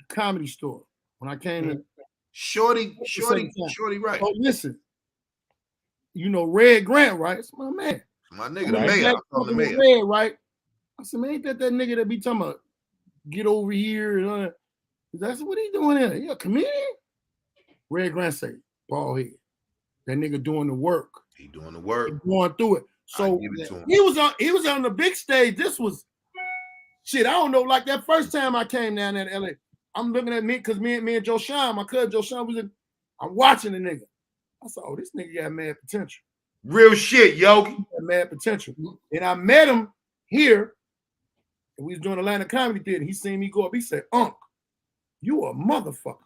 S3: Comedy Store when I came in.
S2: Shorty, right.
S3: Oh, listen, you know Red Grant, right? It's my man.
S2: My nigga, the mayor. I'm calling the mayor.
S3: Red, right? I said, man, ain't that nigga that be talking about get over here and all that? That's what he doing there. Yeah, comedian. Red Grant say, Baldhead. That nigga doing the work.
S2: He doing the work.
S3: He going through it. So he was on the big stage. This was shit. I don't know. Like that first time I came down there to LA, I'm looking at me because me and Joe Shine, my cousin Joe Shine, I'm watching the nigga. I said, oh, this nigga got mad potential.
S2: Real shit, Yogi.
S3: Mad potential. And I met him here, and we was doing Atlanta Comedy Theater. He seen me go up. He said, Unc, you a motherfucker.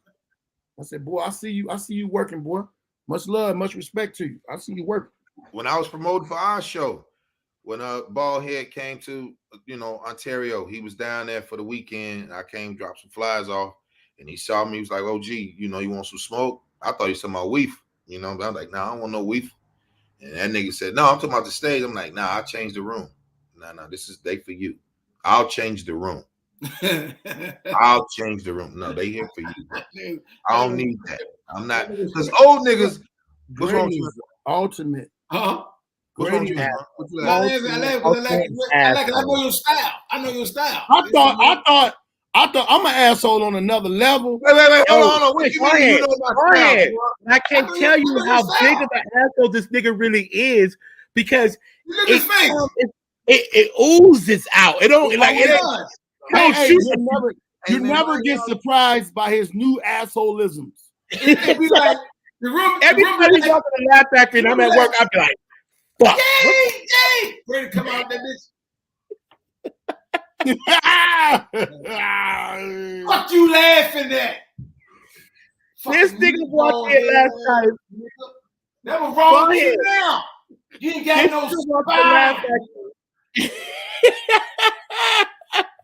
S3: I said, boy, I see you working, boy. Much love, much respect to you. I see you working.
S2: When I was promoted for our show, when Baldhead came to Ontario, he was down there for the weekend. I came, dropped some flies off, and he saw me. He was like, "Oh, gee, you want some smoke?" I thought he was talking about weef. But I'm like, "Nah, I don't want no weef." And that nigga said, "No, I'm talking about the stage." I'm like, "Nah, I changed the room. Nah, this is they for you. I'll change the room. I'll change the room. No, they here for you. I don't need that. I'm not because old niggas. What's wrong with you?
S3: Ultimate.
S5: Huh?
S2: What's wrong with you?
S5: I know your style. I know your style.
S3: I thought I'm an asshole on another level.
S2: Wait, hold on. What you mean? You know my style,
S4: I can't tell you how big of an asshole this nigga really is because it oozes out. It don't like it.
S3: You never get surprised by his new assholeisms.
S5: It'd be like
S4: everybody's walking the laugh factory and I'm at work. I'll be like, fuck.
S5: Yay! Ready to come out that bitch. What you laughing at?
S4: This nigga walked in last time.
S5: That was wrong
S4: Go
S5: with
S4: ahead.
S5: you now. You ain't got
S4: This
S5: no
S4: nigga walked in last
S5: spine.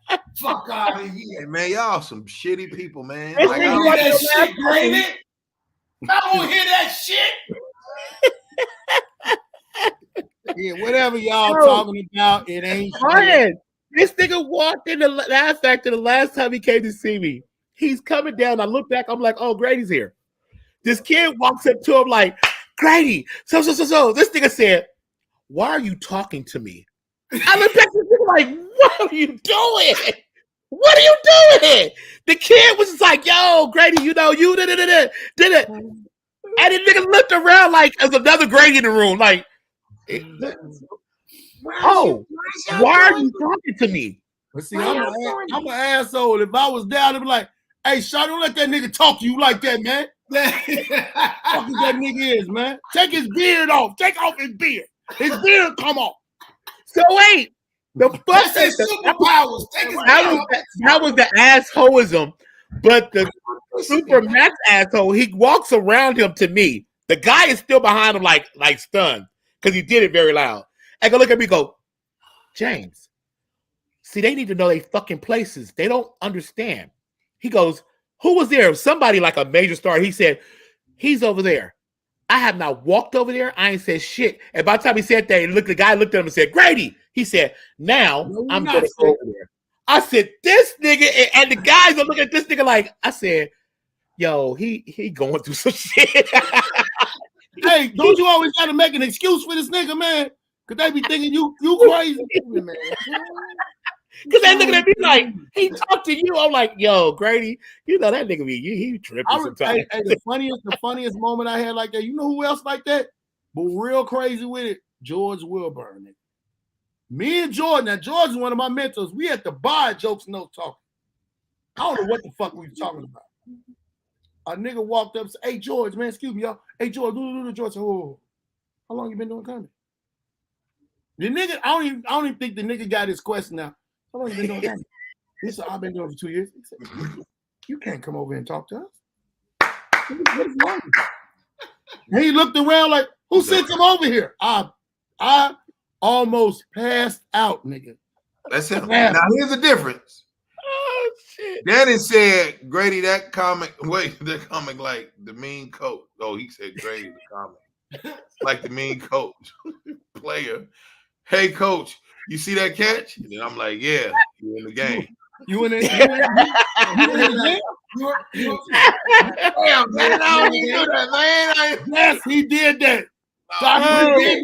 S4: time.
S5: Fuck out of here.
S2: Hey, man, y'all some shitty people, man.
S4: This
S2: Like,
S5: I
S2: I
S5: don't
S2: don't-
S5: hear that shit, Grady. I don't hear that shit.
S3: Yeah, whatever y'all
S4: Bro.
S3: talking about, it ain't shit.
S4: Brian, this nigga walked in the last factor the last time he came to see me. He's coming down. I look back. I'm like, oh, Grady's here. This kid walks up to him like, Grady. So. This nigga said, why are you talking to me? I look back at this nigga like, what are you doing? What are you doing? The kid was just like, yo, Grady, you know, you did it. And the nigga looked around like there's another Grady in the room. Like, oh, why are you talking to me?
S3: But see, I'm an asshole. If I was down, I'd be like, hey, Sean, don't let that nigga talk to you like that, man. Fuck that nigga is, man. Take his beard off. Take off his beard. His beard come off.
S4: So wait, the fuck
S5: That's his superpowers. Take his
S4: that was the assholeism, but the Super Max asshole, he walks around him to me. The guy is still behind him like stunned because he did it very loud. And go look at me, go, James. See, they need to know they fucking places. They don't understand. He goes, who was there? Somebody like a major star. He said, he's over there. I have not walked over there. I ain't said shit. And by the time he said that, the guy looked at him and said, Grady. He said, now I'm going to go over there. I said, this nigga, and the guys are looking at this nigga like, I said, yo, he going through some shit.
S3: Hey, don't you always got to make an excuse for this nigga, man? Because they be thinking you crazy, man.
S4: Because they looking at me like, he talked to you. I'm like, yo, Grady, you know that nigga be, he tripping sometimes.
S3: Hey, the funniest moment I had like that, you know who else like that? But real crazy with it? George Wilburn. Nigga. Me and George, now George is one of my mentors. We had to buy jokes, no talking. I don't know what the fuck we were talking about. A nigga walked up and said, hey, George, man, excuse me, y'all. Hey, George, George said, oh, how long you been doing comedy? The nigga, I don't even think the nigga got his question now. How long you been doing comedy? He said, I've been doing it for 2 years. He said, you can't come over here and talk to us. What is wrong with you? And he looked around like, who sent him over here? I almost passed out, nigga.
S2: That's him. Now here's the difference.
S4: Oh, shit.
S2: Danny said, Grady, that comic like the mean coach. Oh, he said Grady, the comic. Like the mean coach player. Hey, coach, you see that catch? And then I'm like, yeah, you in the game.
S3: You in it?
S2: Damn, man, I don't even do that, man.
S3: Yes, he did that.
S4: Hey,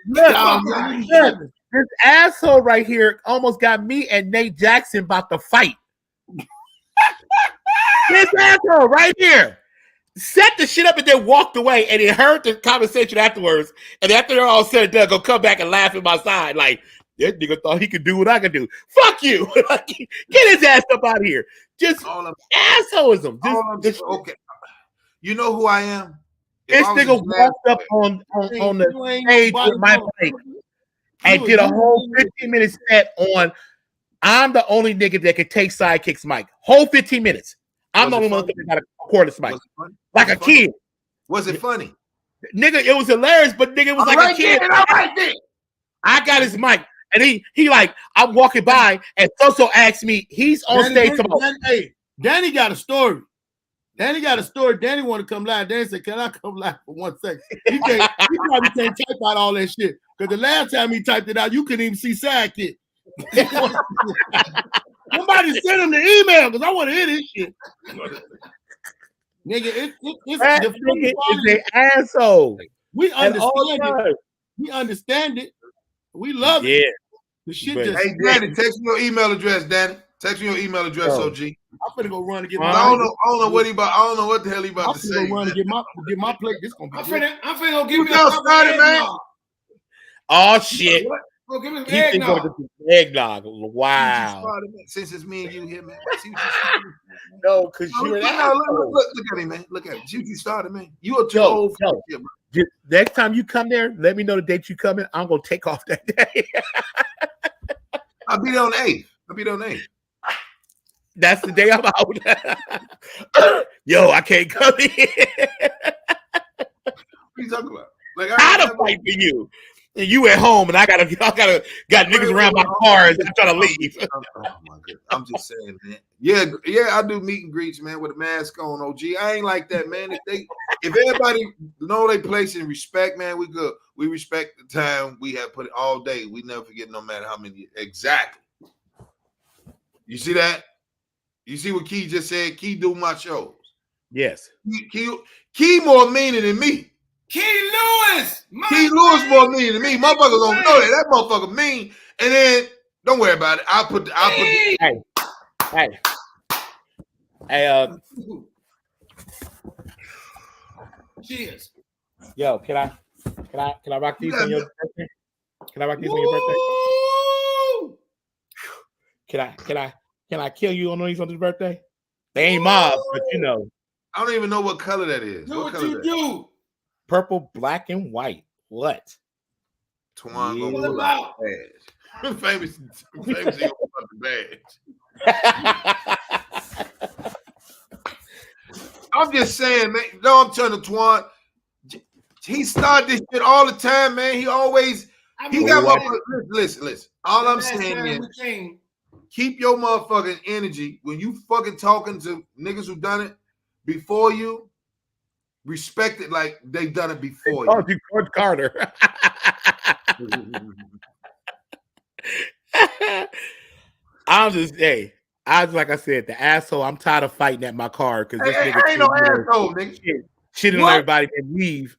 S4: look, this asshole right here almost got me and Nate Jackson about to fight. This asshole right here set the shit up and then walked away, and he heard the conversation afterwards. And after they're all said and done, go come back and laugh at my side like, that nigga thought he could do what I could do. Fuck you. Get his ass up out of here. Just assholism.
S2: Okay. You know who I am?
S4: This nigga walked up on the stage with my mic and did a whole 15-minute set on I'm the only nigga that can take sidekicks mic. Whole 15 minutes. I'm the only one that got a cordless mic. Like a kid.
S2: Was it funny?
S4: Nigga, it was hilarious, but nigga, it was like a kid. I got his mic. And he like, I'm walking by, and so asked me, he's on stage tomorrow.
S3: Hey, Danny got a story. Danny got a story. Danny want to come live. Danny said, can I come live for 1 second? He probably can't type out all that shit. Because the last time he typed it out, you couldn't even see sidekick. Somebody send him the email because I want to hear this shit. Nigga,
S4: That nigga is an asshole.
S3: We understand it. We understand it. We love it.
S4: Yeah.
S3: The shit
S4: But-
S3: just.
S2: Hey, Danny, text me your email address, Danny. Text me your email address,
S4: Oh.
S2: OG.
S3: I'm finna go run and get
S2: I
S3: my.
S2: don't know what he about. I don't know what the hell he
S3: I'm
S2: about to
S3: finna
S2: say.
S3: go run and
S2: Man.
S3: get my plate. This gonna be.
S5: I'm
S3: good.
S5: finna go give
S2: You
S5: me
S2: got
S5: a cup of
S2: started, man.
S5: eggnog.
S4: Oh shit.
S5: Go give me some
S4: He think
S5: eggnog.
S4: gonna get some eggnog. Wow.
S2: Since it's me and you here, man. See what you
S4: No, because
S2: look,
S4: you're an
S2: look,
S4: asshole.
S2: look at him, man. Look at him. See what you started, man. You are too
S4: Yo,
S2: old for
S4: yo.
S2: this shit, bro.
S4: Just, next time you come there, let me know the date you come in. I'm gonna take off that day.
S2: I'll be there on the 8th. I'll be their name.
S4: That's the day I'm out. Yo, I can't come in.
S2: What are you talking about? Like,
S4: I gotta fight for you. And you at home, and I got niggas around my cars and trying to leave.
S2: Oh my goodness. I'm just saying, man. Yeah, I do meet and greets, man, with a mask on. OG, I ain't like that, man. If everybody know they place in respect, man, we good. We respect the time we have put it all day. We never forget, no matter how many. Exactly. You see that? You see what Key just said? Key do my shows.
S4: Yes.
S2: Key more meaning than me.
S5: Key Lewis.
S2: Key Lewis more mean than me. Motherfuckers don't know that. That motherfucker mean. And then don't worry about it. I'll put the
S4: Hey,
S5: cheers.
S4: yo, can I rock these on your birthday? Can I rock these on your birthday? Can I kill you on these on this birthday? They ain't mobs, but you know.
S2: I don't even know what color that is.
S5: Do what
S2: color
S5: you do.
S4: Purple, black, and white. What?
S2: Twan
S5: Pull
S2: gonna
S5: him
S2: pull
S5: out.
S2: out the badge. famous he gonna pull out the badge. I'm just saying, man. No, I'm telling Twan. He started this shit all the time, man. He always he got motherfuckers. Listen. All I'm saying is keep your motherfucking energy when you fucking talking to niggas who done it before you. Respect it like they've done it before you.
S4: Oh, you Coach Carter. I'm just, like I said, the asshole. I'm tired of fighting at my car because this nigga
S2: ain't no asshole, nigga.
S4: Shitting on everybody and leave,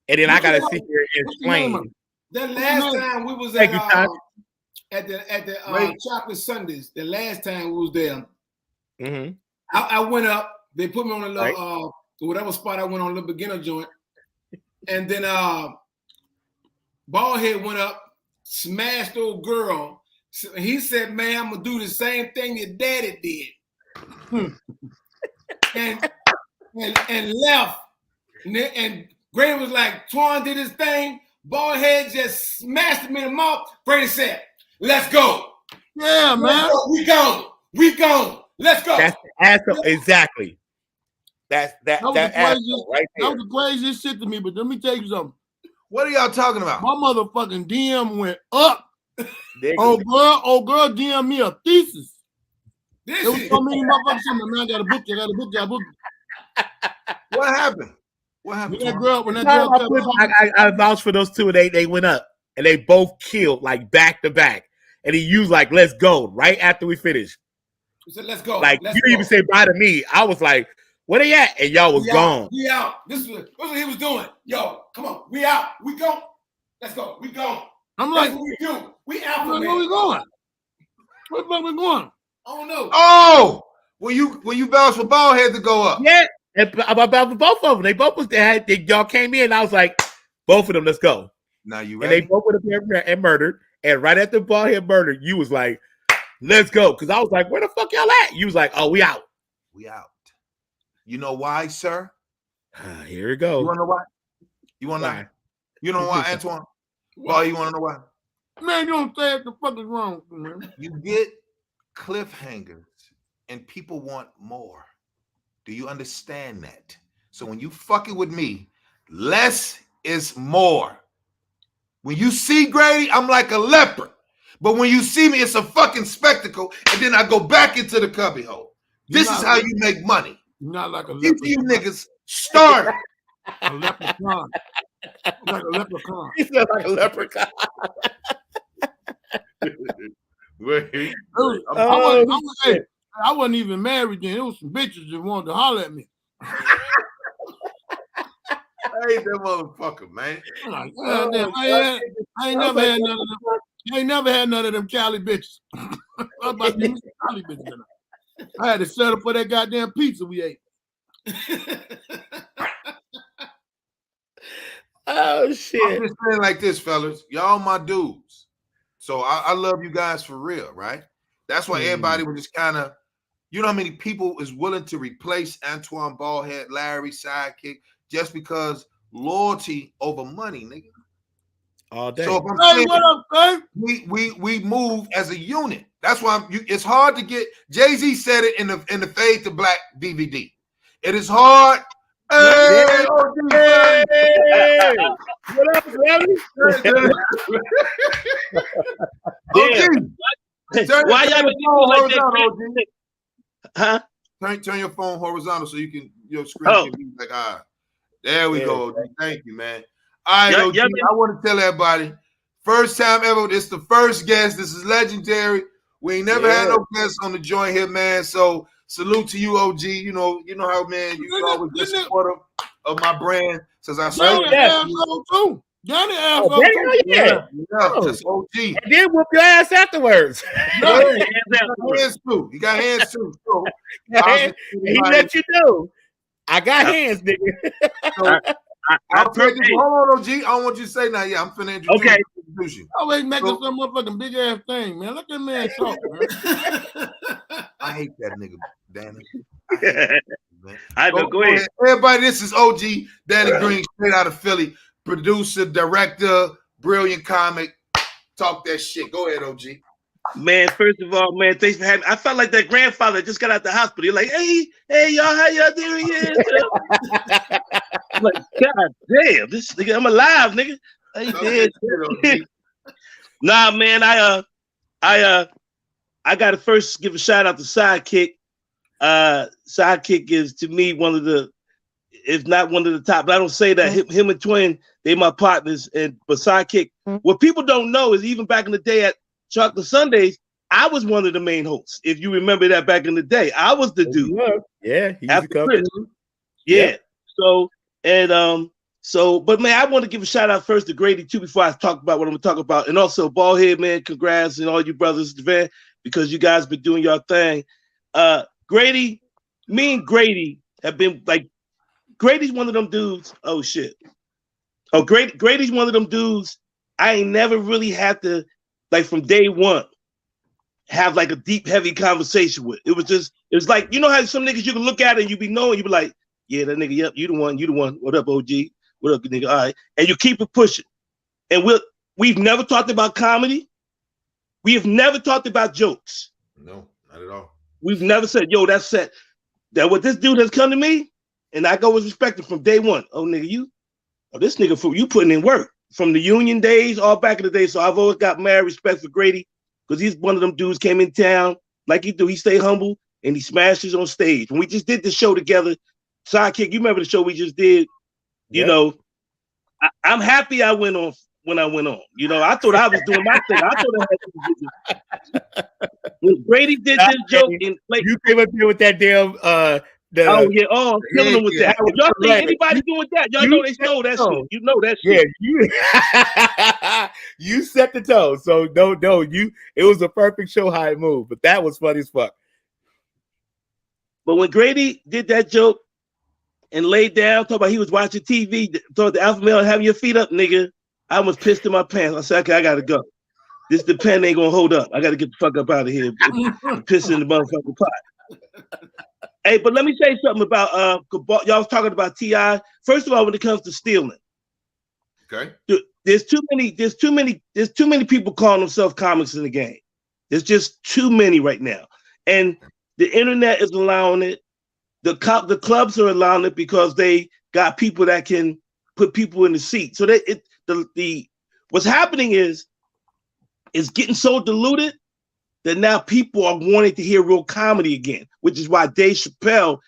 S4: and then I gotta sit here and explain.
S5: The last time we was at the Chocolate Sundays, the last time we was there, I went up. They put me on a little whatever spot I went on, a little beginner joint, and then Baldhead went up, smashed old girl. So he said, "Man, I'm gonna do the same thing your daddy did," and left. And Grady was like, "Twan did his thing." Baldhead just smashed him in the mouth. Grady said, "Let's go."
S3: Yeah, man.
S5: We gone. Let's go.
S4: That's the asshole. Exactly. That asshole right there.
S3: That was the craziest shit to me. But let me tell you something.
S2: What are y'all talking about?
S3: My motherfucking DM went up. Old girl DM me a thesis. There was so many motherfuckers saying, "Man, I got a book.
S2: What happened? What happened?
S3: When that girl
S4: I vouched for those two. They went up and they both killed like back to back. And he used like "let's go" right after we finished.
S5: He said, "Let's go."
S4: Like you didn't even say bye to me. I was like, "Where they at?" And y'all was gone.
S5: We out. This is what he was doing. Yo, come on. We out. We go. Let's go. We go.
S3: I'm like,
S5: that's what we do. We out.
S3: Where we going? Where the fuck we going?
S5: I don't know.
S2: Oh, when you vouched for Baldhead to go up.
S4: Yeah, about both of them. They both was there. Y'all came in. I was like, both of them, let's go.
S2: Now you
S4: ready? And they
S2: ready?
S4: both went up there and murdered. And right after Baldhead murdered, you was like, let's go. Because I was like, where the fuck y'all at? You was like, oh, we out.
S2: We out. You know why, sir?
S4: Here we go.
S2: You want to know why? You want to know? You know why, Antoine? Why you want to know why?
S3: Man, you don't say what the fuck is wrong with you, man.
S2: You get cliffhangers and people want more. Do you understand that? So when you fucking with me, less is more. When you see Grady, I'm like a leopard. But when you see me, it's a fucking spectacle. And then I go back into the cubbyhole. This is how you make money.
S3: You're not like a leopard.
S2: You niggas started.
S3: A leprechaun. Like a leprechaun.
S4: He felt like a leprechaun.
S3: I wasn't even married then. It was some bitches that wanted to holler at me.
S2: I hate that motherfucker, man.
S3: Like, I ain't never had none of them. I ain't never had none of them Cali bitches. What about these Cali bitches? I had to settle for that goddamn pizza we ate.
S4: Oh shit!
S2: I'm just saying like this, fellas. Y'all my dudes. So I love you guys for real, right? That's why everybody was just kind of, you know how many people is willing to replace Antoine Baldhead, Larry Sidekick, just because loyalty over money, nigga.
S4: All day.
S2: So if I'm saying,
S3: what up, man?
S2: we move as a unit. That's why it's hard to get. Jay-Z said it in the Fade to Black DVD. It is hard. Hey,
S4: what up, Remy?
S6: Why y'all like that? Huh?
S2: Turn your phone horizontal so you can your screen can be like there we go. OG. Thank you, man. All right, OG, I want to tell everybody, first time ever. This is the first guest. This is legendary. We ain't never had no guests on the joint here, man. So salute to you, OG. You know how, man, you always been supportive of my brand since I started.
S3: Johnny asshole too.
S2: Yeah, just OG.
S4: And then whoop your ass afterwards.
S2: He got hands too. He got hands too. So,
S4: he let you know. I got hands, nigga.
S2: So, I'll take this. Hold on, OG. I don't want you to say now. Yeah, I'm finna introduce you.
S3: Always making some motherfucking big ass thing, man. Look at man talk, man.
S2: I hate that nigga, Danny.
S6: I know. Go ahead.
S2: Everybody, this is OG Danny Green, straight out of Philly. Producer, director, brilliant comic. Talk that shit. Go ahead, OG.
S6: Man, first of all, man, thanks for having me. I felt like that grandfather just got out the hospital. You're like, hey, y'all, how y'all doing? Yeah. I'm like, God damn, this nigga, I'm alive, nigga. I ain't dead. Nah, man, I gotta first give a shout out to Sidekick. Sidekick is to me one of the, if not one of the top, but I don't say that. Him and Twin, they my partners. But Sidekick, what people don't know is even back in the day at Chocolate Sundays, I was one of the main hosts. If you remember that back in the day, I was the dude.
S4: Yeah, he used to come.
S6: Yeah. So, but man, I want to give a shout out first to Grady too before I talk about what I'm gonna talk about, and also Ballhead, man. Congrats and all you brothers, man, because you guys been doing your thing. Grady, me and Grady have been like. Grady's one of them dudes. Oh shit. Oh, Grady's one of them dudes. I ain't never really had to, like from day one, have like a deep, heavy conversation with. It was like, you know how some niggas you can look at it and you be knowing, you be like, yeah, that nigga, yep, you the one. What up, OG? What up, nigga? All right. And you keep it pushing. And we've never talked about comedy. We have never talked about jokes.
S2: No, not at all.
S6: We've never said, yo, that's set. That what this dude has come to me. And I go with respect from day one. Oh, nigga, this nigga, for you putting in work from the union days, all back in the day. So I've always got mad respect for Grady because he's one of them dudes came in town like he do. He stay humble and he smashes on stage. When we just did the show together, Sidekick, you remember the show we just did? You know, I'm happy I went on when I went on. You know, I thought I was doing my thing. I thought I had to when Grady did this joke,
S4: you came up here with that damn.
S6: Killing them with that. Y'all think anybody doing that? Y'all know they know that shit. You know that shit.
S4: Yeah, you set the tone. So it was a perfect show how it moved, but that was funny as fuck.
S6: But when Grady did that joke and laid down, talking about he was watching TV, told the alpha male having your feet up, nigga, I was pissed in my pants. I said, okay, I gotta go. This the pen ain't gonna hold up. I gotta get the fuck up out of here. Piss in the motherfucking pot. Hey, but let me say something about y'all was talking about T.I. First of all, when it comes to stealing,
S2: okay,
S6: there's too many people calling themselves comics in the game. There's just too many right now, and the internet is allowing it. The clubs are allowing it because they got people that can put people in the seat. So what's happening is it's getting so diluted that now people are wanting to hear real comedy again, which is why Dave Chappelle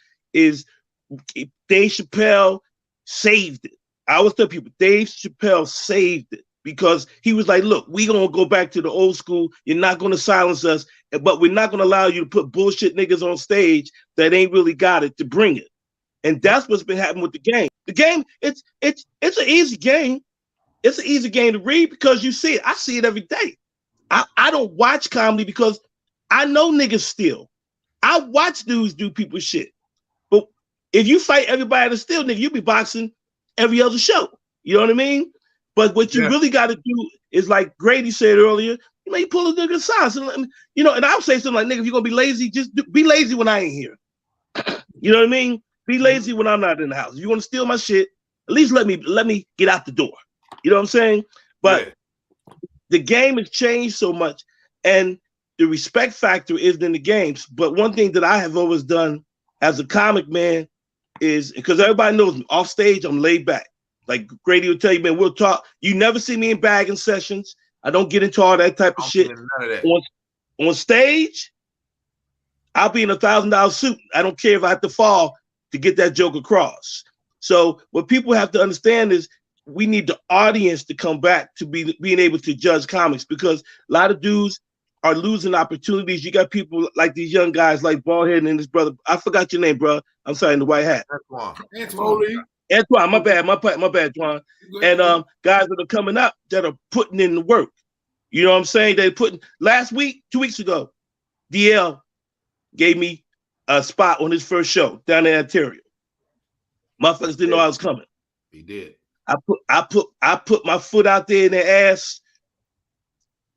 S6: saved it. I always tell people, Dave Chappelle saved it because he was like, look, we're going to go back to the old school. You're not going to silence us, but we're not going to allow you to put bullshit niggas on stage that ain't really got it to bring it. And that's what's been happening with the game. The game, it's an easy game. It's an easy game to read because you see it. I see it every day. I don't watch comedy because I know niggas steal. I watch dudes do people's shit. But if you fight everybody to steal, nigga, you be boxing every other show. You know what I mean? But what you really got to do is like Grady said earlier, you pull a nigga aside. So, and I'll say something like, nigga, if you're going to be lazy, just be lazy when I ain't here. You know what I mean? Be lazy when I'm not in the house. If you want to steal my shit, at least let me get out the door. You know what I'm saying? But the game has changed so much. And the respect factor isn't in the games. But one thing that I have always done as a comic, man, is because everybody knows me, off stage, I'm laid back. Like Grady will tell you, man, we'll talk. You never see me in bagging sessions. I don't get into all that type of shit.
S2: None of that.
S6: On stage, I'll be in $1,000 suit. I don't care if I have to fall to get that joke across. So what people have to understand is we need the audience to come back to being able to judge comics, because a lot of dudes are losing opportunities. You got people like these young guys like Baldhead and his brother. I forgot your name, bro. I'm sorry, in the white hat. Antoine, my bad, Antoine. And guys that are coming up that are putting in the work. You know what I'm saying? They putting last week, 2 weeks ago, DL gave me a spot on his first show down in Ontario. Motherfuckers didn't know I was coming.
S2: He did.
S6: I put my foot out there in their ass.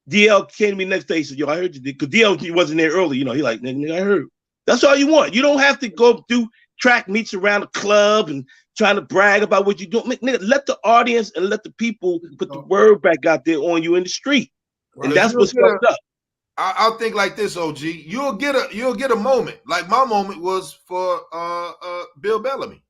S6: DL came to me next day. He said, "Yo, I heard you did." Because DL, he wasn't there early. You know, he like, "Nigga, I heard." That's all you want. You don't have to go do track meets around the club and trying to brag about what you do. Nigga, let the audience and let the people put the word back out there on you in the street. And that's what's fucked up.
S2: I'll think like this, OG. You'll get a moment. Like my moment was for Bill Bellamy.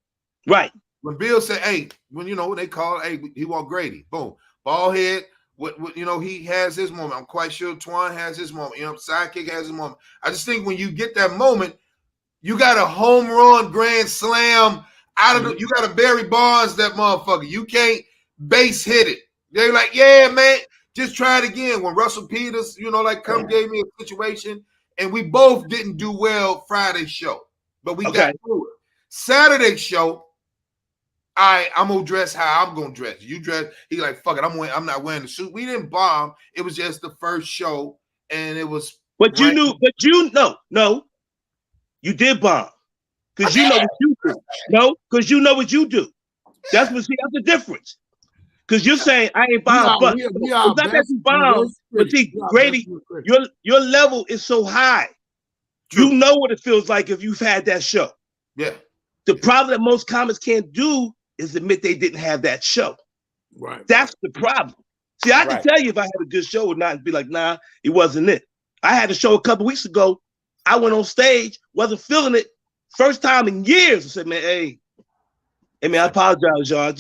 S6: Right.
S2: When Bill said, "Hey," when they called, "Hey, he want Grady." Boom. Baldhead. What he has his moment. I'm quite sure Twan has his moment. Sidekick has his moment. I just think when you get that moment, you got a home run grand slam out of you got to Barry Bonds that motherfucker. You can't base hit it. They're like, "Yeah, man, just try it again." When Russell Peters, gave me a situation, and we both didn't do well Friday show, but we got through it. Saturday show, I'm gonna dress how I'm gonna dress. You dress. He like, "Fuck it, I'm not wearing the suit." We didn't bomb. It was just the first show, and it was.
S6: But you knew. But no, you did bomb because you know what you do. No, because you know what you do. That's the difference. Because you're saying I ain't bombed, but it's not that you bombed. But see, Grady, your level is so high. True. You know what it feels like if you've had that show.
S2: Yeah.
S6: The problem that most comics can't do is admit they didn't have that show.
S3: Right.
S6: That's the problem. See, I can tell you if I had a good show or not and be like, nah, it wasn't it. I had a show a couple weeks ago. I went on stage, wasn't feeling it. First time in years. I said, man, hey, man, I apologize, y'all.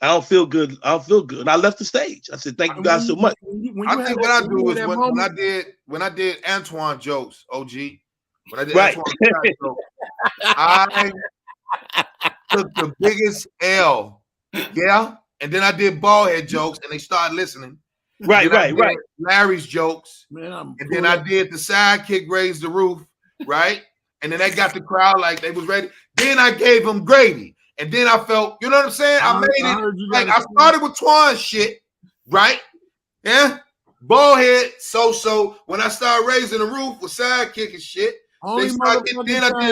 S6: I don't feel good. I don't feel good. And I left the stage. I said, thank you guys so much.
S2: I think what I do is when I did Antoine jokes, OG, when I did Antoine jokes, I took the biggest L. Yeah. And then I did Baldhead jokes and they started listening.
S6: Right.
S2: Larry's jokes.
S3: Man,
S2: and then I did the sidekick raise the roof, right? And then that got the crowd like they was ready. Then I gave him Grady. And then I felt, you know what I'm saying? I made it like I started with Twan shit, right? Yeah. Baldhead, so when I started raising the roof with sidekick and shit, then I did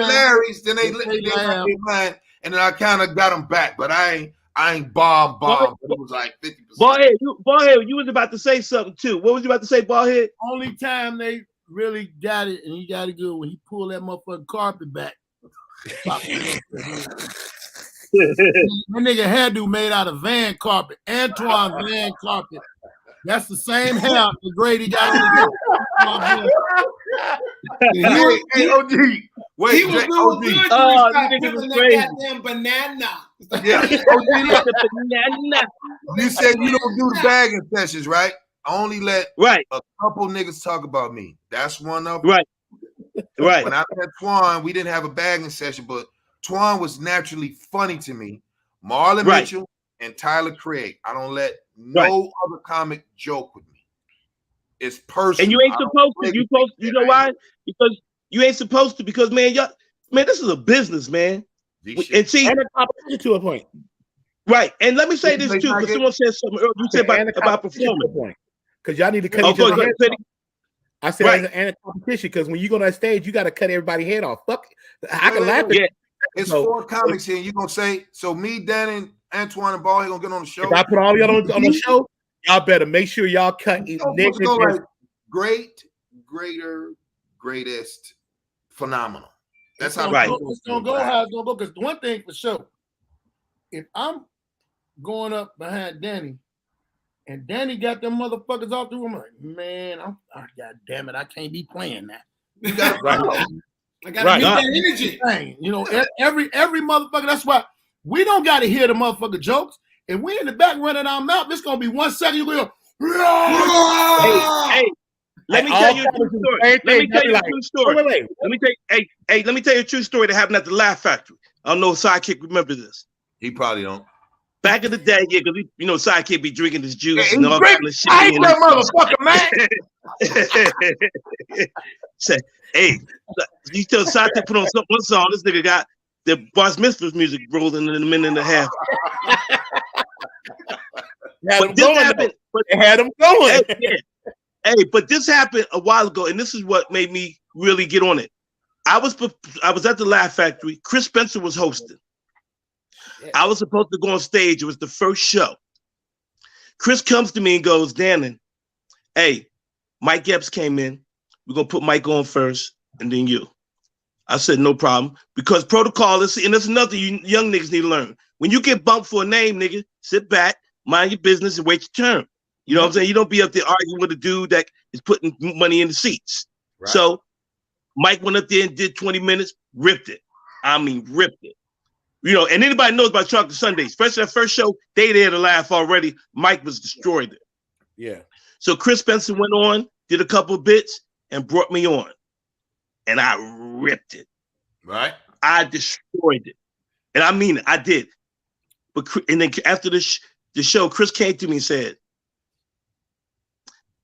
S2: Larry's, then they did mine, and then I kind of got them back, but I ain't bomb. But it was like 50%.
S6: Baldhead, you was about to say something too. What was you about to say, Baldhead?
S3: Only time they really got it, and he got it good when he pulled that motherfucking carpet back. That nigga hairdo made out of van carpet. Antoine's van carpet. That's the same hair that Grady got on
S2: the Hey, OG. Wait,
S5: he was
S2: OG.
S5: Good.
S6: Oh, nigga was crazy.
S5: Goddamn banana.
S2: Yeah, OG. You said you don't do the bagging sessions, right? I only let a couple niggas talk about me. That's one of them.
S6: Right.
S2: When I met Twan, we didn't have a bagging session, but Twan was naturally funny to me. Marlon Mitchell and Tyler Craig. I don't let no other comic joke with me. It's personal.
S6: And you ain't supposed to. You know why? Because you ain't supposed to. Because man, this is a business, man. And see,
S4: and a competition to a point.
S6: Right. And let me say this too, because someone said something earlier. You said about performance.
S4: Because y'all need to cut each other's head off. I said, and a competition, because when you go on that stage, you got to cut everybody's head off. Fuck, I can laugh at it.
S2: It's 4 comics here. You gonna say so? Me, Dan, and Antoine and Baldhead gonna get on the show.
S4: If I put all y'all on the show, y'all better make sure y'all cut.
S2: Like great, greater, greatest, phenomenal. That's how
S3: it's gonna go. How it's gonna go? Because one thing for sure, if I'm going up behind Danny, And Danny got them motherfuckers off the room. I'm like, man, God damn it, I can't be playing that.
S2: You got
S4: Right.
S5: I gotta meet that energy.
S3: Dang, you know, every motherfucker. That's why we don't got to hear the motherfucker jokes. If we in the back running our mouth, it's gonna be 1 second. You go,
S6: Hey, let me tell you a true story. Let me tell you a true story.
S4: Wait.
S6: Let me tell you a true story that happened at the Laugh Factory. I don't know if Sidekick remember this.
S2: He probably don't.
S6: Back in the day, yeah, because you know Sidekick be drinking his juice
S2: Hey,
S6: and all
S2: drink-
S6: that shit.
S2: I ain't that motherfucker, man.
S6: Say, hey, you tell Sidekick put on one song. This nigga got the Boss Mitzvah's music rolling in a minute and a half. But this happened. But
S4: They had them going.
S6: Hey, but this happened a while ago, and this is what made me really get on it. I was at the Laugh Factory. Chris Spencer was hosting. I was supposed to go on stage. It was the first show. Chris comes to me and goes, Dannon, hey, Mike Epps came in. We're going to put Mike on first and then you. I said, no problem. Because protocol is, and that's another you young niggas need to learn. When you get bumped for a name, nigga, sit back, mind your business, and wait your turn. You know what I'm saying? You don't be up there arguing with a dude that is putting money in the seats.
S4: Right.
S6: So Mike went up there and did 20 minutes, ripped it. I mean, ripped it. You know, and anybody knows about Chocolate Sundays, especially that first show, they there to laugh already. Mike was destroyed it.
S4: Yeah.
S6: So Chris Spencer went on, did a couple of bits, and brought me on. And I ripped it.
S2: Right?
S6: I destroyed it. And I mean it, I did. But and then after the show, Chris came to me and said,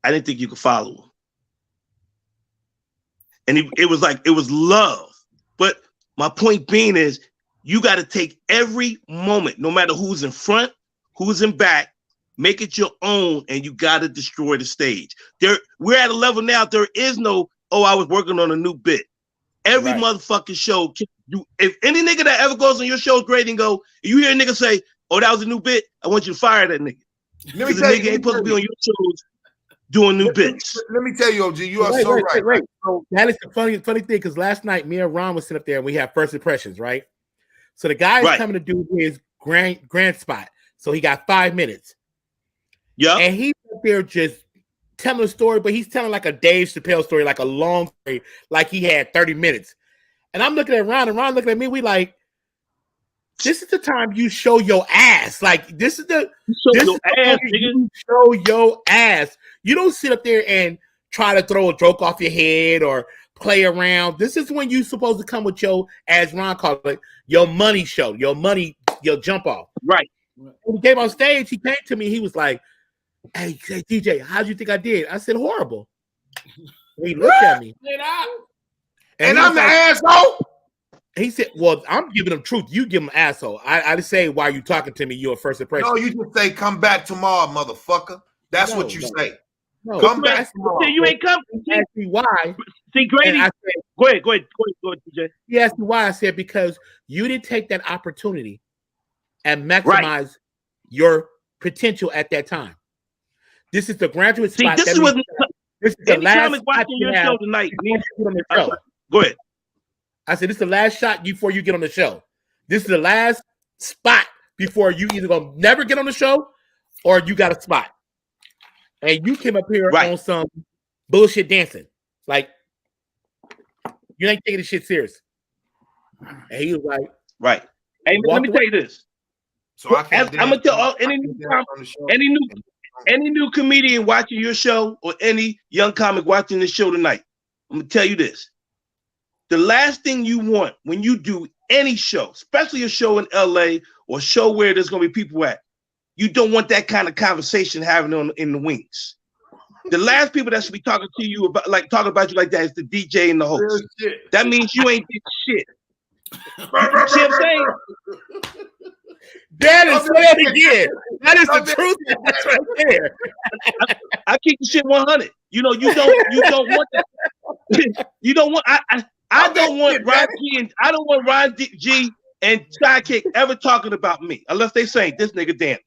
S6: I didn't think you could follow him. And it was love. But my point being is, you got to take every moment, no matter who's in front, who's in back, make it your own, and you got to destroy the stage. We're at a level now, there is no, I was working on a new bit. Every motherfucking show, if any nigga that ever goes on your show is great and go, you hear a nigga say, oh, that was a new bit, I want you to fire that nigga. Because the nigga ain't supposed to be on your shows doing new bits.
S2: Let me tell you, OG, you are so right.
S3: So
S4: that is the funny thing, because last night me and Ron was sitting up there and we had first impressions, right? So the guy is coming to do his grand spot. So he got 5 minutes.
S6: Yeah.
S4: And he's up there just telling a story, but he's telling like a Dave Chappelle story, like a long story, like he had 30 minutes. And I'm looking at Ron, and Ron looking at me, we like, this is the time you show your ass. Like, this is the you show your ass. You don't sit up there and try to throw a joke off your head or play around. This is when you're supposed to come with your, as Ron called it, your money show, your jump off.
S6: Right.
S4: When he came on stage, he came to me, he was like, hey DJ, how'd you think I did? I said, horrible. He looked at me.
S2: And I'm the asshole.
S4: He said, well, I'm giving him truth. You give him asshole. I just say, why are you talking to me? You're a first impression.
S2: No, you just say, come back tomorrow, motherfucker. That's what you say.
S4: No,
S2: come back tomorrow.
S6: You ain't coming.
S4: Asked me why.
S6: See, Grady.
S4: Said,
S6: go ahead, DJ.
S4: He asked me why. I said, because you didn't take that opportunity and maximize your potential at that time. This is the graduate spot.
S6: This is what
S4: this is the last
S6: spot watching your show tonight. Go ahead.
S4: I said, this is the last shot before you get on the show. This is the last spot before you either gonna never get on the show or you got a spot. And you came up here on some bullshit dancing. Like, you ain't taking this shit serious. And he was like,
S6: right. Hey, let me tell you this.
S2: So
S6: I'm gonna tell any new comedian watching your show or any young comic watching this show tonight, I'm gonna tell you this. The last thing you want when you do any show, especially a show in LA or a show where there's gonna be people at, you don't want that kind of conversation happening in the wings. The last people that should be talking to you about, like talking about you like that, is the DJ and the host. That means you ain't did shit. See what I'm saying?
S4: That is it again. That is the truth. That's right there.
S6: I keep the shit 100. You know, you don't want that. You don't want. I don't want Ron G and I don't want Ron G and Sidekick ever talking about me unless they saying this nigga damn.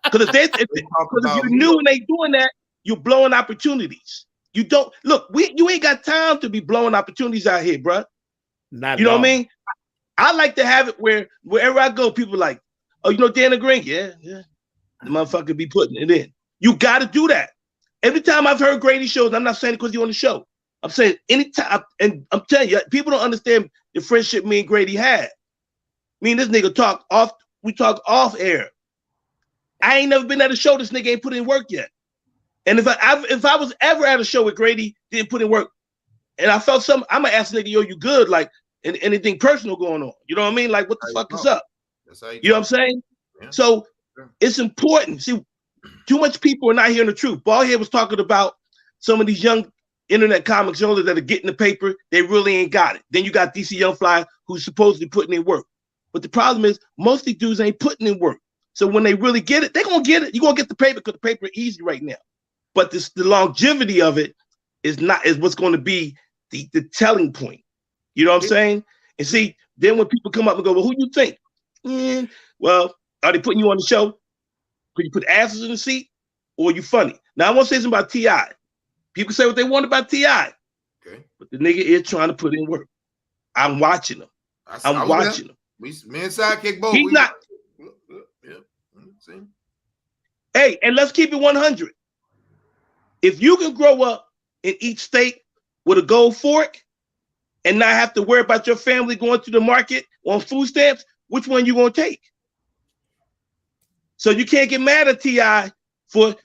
S6: Because if you knew and they doing that, you're blowing opportunities. You don't look. You ain't got time to be blowing opportunities out here, bro.
S4: Not
S6: you know what I mean? I like to have it wherever I go, people are like, oh, you know Dannon Green? Yeah. The motherfucker be putting it in. You got to do that. Every time I've heard Grady shows, I'm not saying it because you're on the show. I'm saying anytime, and I'm telling you, people don't understand the friendship me and Grady had. Me and this nigga talk off. We talk off air. I ain't never been at a show this nigga ain't put in work yet. And if I was ever at a show with Grady didn't put in work, and I felt something, I'm gonna ask the nigga, yo, you good? Like anything personal going on? You know what I mean? Like what the fuck is up?
S2: That's how
S6: you know what I'm saying? Yeah. So it's important. See, too much people are not hearing the truth. Ballhead was talking about some of these young internet comics that are getting the paper. They really ain't got it. Then you got DC Young Fly who's supposedly putting in work. But the problem is most of these dudes ain't putting in work. So when they really get it, they're gonna get it. You're gonna get the paper because the paper is easy right now. But the longevity of it is what's going to be the telling point. You know what I'm saying? And see, then when people come up and go, well, who you think? Well, are they putting you on the show? Could you put asses in the seat? Or are you funny? Now, I want to say something about T.I. People say what they want about T.I. Okay. But the nigga is trying to put in work. I'm watching him. I'm watching him.
S2: Me and Sidekick both.
S6: He's not. Hey, and let's keep it 100. If you can grow up in each state with a gold fork and not have to worry about your family going to the market on food stamps, which one you gonna take? So you can't get mad at T.I. for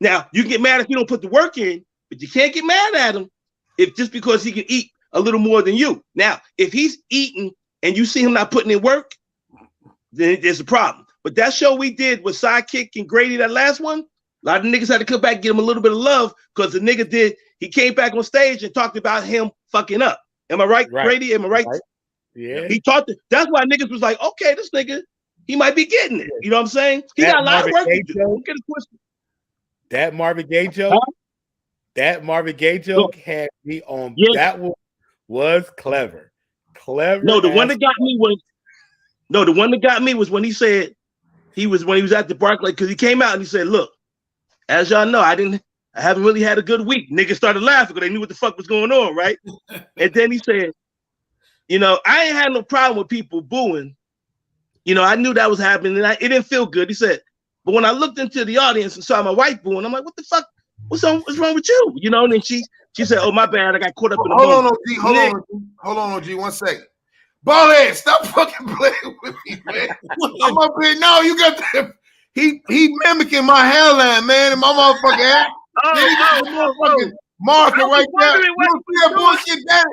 S6: now. You can get mad if you don't put the work in, but you can't get mad at him if just because he can eat a little more than you. Now, if he's eating and you see him not putting in work, then there's a problem. But that show we did with Sidekick and Grady, that last one, a lot of niggas had to come back and give him a little bit of love because the nigga he came back on stage and talked about him fucking up. Am I right, Grady? Am I right?
S4: Yeah.
S6: He talked. That's why niggas was like, okay, this nigga, he might be getting it. You know what I'm saying? He got a lot of work to do. Don't get it twisted.
S4: That Marvin Gaye joke, had me on. Yeah. That one was clever.
S6: No, the one that got me was when he said when he was at the Barclay, because he came out and he said, look, as y'all know, I haven't really had a good week. Niggas started laughing because they knew what the fuck was going on, right? And then he said, I ain't had no problem with people booing. I knew that was happening and it didn't feel good. He said, but when I looked into the audience and saw my wife booing, I'm like, what the fuck? What's wrong with you? And then she said, oh, my bad. I got caught up in the
S2: Hold on, OG, 1 second. Ballhead, stop fucking playing with me, man. I'm up here. No, you got that. He mimicking my hairline, man, and my motherfucking hair. Motherfucking marker right there. You don't see that bullshit there?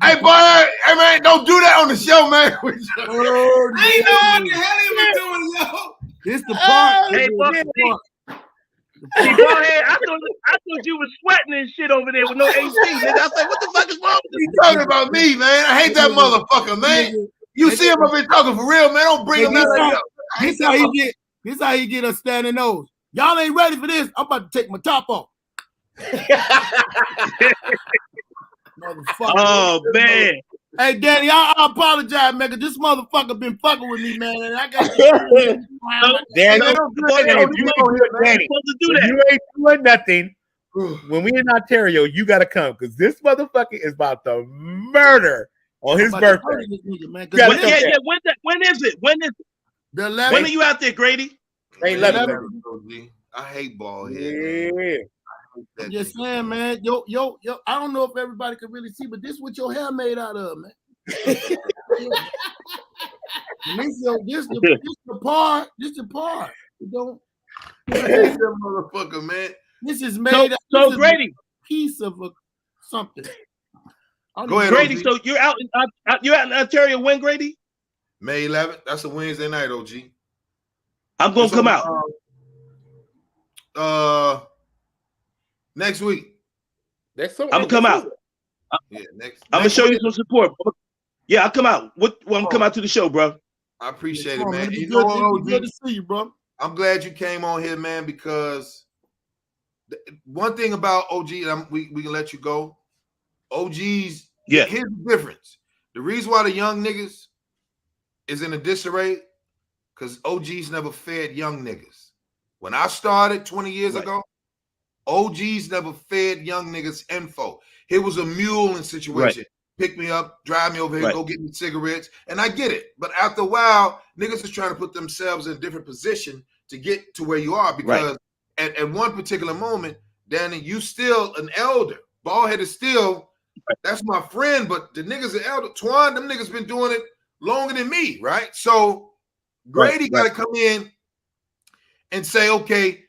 S2: Hey, boy, hey, man, don't do that on the show, man.
S5: I ain't know what the hell he was doing, yo.
S3: This the part.
S6: Hey, Ballhead, I thought you was sweating and shit over there with no AC. Nigga. I was like, what the fuck is wrong with
S2: you? Talking about me, man. I hate that motherfucker, man. You see him up here talking for real, man. Don't bring him out.
S3: This how he get a standing nose. Y'all ain't ready for this. I'm about to take my top off.
S6: Motherfucker. Oh, man.
S3: Hey, Daddy, I apologize, man, because this motherfucker been fucking with me, man. And I got
S4: Danny, you ain't doing nothing. When we in Ontario, you gotta come because this motherfucker is about to murder on his birthday.
S6: When is it? When are you out there, Grady?
S2: I hate Ballhead.
S3: Yeah. I'm just saying, man. Yo, I don't know if everybody can really see, but this is what your hair made out of, man. This the part. You don't.
S2: That motherfucker, man.
S3: This is made.
S6: So Grady,
S3: piece of something.
S2: Go ahead,
S6: Grady.
S2: OG.
S6: So you're out in Ontario when, Grady?
S2: May 11th. That's a Wednesday night, OG.
S6: I'm gonna come out.
S2: Next week.
S6: I'm gonna come out.
S2: Yeah,
S6: I'm gonna show you some support. Yeah, I'll come out. I'm come out to the show, bro.
S2: I appreciate it, man.
S3: Good to see you, bro.
S2: I'm glad you came on here, man, because one thing about OG, we can let you go. OGs, here's the difference. The reason why the young niggas is in a disarray, because OGs never fed young niggas. When I started 20 years ago, OGs never fed young niggas info. It was a muling situation. Pick me up, drive me over here, go get me cigarettes. And I get it. But after a while, niggas is trying to put themselves in a different position to get to where you are because at one particular moment, Danny, you still an elder. Ballhead is still, that's my friend, but the niggas are elder. Twan, them niggas been doing it longer than me, right? So Grady got to come in and say, okay,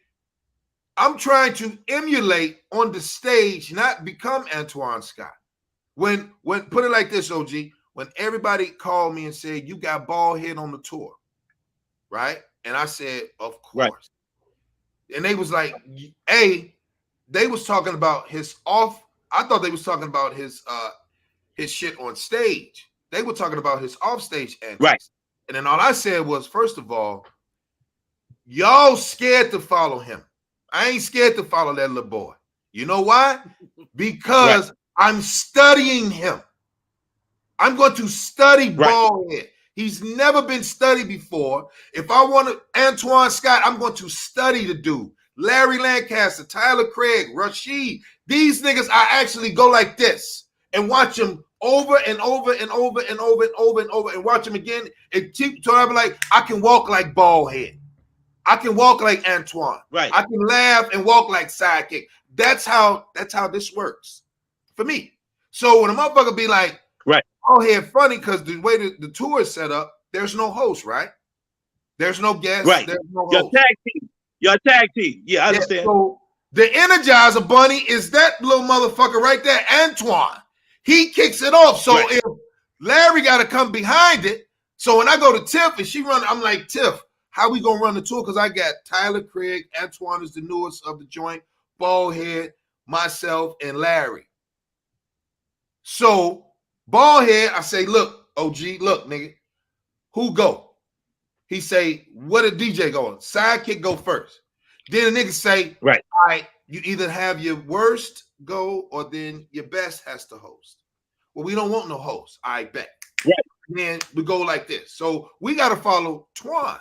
S2: I'm trying to emulate on the stage, not become Antoine Scott. When put it like this, OG, when everybody called me and said, you got Ballhead on the tour, right? And I said, of course. Right. And they was like, they was talking about his off. I thought they was talking about his shit on stage. They were talking about his off stage antics.
S6: Right.
S2: And then all I said was, first of all, y'all scared to follow him. I ain't scared to follow that little boy. You know why? Because I'm studying him. I'm going to study Ballhead. He's never been studied before. If I want Antoine Scott, I'm going to study the dude. Larry Lancaster, Tyler Craig, Rashid. These niggas, I actually go like this and watch them over and over and over and over and over and over and watch them again. So I'm like, I can walk like Ballhead. I can walk like Antoine.
S6: Right.
S2: I can laugh and walk like Sidekick. That's how this works for me. So when a motherfucker be like, Ballhead funny, because the way the tour is set up, there's no host, right? There's no guest.
S6: Right.
S2: There's no host.
S6: Your tag team. Yeah, I understand.
S2: So the Energizer Bunny is that little motherfucker right there, Antoine. He kicks it off. So if Larry got to come behind it, so when I go to Tiff and she run, I'm like, Tiff, how we gonna run the tour? Because I got Tyler Craig, Antoine is the newest of the joint, Ballhead, myself, and Larry. So Ballhead, I say, look, OG, look, nigga, who go? He say, what did DJ go on? Sidekick go first. Then the nigga say, all right, you either have your worst go or then your best has to host. Well, we don't want no host. I bet.
S6: Right.
S2: And then we go like this. So we got to follow Twan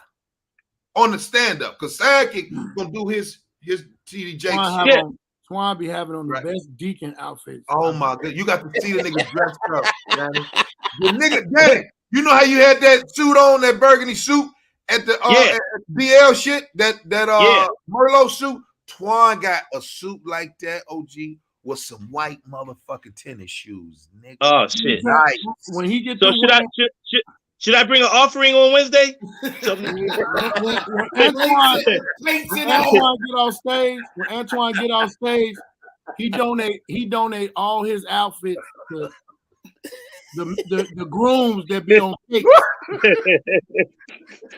S2: on the stand-up because Sidekick gonna do his TD Jakes shit.
S3: Twan be having on the best deacon outfits.
S2: Oh my god, you got to see the nigga dressed up, man. The nigga, Danny, you know how you had that suit on, that burgundy suit at the at BL shit, that Merlot suit. Twan got a suit like that, OG, with some white motherfucking tennis shoes, nigga.
S6: Oh shit!
S2: Nice.
S3: When he gets
S6: so should I bring an offering on Wednesday?
S3: When Antoine get off stage, he donate all his outfits to the grooms that be on pick.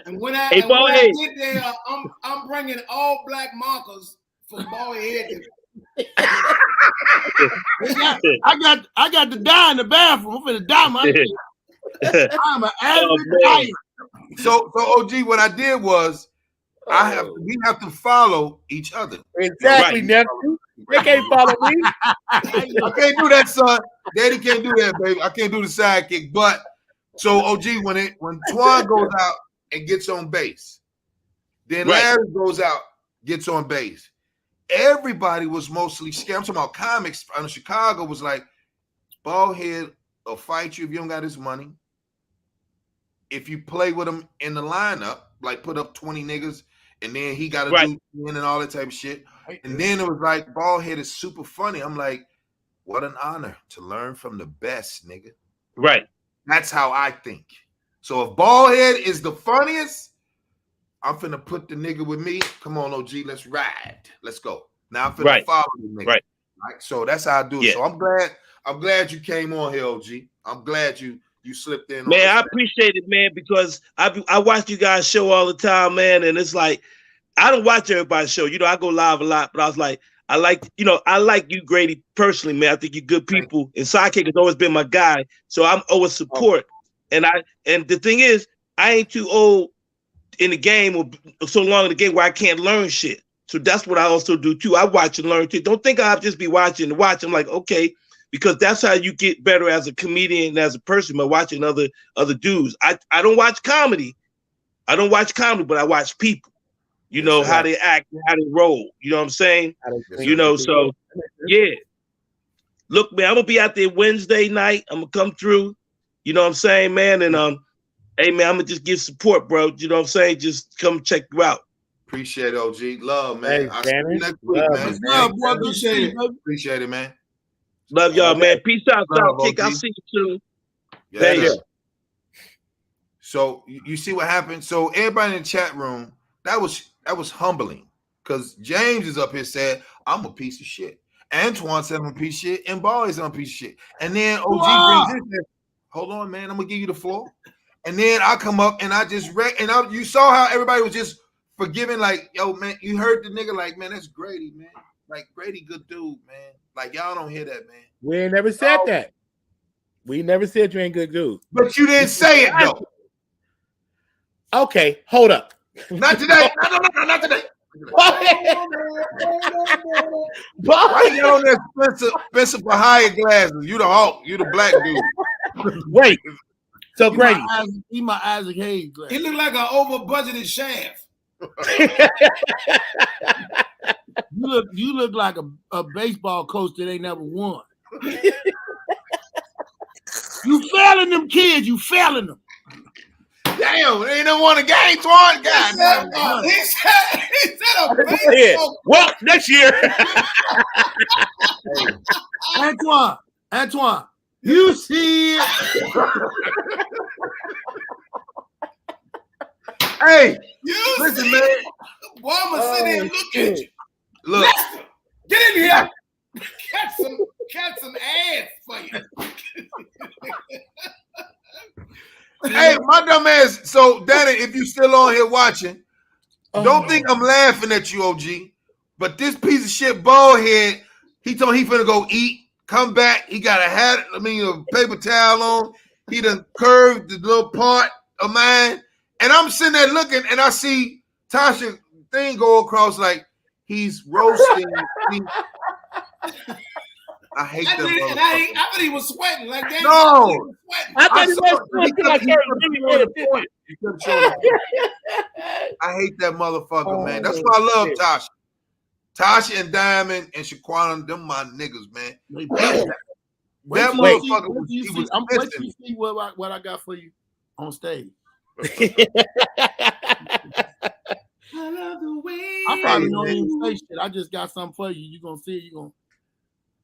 S5: And when I get there, I'm bringing all black markers for Ballhead.
S3: I got to die in the bathroom. I'm finna die my shit. I'm an average guy.
S2: So OG, what I did was we have to follow each other.
S4: Exactly, nephew. They can't follow me.
S2: I can't do that, son. Daddy can't do that, baby. I can't do the sidekick. But so OG, when Twan goes out and gets on base, then Larry goes out, gets on base. Everybody was mostly scared. I'm talking about comics out of Chicago was like, Ballhead will fight you if you don't got his money. If you play with him in the lineup, like put up 20 niggas, and then he got to do in and all that type of shit. And then it was like, Ballhead is super funny. I'm like, what an honor to learn from the best, nigga.
S6: Right.
S2: That's how I think. So if Ballhead is the funniest, I'm finna put the nigga with me. Come on, OG, let's ride. Let's go. Now I'm finna follow the nigga. Right. So that's how I do it.
S6: Yeah.
S2: So I'm glad you came on here, OG. I'm glad you slipped in.
S6: Man, I appreciate it, man, because I watch you guys show all the time, man, and it's like I don't watch everybody's show. You know, I go live a lot, but I was like, I like you, Grady, personally, man. I think you're good people. And Sidekick has always been my guy, so I'm always support. And the thing is, I ain't too old in the game or so long in the game where I can't learn shit. So that's what I also do too. I watch and learn too. Don't think I'll just be watching and watch. I'm like, okay, because that's how you get better as a comedian and as a person by watching other dudes. I don't watch comedy. I don't watch comedy, but I watch people. You know, how they act, how they roll. You know what I'm saying? You know, so yeah. Look, man, I'm gonna be out there Wednesday night. I'm gonna come through. You know what I'm saying, man? And hey man, I'm gonna just give support, bro. You know what I'm saying? Just come check you out.
S2: Appreciate it, OG. Love, man.
S4: Thanks,
S2: I'll see you
S4: Shannon.
S2: next week,
S4: Love,
S2: man.
S4: man.
S3: Love, boy. Good
S5: Appreciate
S3: shit,
S5: it.
S3: baby.
S2: Appreciate it, man.
S6: Love y'all, man. Peace out,
S2: Love,
S6: Sidekick. I'll
S2: OG.
S6: see you soon.
S2: Yeah,
S6: Thank
S2: it is.
S6: you.
S2: So you see what happened? So everybody in the chat room, that was humbling. Because James is up here saying, I'm a piece of shit. Antoine said I'm a piece of shit, and Ball is a piece of shit. And then OG brings this. Hold on, man. I'm gonna give you the floor. And then I come up and I just you saw how everybody was just forgiving, like, yo, man, you heard the nigga, like, man, that's Grady, man. Like, Grady, good dude, man. Like, y'all don't hear that, man.
S4: We ain't never said that. We never said you ain't good dude.
S2: But you didn't say it though.
S4: Okay, hold up.
S2: Not today. No, not today.
S4: Why
S2: Why you got on that Spencer for higher glasses? You the Hulk. You the black dude.
S4: Wait. So Grady,
S3: He my Isaac Hayes. Glass.
S5: He looked like an over-budgeted Shaft.
S3: You look like a baseball coach that ain't never won. You failing them kids. You failing them.
S2: Damn, they ain't never won a game, Twan. God damn.
S5: He said a
S4: yeah.
S5: baseball.
S4: Well, next year.
S3: Antoine, you see it.
S2: Hey,
S5: You
S2: listen,
S5: see
S2: man.
S5: it. Boy, I'ma sit there and look at you.
S2: Look,
S5: Lester, get in here. Catch some ass for you.
S2: hey, my dumb ass. So, Danny, if you still on here watching, don't think I'm laughing at you, OG. But this piece of shit bald head, he told me he finna go eat, come back. He got a hat, a paper towel on. He done curved the little part of mine. And I'm sitting there looking, and I see Tasha thing go across like he's roasting. I hate that.
S5: I thought he was sweating like that.
S2: No.
S5: He was sweating.
S4: I thought he
S2: saw-
S4: was
S2: he
S4: like
S2: kept
S4: really
S2: showing He kept showing the point. I hate that motherfucker, man. That's why I love
S4: shit.
S2: Tasha. Tasha and Diamond and Shaquana, them my niggas, man. That motherfucker was, he was
S3: I'm waiting
S2: pissing.
S3: to see what I got for you on stage.
S5: I love the way.
S3: I probably don't even say shit. I just got something for you. You gonna see it. You gonna.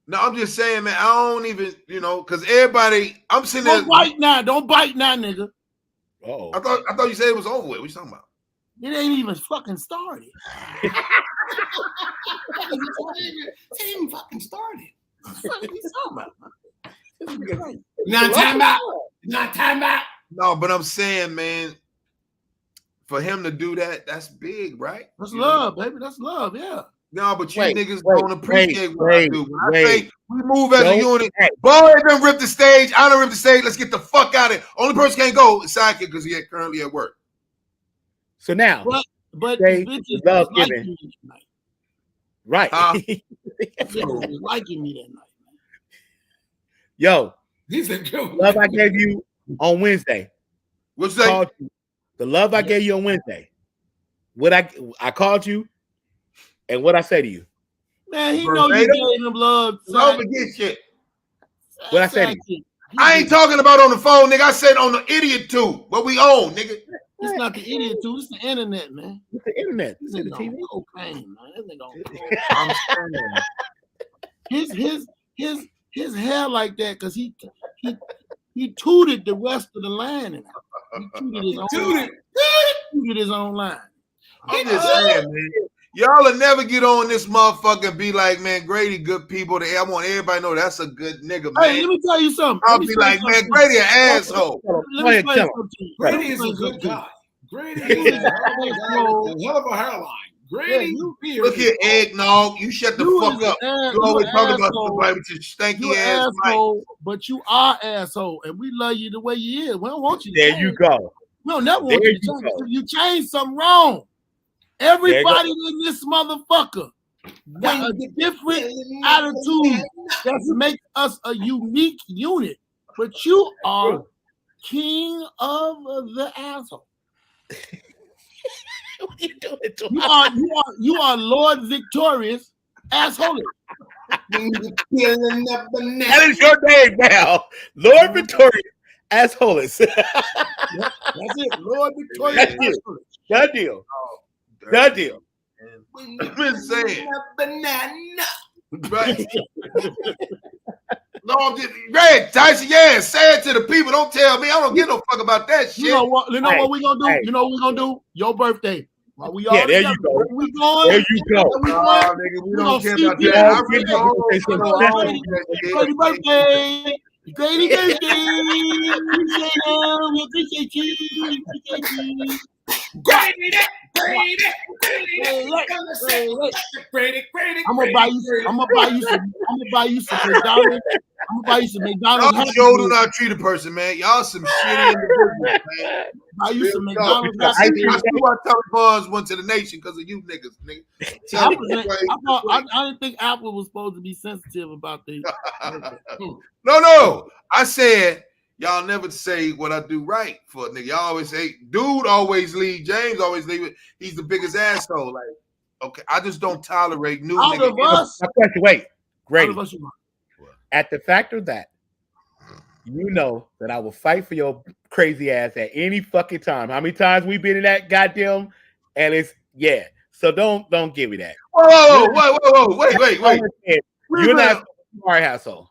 S2: No, I'm just saying, man. I don't even, because everybody. I'm sitting there.
S3: Don't bite now. Don't bite now, nigga.
S4: Oh.
S2: I thought you said it was over with. What you talking about?
S3: It ain't even fucking started.
S5: It ain't even fucking started.
S3: What you talking about?
S5: Not time out. Not time out.
S2: No, but I'm saying, man, for him to do that, that's big, right?
S3: That's love, baby. That's love. Yeah.
S2: No, but you
S4: Wait,
S2: niggas
S4: wait,
S2: don't appreciate what I do. When I
S4: wait.
S2: say we move as a
S4: Don't-
S2: unit,
S4: hey.
S2: Boy done rip the stage. I done rip the stage. Let's get the fuck out of it. Only person can't go is Sidekick because he currently at work.
S4: So now,
S3: But
S4: Say
S3: the bitches
S4: love
S3: was liking
S4: giving.
S3: me that night.
S4: right.
S2: Huh?
S3: The bitches was liking me that night.
S4: Yo,
S5: He said, "Go."
S4: love I gave you on Wednesday.
S2: What's that?
S4: Called you. The love I gave you on Wednesday. What I called you, and what I say to you.
S3: Man, he know you
S2: Verbatim?
S3: gave him love.
S2: Don't forget shit.
S4: What I said to you?
S2: I ain't talking about on the phone, nigga. I said on the idiot tube. What we own, nigga.
S3: It's not the idiot too. It's the internet, man.
S4: It's the internet.
S3: This
S4: It's the
S3: nigga
S4: TV.
S3: on cocaine, man. This nigga on
S2: I'm saying.
S3: his hair like that because he tooted the rest of the line. He tooted his own line. Tooted his own line.
S2: I'm just saying, man. Y'all will never get on this motherfucker and be like, man, Grady, good people. I want everybody to know that's a good nigga, man.
S3: Hey, let me tell you something.
S2: I'll
S3: Let me
S2: be
S3: say
S2: like, man,
S3: something.
S2: Grady an asshole.
S3: Let me explain something to you.
S5: Grady
S3: Let me
S5: is a
S3: explain
S5: good
S3: something to you.
S5: guy. Grady is a hell of a hairline. Grady,
S2: Look here, eggnog. You shut the
S3: You
S2: fuck
S3: is
S2: up.
S3: an
S2: You always
S3: you
S2: talking about
S3: asshole.
S2: somebody with your stanky
S3: You
S2: ass mic.
S3: asshole, but you are asshole, and we love you the way you is. We don't want you to
S4: There
S3: change.
S4: you go.
S3: We don't never want
S4: There
S3: you to
S4: you
S3: change.
S4: go.
S3: If you change something wrong, everybody in this motherfucker got a different attitude that makes us a unique unit. But you are king of the asshole.
S4: What are you doing to
S3: You are Lord Victorious asshole.
S4: That is your name now. Lord Victorious Assholes.
S3: That's it, Lord Victorious
S4: That's it.
S3: asshole.
S4: Done deal. Done deal.
S2: I've been saying.
S5: Banana.
S2: Right. No, I'm just Red Tyson. Yeah, say it to the people. Don't tell me. I don't give no fuck about that shit.
S3: You know what? You know
S4: Hey,
S3: what we gonna do?
S4: hey.
S3: You know what we gonna do? Your birthday. While we all
S4: Yeah, there
S3: together,
S4: you go.
S3: where we going?
S4: There you go.
S3: Where we
S2: Nah,
S3: going?
S2: nigga, we
S3: We
S2: don't
S3: gonna
S2: care
S3: see
S2: about
S3: you.
S2: that. I
S4: Yeah,
S2: really
S4: yeah,
S2: don't.
S4: yeah,
S2: I don't
S4: yeah.
S2: want that shit.
S3: Happy birthday. Grady birthday. We appreciate you. We appreciate you. I'm gonna buy you some McDonald's. I'm gonna buy you some McDonald's.
S2: Y'all sure do not treat a person, man. Y'all some shitty individuals, man.
S3: Buy you some
S2: Real
S3: McDonald's.
S2: talk. I see why Tommy Bonds went to the nation because of you niggas, nigga. Tell me
S3: I didn't think Apple was supposed to be sensitive about this.
S2: No. I said y'all never say what I do right for a nigga. Y'all always say, dude always leave. James always leave it. He's the biggest asshole. Like, okay, I just don't tolerate new
S3: Out
S2: niggas.
S3: of us,
S4: My question, wait,
S3: out
S4: Grady,
S3: of us,
S4: at the factor that you know that I will fight for your crazy ass at any fucking time. How many times we been in that goddamn, and it's yeah. So don't give me that.
S2: Whoa, wait.
S4: You're not smart household.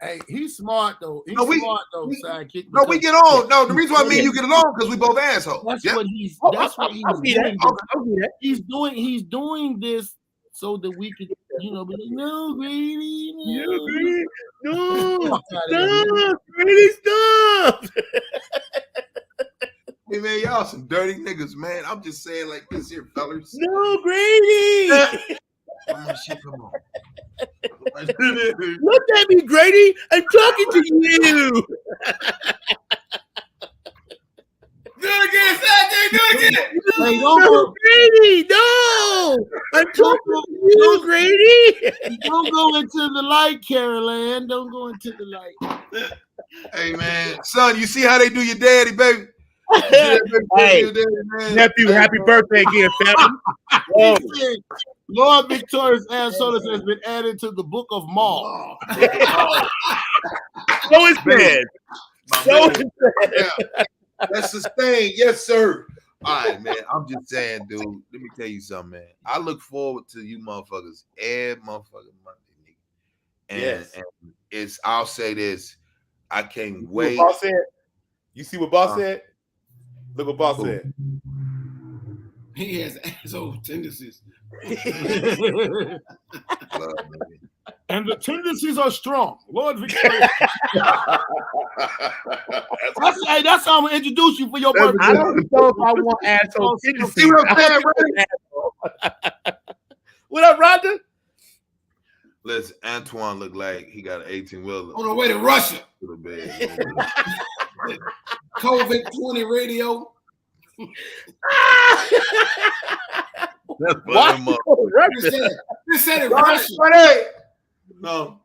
S3: Hey, he's smart though. He's
S2: No,
S3: smart though, sidekick.
S2: No, we get on. No, the reason why me and you get along because we both assholes.
S3: That's
S2: Yeah.
S3: what he's.
S4: Oh,
S3: That's what he's
S4: I'll be
S3: doing.
S4: that. I'll be that.
S3: He's doing this so that we could, be like, no, Grady, no.
S4: No,
S3: Fuck outta here, man.
S4: stop, Grady, stop.
S2: Hey man, y'all some dirty niggas, man. I'm just saying like this here, fellas.
S4: No, Grady.
S2: Oh, shit, come on.
S4: Look at me, Grady. I'm talking to you.
S5: Do it again, Saturday. Do it again.
S3: Hey, don't
S4: No,
S3: go,
S4: Grady, no. I'm talking to you, Grady.
S3: don't go into the light, Carol Ann. Don't go into the light.
S2: Hey man, son, you see how they do your daddy, baby? You see that baby
S4: Hey,
S2: do your daddy, man?
S4: nephew, happy birthday again, family. Whoa.
S3: He said, Lord Victorious Ansolis has been added to the book of Maul.
S4: So it's dead.
S2: My
S4: So
S2: baby.
S4: it's dead.
S2: Yeah. That's sustained, yes, sir. All right, man. I'm just saying, dude. Let me tell you something, man. I look forward to you motherfuckers every motherfucking Monday, nigga. And,
S4: Yes.
S2: and it's I'll say this. I can't
S4: You see
S2: wait.
S4: what Boss said? You see what Boss said? Look what Boss said.
S5: He has asshole tendencies.
S3: And the tendencies are strong. Lord Victorious. That's how I'm gonna introduce you for your birthday.
S4: I don't know if I want asshole tendencies.
S2: See what I'm saying, right?
S4: What up, Rhonda?
S2: Listen, Antoine looked like he got an 18-wheeler
S5: On the way to Russia.
S2: to the bed.
S5: COVID 20 radio.
S2: That's
S4: Why
S2: fucking up.
S5: They said it Russia.
S2: No.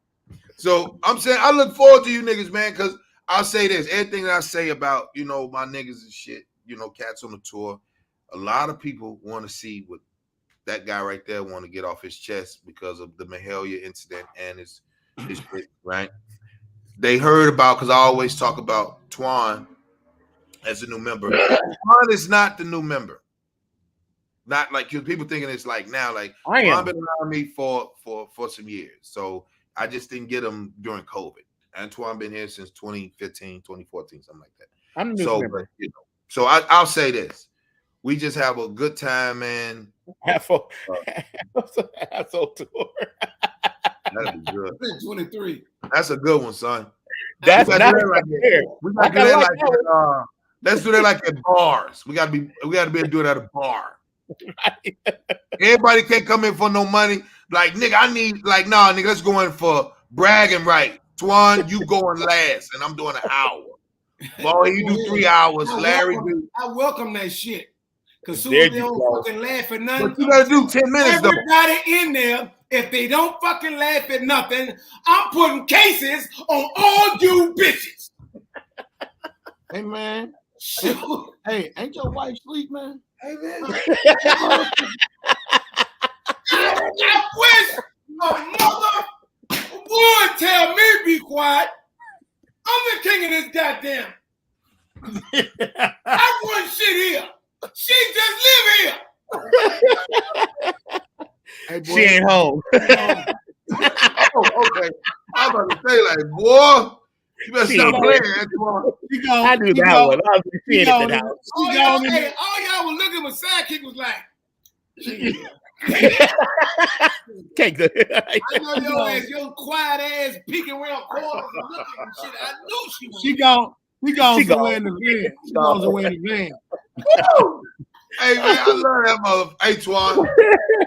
S2: So I'm saying I look forward to you niggas, man, because I'll say this. Everything that I say about, my niggas and shit, cats on the tour, a lot of people want to see what that guy right there want to get off his chest because of the Mahalia incident and his shit, right? They heard about, because I always talk about Twan as a new member. Twan is not the new member. Not like, because people thinking it's like now, like
S4: I
S2: Twan
S4: am.
S2: been around me for some years. So I just didn't get him during COVID. Antoine been here since 2015, 2014, something like that.
S4: I'm the new
S2: So,
S4: member.
S2: so I'll say this. We just have a good time, man.
S4: Asshole tour.
S2: That'd be good.
S5: 23.
S2: That's a good one, son.
S4: That's
S2: We gotta
S4: not
S2: do that like
S4: fair.
S2: We gotta do
S4: I
S2: that
S4: like
S2: like
S4: that.
S2: let's do that like at bars. We gotta be able to do it at a bar. Everybody can't come in for no money. Like, nigga, I need, like, nah, nigga, let's go in for bragging right. Twan, you going last, and I'm doing an hour. Boy, you do 3 hours. Larry, do.
S5: I welcome that shit. Because soon
S4: There
S5: as they
S4: you
S5: don't
S4: go.
S5: fucking laugh at nothing,
S2: But you gotta do 10 minutes, though.
S5: everybody in there, if they don't fucking laugh at nothing, I'm putting cases on all you bitches.
S3: Hey man.
S5: Shoot.
S3: Hey, ain't your wife sleep, man?
S2: Hey, man.
S5: I wish a mother would tell me be quiet. I'm the king of this goddamn. I run shit here. She just live here.
S3: Hey, boy,
S4: She ain't home.
S2: Oh, okay. I'm about to say, like, boy, you better
S4: She
S2: stop
S4: ain't
S2: playing, Antoine.
S3: she gone,
S4: I knew
S3: she
S4: that
S3: gone-
S4: one. I was
S3: she
S4: seeing it
S3: gone
S4: in that
S3: in-
S4: house.
S3: she
S5: All
S3: gone
S5: y'all,
S3: in-
S5: hey, all y'all were looking, but Sidekick was like,
S4: Take the.
S5: I know your ass, your quiet ass peeking around corners and looking and shit. I knew she was.
S3: She gone. She gone
S4: She
S3: somewhere
S4: gone.
S3: in the van. She gone somewhere in the van.
S2: Hey, man, I love that mother. Hey, Twan.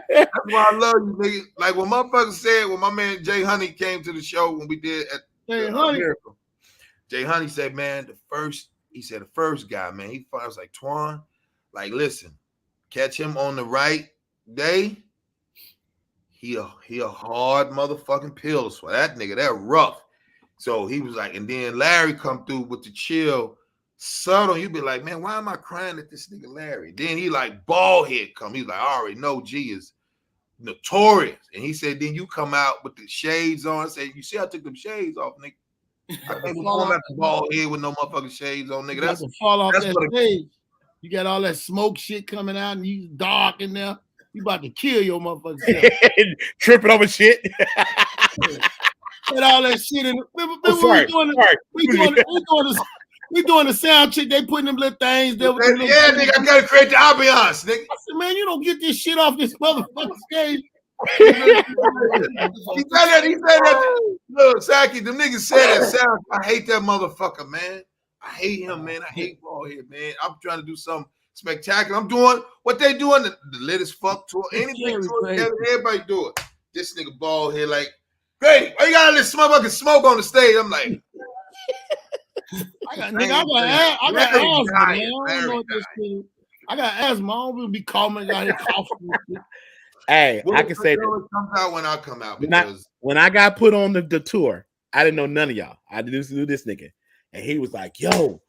S2: That's why I love you, nigga. Like when motherfuckers said, when my man Jay Honey came to the show when we did at
S3: Hey,
S2: the,
S3: honey.
S2: Miracle, Jay Honey said, man, the first guy, man, I was like, Twan, like, listen, catch him on the right day, he a hard motherfucking pills for that nigga. That rough. So he was like, and then Larry come through with the chill, subtle. You be like, man, why am I crying at this nigga Larry? Then he like bald head come. He's like, I already know G is notorious. And he said, then you come out with the shades on. I said, you see, I took them shades off, nigga. I can't perform at the bald head with no motherfucking shades on, nigga.
S3: You got
S2: That's
S3: to fall off
S2: that's
S3: that
S2: what
S3: stage. You got all that smoke shit coming out, and you dark in there. You about to kill your motherfucking self.
S4: Tripping over shit.
S3: Get all that shit in. Remember
S4: Sorry.
S3: we doing the sound check. They putting them little things there. With them little
S2: yeah, nigga, I gotta create the ambiance, nigga.
S3: I said, man, you don't get this shit off this motherfucking stage.
S2: He said that. Look, Saki, them niggas said that sound. I hate that motherfucker, man. I hate him, man. I hate bald head, man. I'm trying to do something spectacular. I'm doing what they doing, the lit as fuck tour. Anything tour, everybody do it. This nigga bald head, like, great. Why you got all this motherfucking smoke on the stage? I'm like,
S3: I got asthma, man. I don't know what this shit is. I got asthma. I don't really be coughing. Got here coughing.
S4: Hey, I can say that.
S2: Comes out when I come out because
S4: when I got put on the tour, I didn't know none of y'all. I didn't do this nigga. And he was like, yo,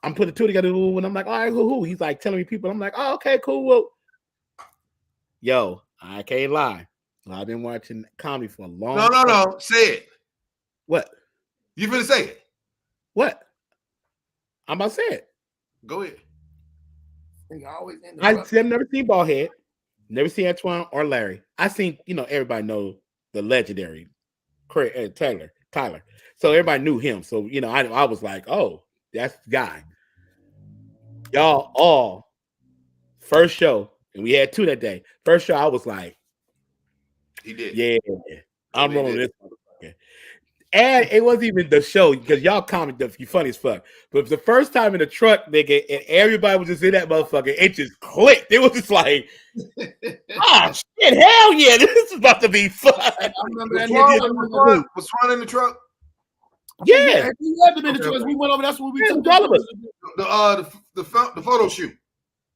S4: I'm putting the tour together. And I'm like, all right, who? He's like telling me people. I'm like, oh, okay, cool. Well, yo, I can't lie. I've been watching comedy for a long time.
S2: No. Say it.
S4: What?
S2: You finna say it.
S4: What? I'm about to say it.
S2: Go ahead.
S4: I've never seen Ballhead. Never seen Antoine or Larry. I seen, everybody know the legendary Tyler. So everybody knew him. So, I was like, oh, that's the guy. Y'all all, first show, and we had 2 that day. First show, I was like,
S2: he did.
S4: Yeah, I'm rolling this motherfucker. And it wasn't even the show, because y'all comic you funny as fuck. But it was the first time in the truck, nigga, and everybody was just in that motherfucker. It just clicked. It was just like, oh shit, hell yeah, this is about to be fun.
S2: I remember that nigga was Swan in the truck.
S4: Yeah,
S3: he had to be in the truck. We went over. That's what we took
S4: all of us.
S2: The photo shoot.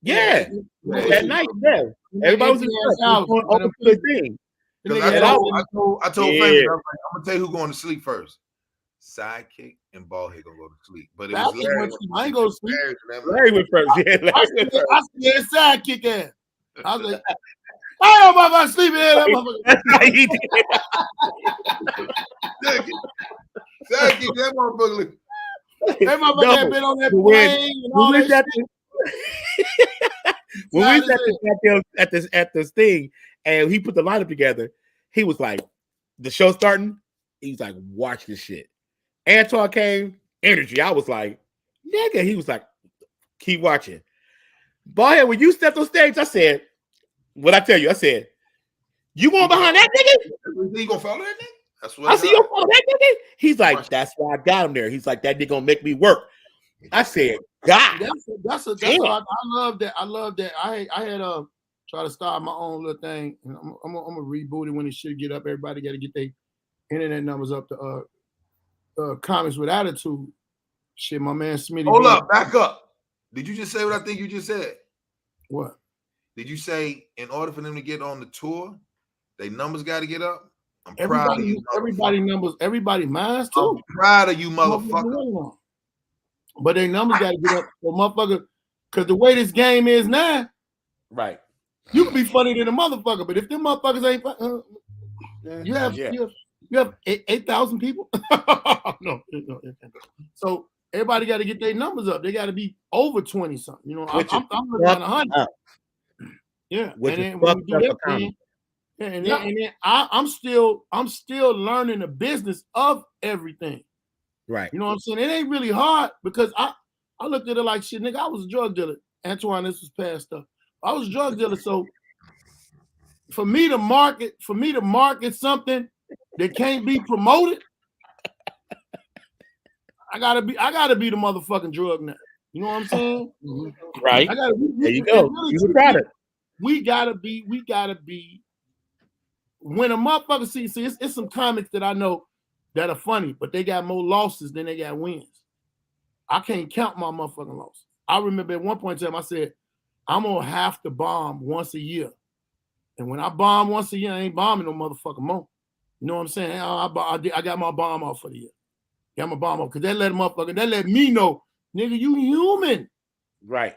S4: Yeah, that night. Yeah, everybody was in the thing.
S2: I told family, I'm gonna tell you who going to sleep first. Sidekick and Ballhead gonna go to sleep. But it was Larry.
S3: I ain't going to sleep.
S4: Larry went first. Yeah,
S3: I said sidekick ass. I was like, I don't know about sleeping there.
S4: That's how he did.
S2: Sidekick, that motherfucker.
S3: That motherfucker had been on that plane and all that shit.
S4: When we sat at this thing and he put the lineup together, he was like, the show starting, he was like, watch this shit. Antoine came, energy. I was like, nigga. He was like, keep watching. Boy, when you stepped on stage, I said, what I tell you? I said, you going behind that nigga?
S2: He gonna follow that nigga? That's what
S4: I see you follow that nigga. He's like, that's why I got him there. He's like, that nigga gonna make me work. I said, God,
S3: that's I love that. I love that. I had try to start my own little thing, and I'm gonna reboot it when it should get up. Everybody got to get their internet numbers up to Comments with Attitude. Shit, my man Smitty.
S2: Hold up, back up. Did you just say what I think you just said?
S3: What?
S2: Did you say in order for them to get on the tour, their numbers got to get up? I'm proud of you.
S3: Everybody numbers, everybody minds too.
S2: I'm proud of you, motherfucker.
S3: But their numbers got to get up, so motherfucker. Because the way this game is now,
S4: right?
S3: You can be funny than a motherfucker, but if them motherfuckers ain't, you have 8,000 people. No. So everybody got to get their numbers up. They got to be over 20 something. I'm looking at 100. Yeah,
S4: Which
S3: and
S4: is
S3: then when we
S4: fucked
S3: do
S4: up
S3: that,
S4: for comedy.
S3: and then I'm still learning the business of everything.
S4: Right.
S3: You know what I'm saying? It ain't really hard because I looked at it like shit, nigga. I was a drug dealer. Antoine, this was past stuff. I was a drug dealer, so for me to market something that can't be promoted, I gotta be the motherfucking drug now. You know what I'm saying?
S4: Right.
S3: I gotta.
S4: There you go. You the product.
S3: We gotta be. When a motherfucker see, it's some comics that I know that are funny, but they got more losses than they got wins. I can't count my motherfucking losses. I remember at one point in time I said, I'm gonna have to bomb once a year. And when I bomb once a year, I ain't bombing no motherfucking more. You know what I'm saying? I got my bomb off for the year. Got my bomb off because that let me know, nigga, you human.
S4: Right.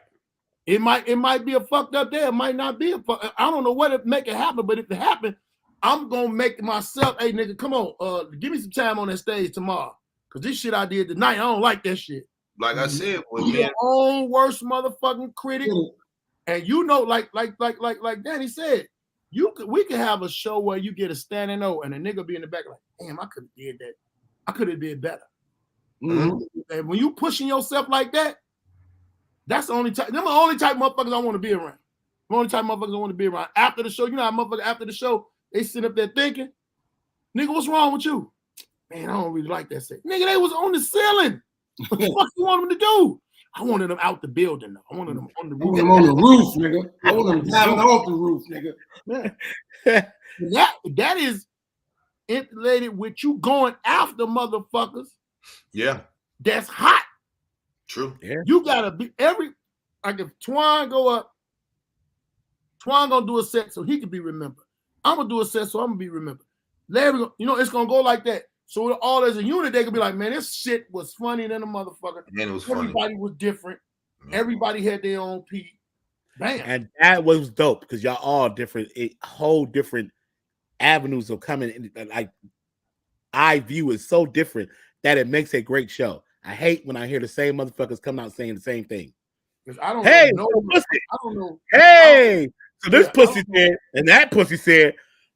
S3: It might be a fucked up day. It might not be I don't know what it make it happen, but if it happen, I'm gonna make myself, hey nigga, come on, give me some time on that stage tomorrow. Cause this shit I did tonight, I don't like that shit.
S2: Like I said,
S3: Be your own worst motherfucking critic. And you know, like Danny said, we could have a show where you get a standing O and a nigga be in the back like, damn, I could have did that. I could have did better.
S4: Mm-hmm.
S3: And when you pushing yourself like that, that's the only type. Them the only type of motherfuckers I want to be around. The only type of motherfuckers I want to be around. After the show, you know how motherfuckers after the show, they sit up there thinking, nigga, what's wrong with you? Man, I don't really like that shit. Nigga, they was on the ceiling. What the fuck you want them to do? I wanted them out the building though. I wanted them on the roof.
S5: I want them on the roof, nigga. I want them driving off the roof, nigga.
S3: That is interrelated with you going after motherfuckers.
S2: Yeah.
S3: That's hot.
S2: True.
S4: Yeah.
S3: You gotta be like if Twan go up, Twan gonna do a set so he can be remembered. I'm gonna do a set so I'm gonna be remembered. Larry, you know, it's gonna go like that. So all as a unit, they could be like, man, this shit was funny than a motherfucker.
S2: And it was funny.
S3: Everybody was different. Everybody had their own peak. Bam.
S4: And that was dope because y'all all different, whole different avenues of coming in. Like I view it so different that it makes a great show. I hate when I hear the same motherfuckers come out saying the same thing.
S3: I don't
S4: hey,
S3: know.
S4: so pussy.
S3: I don't know.
S4: Hey, so this pussy said, and that pussy said,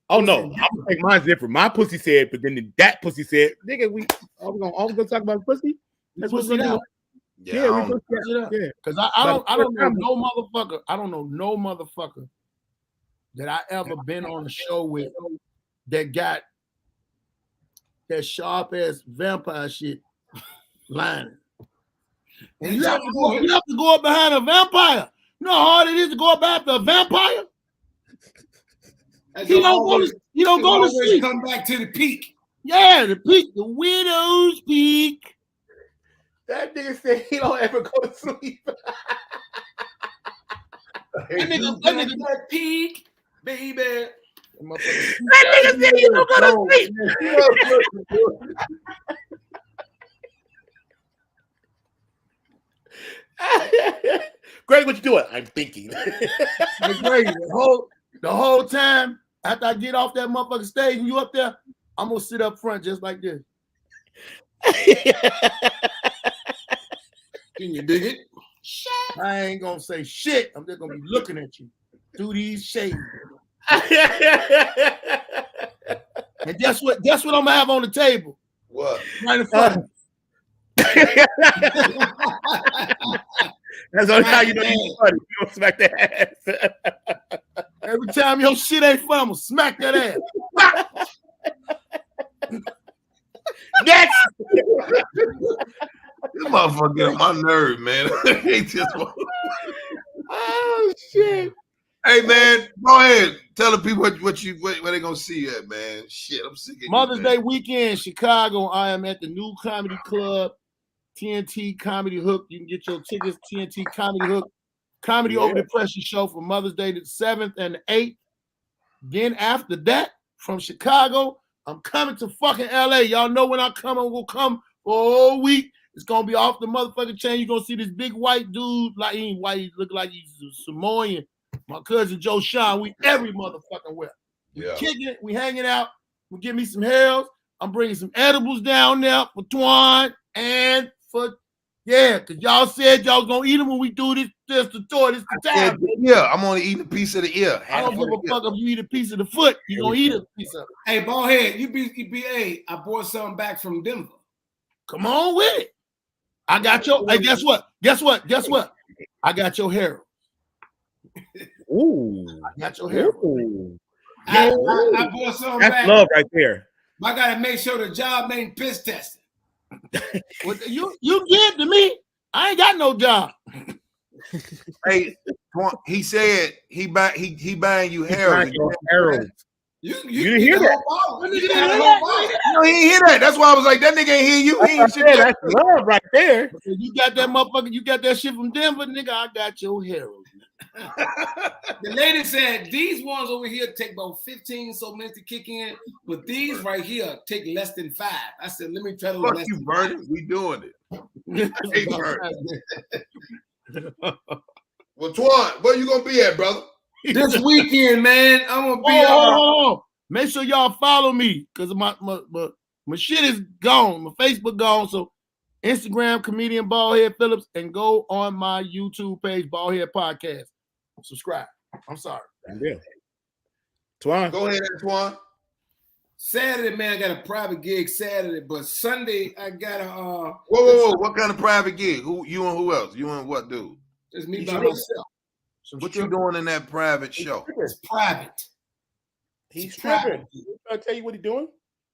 S4: oh no, I'm gonna take mine different. My pussy said, but then that pussy said, nigga, we gonna talk about pussy? That's what we're gonna do. Yeah,
S3: yeah. Because I don't know no motherfucker. I don't know no motherfucker that I ever been on a show with that got that sharp ass vampire shit lining. And you have to go up behind a vampire. You know how hard it is to go up after a vampire? You don't go to sleep.
S5: Come back to the peak.
S3: Yeah, the peak, the widow's peak.
S4: That nigga said he don't ever go to sleep.
S5: That nigga peak, baby.
S4: That nigga said he don't go to sleep. Greg, what you doing? I'm thinking.
S3: Greg, the whole time after I get off that motherfucking stage and you up there, I'm gonna sit up front just like this.
S5: Can you dig it?
S3: I ain't gonna say shit. I'm just gonna be looking at you through these shades. And guess what? Guess what I'm gonna have on the table?
S2: What?
S3: Right in front of me.
S4: That's only how you know you're funny. You don't smack that ass.
S3: Every time your shit ain't fun, I'm gonna smack that ass.
S4: Next.
S2: This motherfucker get on my nerve, man.
S3: Oh shit.
S2: Hey man, go ahead. Tell the people where they gonna see you at, man. Shit, I'm sick of
S3: Mother's Day weekend, Chicago. I am at the new comedy club, TNT Comedy Hook. You can get your tickets, TNT Comedy Hook. Comedy Over the Pressure show for Mother's Day the 7th and the 8th. Then after that, from Chicago, I'm coming to fucking LA. Y'all know when I come, I'm gonna come for a whole week. It's gonna be off the motherfucking chain. You're gonna see this big white dude, like he ain't white, he look like he's a Samoan. My cousin Joe Sean, we every motherfucking where. We kicking it, we hanging out. We give me some hells. I'm bringing some edibles down there for Twan and for Yeah, because y'all said y'all gonna eat them when we do this the tour. This the time.
S2: Yeah, I'm only eating a piece of the ear.
S3: I don't give a fuck if you eat a piece of the foot. You gonna eat a piece of it.
S5: Hey, Ballhead, you be I brought something back from Denver.
S3: Come on with it. I got your. Hey, guess what? I got your hair.
S4: Ooh,
S3: I got your hair.
S4: Ooh.
S5: I brought something
S4: That's
S5: back.
S4: love right there.
S5: I gotta make sure the job ain't piss tested.
S3: Well, you get to me. I ain't got no job.
S2: Hey, he said he buying you heroin.
S5: You
S4: didn't hear that?
S2: No, he ain't hear that. That's why I was like, that nigga ain't hear you. He ain't shit.
S4: That's love right there.
S3: You got that motherfucker. You got that shit from Denver, nigga. I got your heroin.
S5: The lady said these ones over here take about 15 so minutes to kick in, but these right here take less than 5. I said, let me try to.
S2: Fuck you, Vernon. We doing it. Hey, Vernon. Well, Twan, where you gonna be at, brother?
S5: This weekend, man, I'm gonna be.
S3: Hold on. Make sure y'all follow me because my shit is gone. My Facebook gone. So Instagram, comedian Baldhead Phillips, and go on my YouTube page, Baldhead Podcast. Subscribe. I'm sorry.
S4: Twan.
S2: Go ahead, Twan.
S5: Saturday, man, I got a private gig Saturday, but Sunday I got a.
S2: Whoa! What kind of private gig? Who you and who else? You and what dude?
S5: Just me by myself.
S2: What you doing in that private show?
S5: It's private.
S4: He's tripping. I'll tell you what he's doing.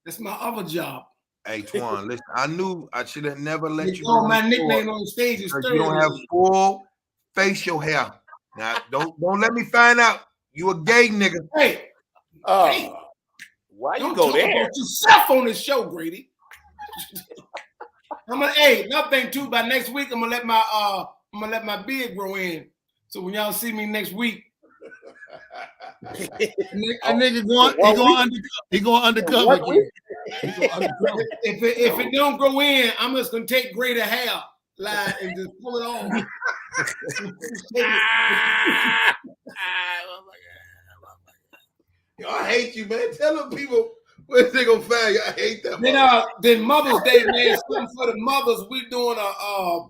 S5: That's my other job.
S2: Hey, Twan, listen, I knew I should have never let you
S5: know my nickname on the stage is
S2: you don't have full facial hair. Now, don't let me find out you a gay nigga.
S5: Hey,
S4: why
S5: don't
S4: you go
S5: talk
S4: there?
S5: about yourself on this show, Grady. Another thing too. By next week, I'm gonna let my beard grow in. So when y'all see me next week,
S3: a nigga going undercover.
S5: If it don't grow in, I'm just gonna take greater hair line and just pull it off.
S2: Yo, I hate you, man. Tell them people where they gonna find you. I hate that.
S5: Then Mother's Day, man. Something for the mothers. We doing a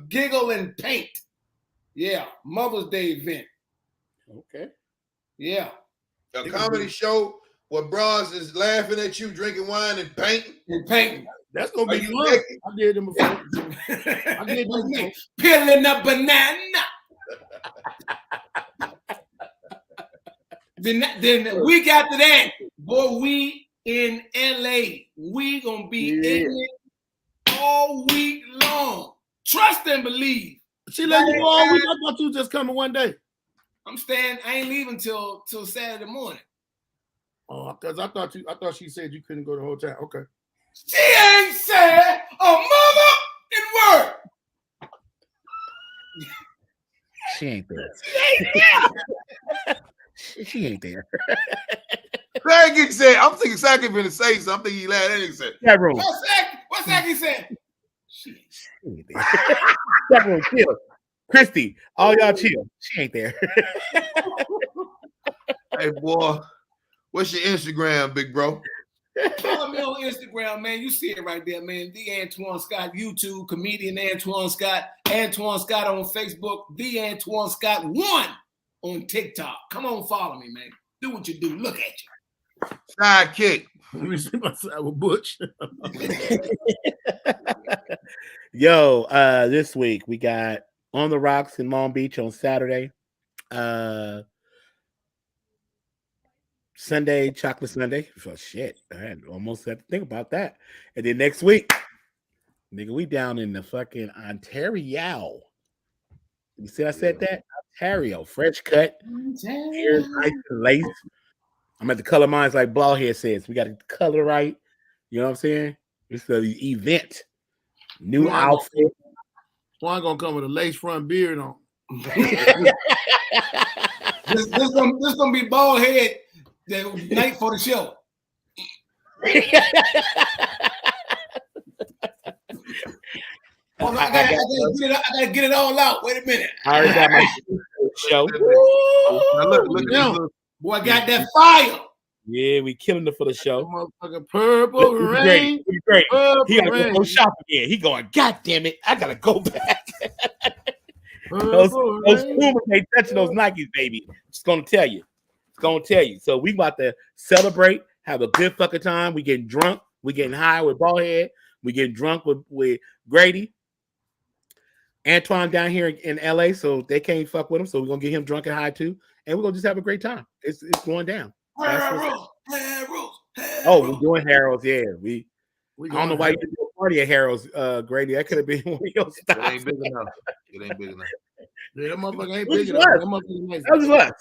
S5: giggle and paint. Yeah, Mother's Day event.
S4: Okay.
S5: Yeah.
S2: A comedy show where bras is laughing at you, drinking wine and painting.
S3: That's gonna be fun. I did them before.
S5: Peeling a banana. Then the week after that, boy, we in LA. We gonna be in it all week long. Trust and believe.
S3: She let you go all week. I thought you just coming one day.
S5: I'm staying. I ain't leaving till Saturday morning.
S3: Oh, because I thought she said you couldn't go the whole time. Okay.
S5: She ain't said a mother in word.
S4: She ain't there. She ain't there.
S2: Sackett said, I'm thinking Sackett finna say something. I'm thinking he laughed at it. Said,
S4: That room.
S5: What's Sackett said?
S4: She ain't there. That room, chill. Christy, all y'all chill. She ain't there.
S2: Hey, boy, what's your Instagram, big bro?
S5: Follow me on Instagram, man. You see it right there, man. The Antoine Scott, YouTube, comedian Antoine Scott on Facebook, The Antoine Scott 1 on TikTok. Come on, follow me, man. Do what you do. Look at you.
S2: Sidekick.
S3: Let me see myself with Butch.
S4: Yo, this week we got On the Rocks in Long Beach on Saturday. Sunday, Chocolate Sunday. Oh, shit. I had almost had to think about that. And then next week, nigga, we down in the fucking Ontario. You see I said that? Ontario. Fresh cut. Hair nice and lace. I'm at the color mines like Ballhead says. We got to color right. You know what I'm saying? It's an event. New outfit.
S3: One gonna come with a lace front beard on.
S5: This gonna be Ballhead the night for the show. I gotta get it all out. Wait a minute.
S4: I already got my show.
S2: Now look,
S5: boy, got that fire.
S4: Yeah, we killing it for the show.
S3: Motherfucking purple rain.
S4: Great.
S3: Purple
S4: He gotta
S3: rain.
S4: go shop again. He going, God damn it, I gotta go back. those
S3: Purple rain.
S4: Pumas ain't touching those Nikes, baby. It's gonna tell you. It's gonna tell you. So we about to celebrate, have a good fucking time. We getting drunk. We getting high with Ballhead. We getting drunk with Grady. Antoine down here in LA, so they can't fuck with him. So we're gonna get him drunk and high too, and we're gonna just have a great time. It's going down.
S5: Harold.
S4: Oh, we're doing Harold's. Yeah,
S3: We
S4: I don't know why you didn't do a party at Harold's, Grady. That could have been one of your
S2: It
S4: stops.
S2: ain't big enough. It ain't big enough.
S3: Yeah, that motherfucker ain't
S4: Which
S3: big enough.
S4: one?
S3: That motherfucker nice.
S4: That was us.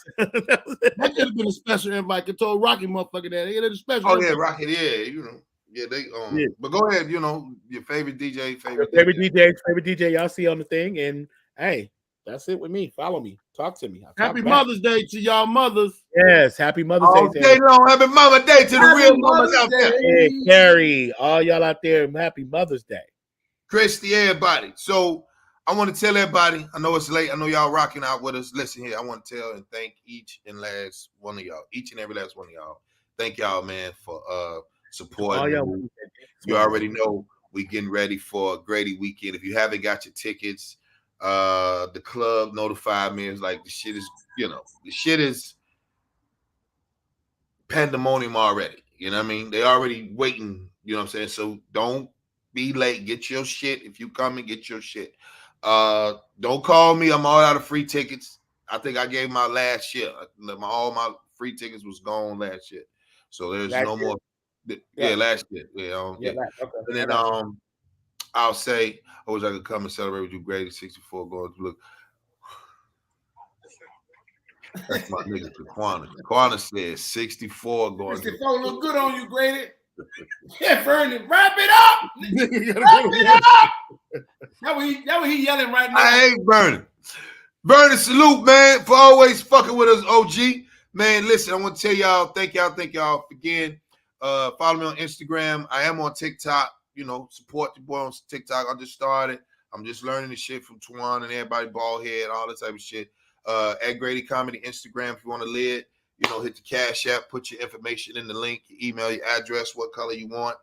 S3: That could have been a special invite. I told Rocky motherfucker that. They get a special.
S2: Oh yeah,
S3: invite.
S2: Rocket. Yeah, you know. Yeah, they.
S4: Yeah.
S2: But go ahead. You know your favorite DJ.
S4: Favorite DJ y'all see on the thing, and hey, that's it with me. Follow me, talk to me. I'll talk
S3: Happy
S4: back.
S3: Mother's Day to y'all mothers.
S4: Yes, happy Mother's
S2: All
S4: Day.
S2: day long. Happy Mama Day to the
S5: Happy
S2: real mamas
S5: Mother's
S2: out there.
S4: Hey, Carrie, all y'all out there, happy Mother's Day.
S2: Christy, everybody. So I want to tell everybody. I know it's late. I know y'all rocking out with us. Listen here. I want to tell and thank each and last one of y'all. Each and every last one of y'all. Thank y'all, man, for supporting.
S4: All y'all.
S2: You already know we getting ready for a Grady weekend. If you haven't got your tickets, the club notified me. It's like the shit is pandemonium already. You know what I mean? They already waiting. You know what I'm saying? So don't be late. Get your shit. If you come and get your shit. Don't call me. I'm all out of free tickets. I think I gave my last year. All my free tickets was gone last year. So there's
S4: Last
S2: no
S4: year?
S2: more. Yeah, last year. Yeah.
S4: Okay.
S2: And then I'll say, I wish I could come and celebrate with you, Grady 64 going to look. That's my nigga Taquana. Taquana said 64 going to
S5: 64 look good on you, Grady. Yeah, Fernie, wrap it up.
S3: You gotta
S5: Wrap
S3: go
S5: it
S3: to
S5: up. That what he yelling right now.
S2: I ain't burning. Burning salute, man, for always fucking with us, OG. Man, listen, I want to tell y'all, thank y'all again. Follow me on Instagram. I am on TikTok. You know, support the boy on TikTok. I just started. I'm just learning the shit from Twan and everybody, Ballhead, all that type of shit. At Grady Comedy Instagram, if you want to live, you know, hit the Cash App, put your information in the link, your email, your address, what color you want.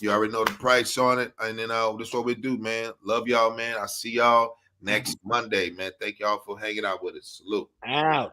S2: You already know the price on it. And then this is what we do, man. Love y'all, man. I'll see y'all next Monday, man. Thank y'all for hanging out with us. Salute.
S4: Out.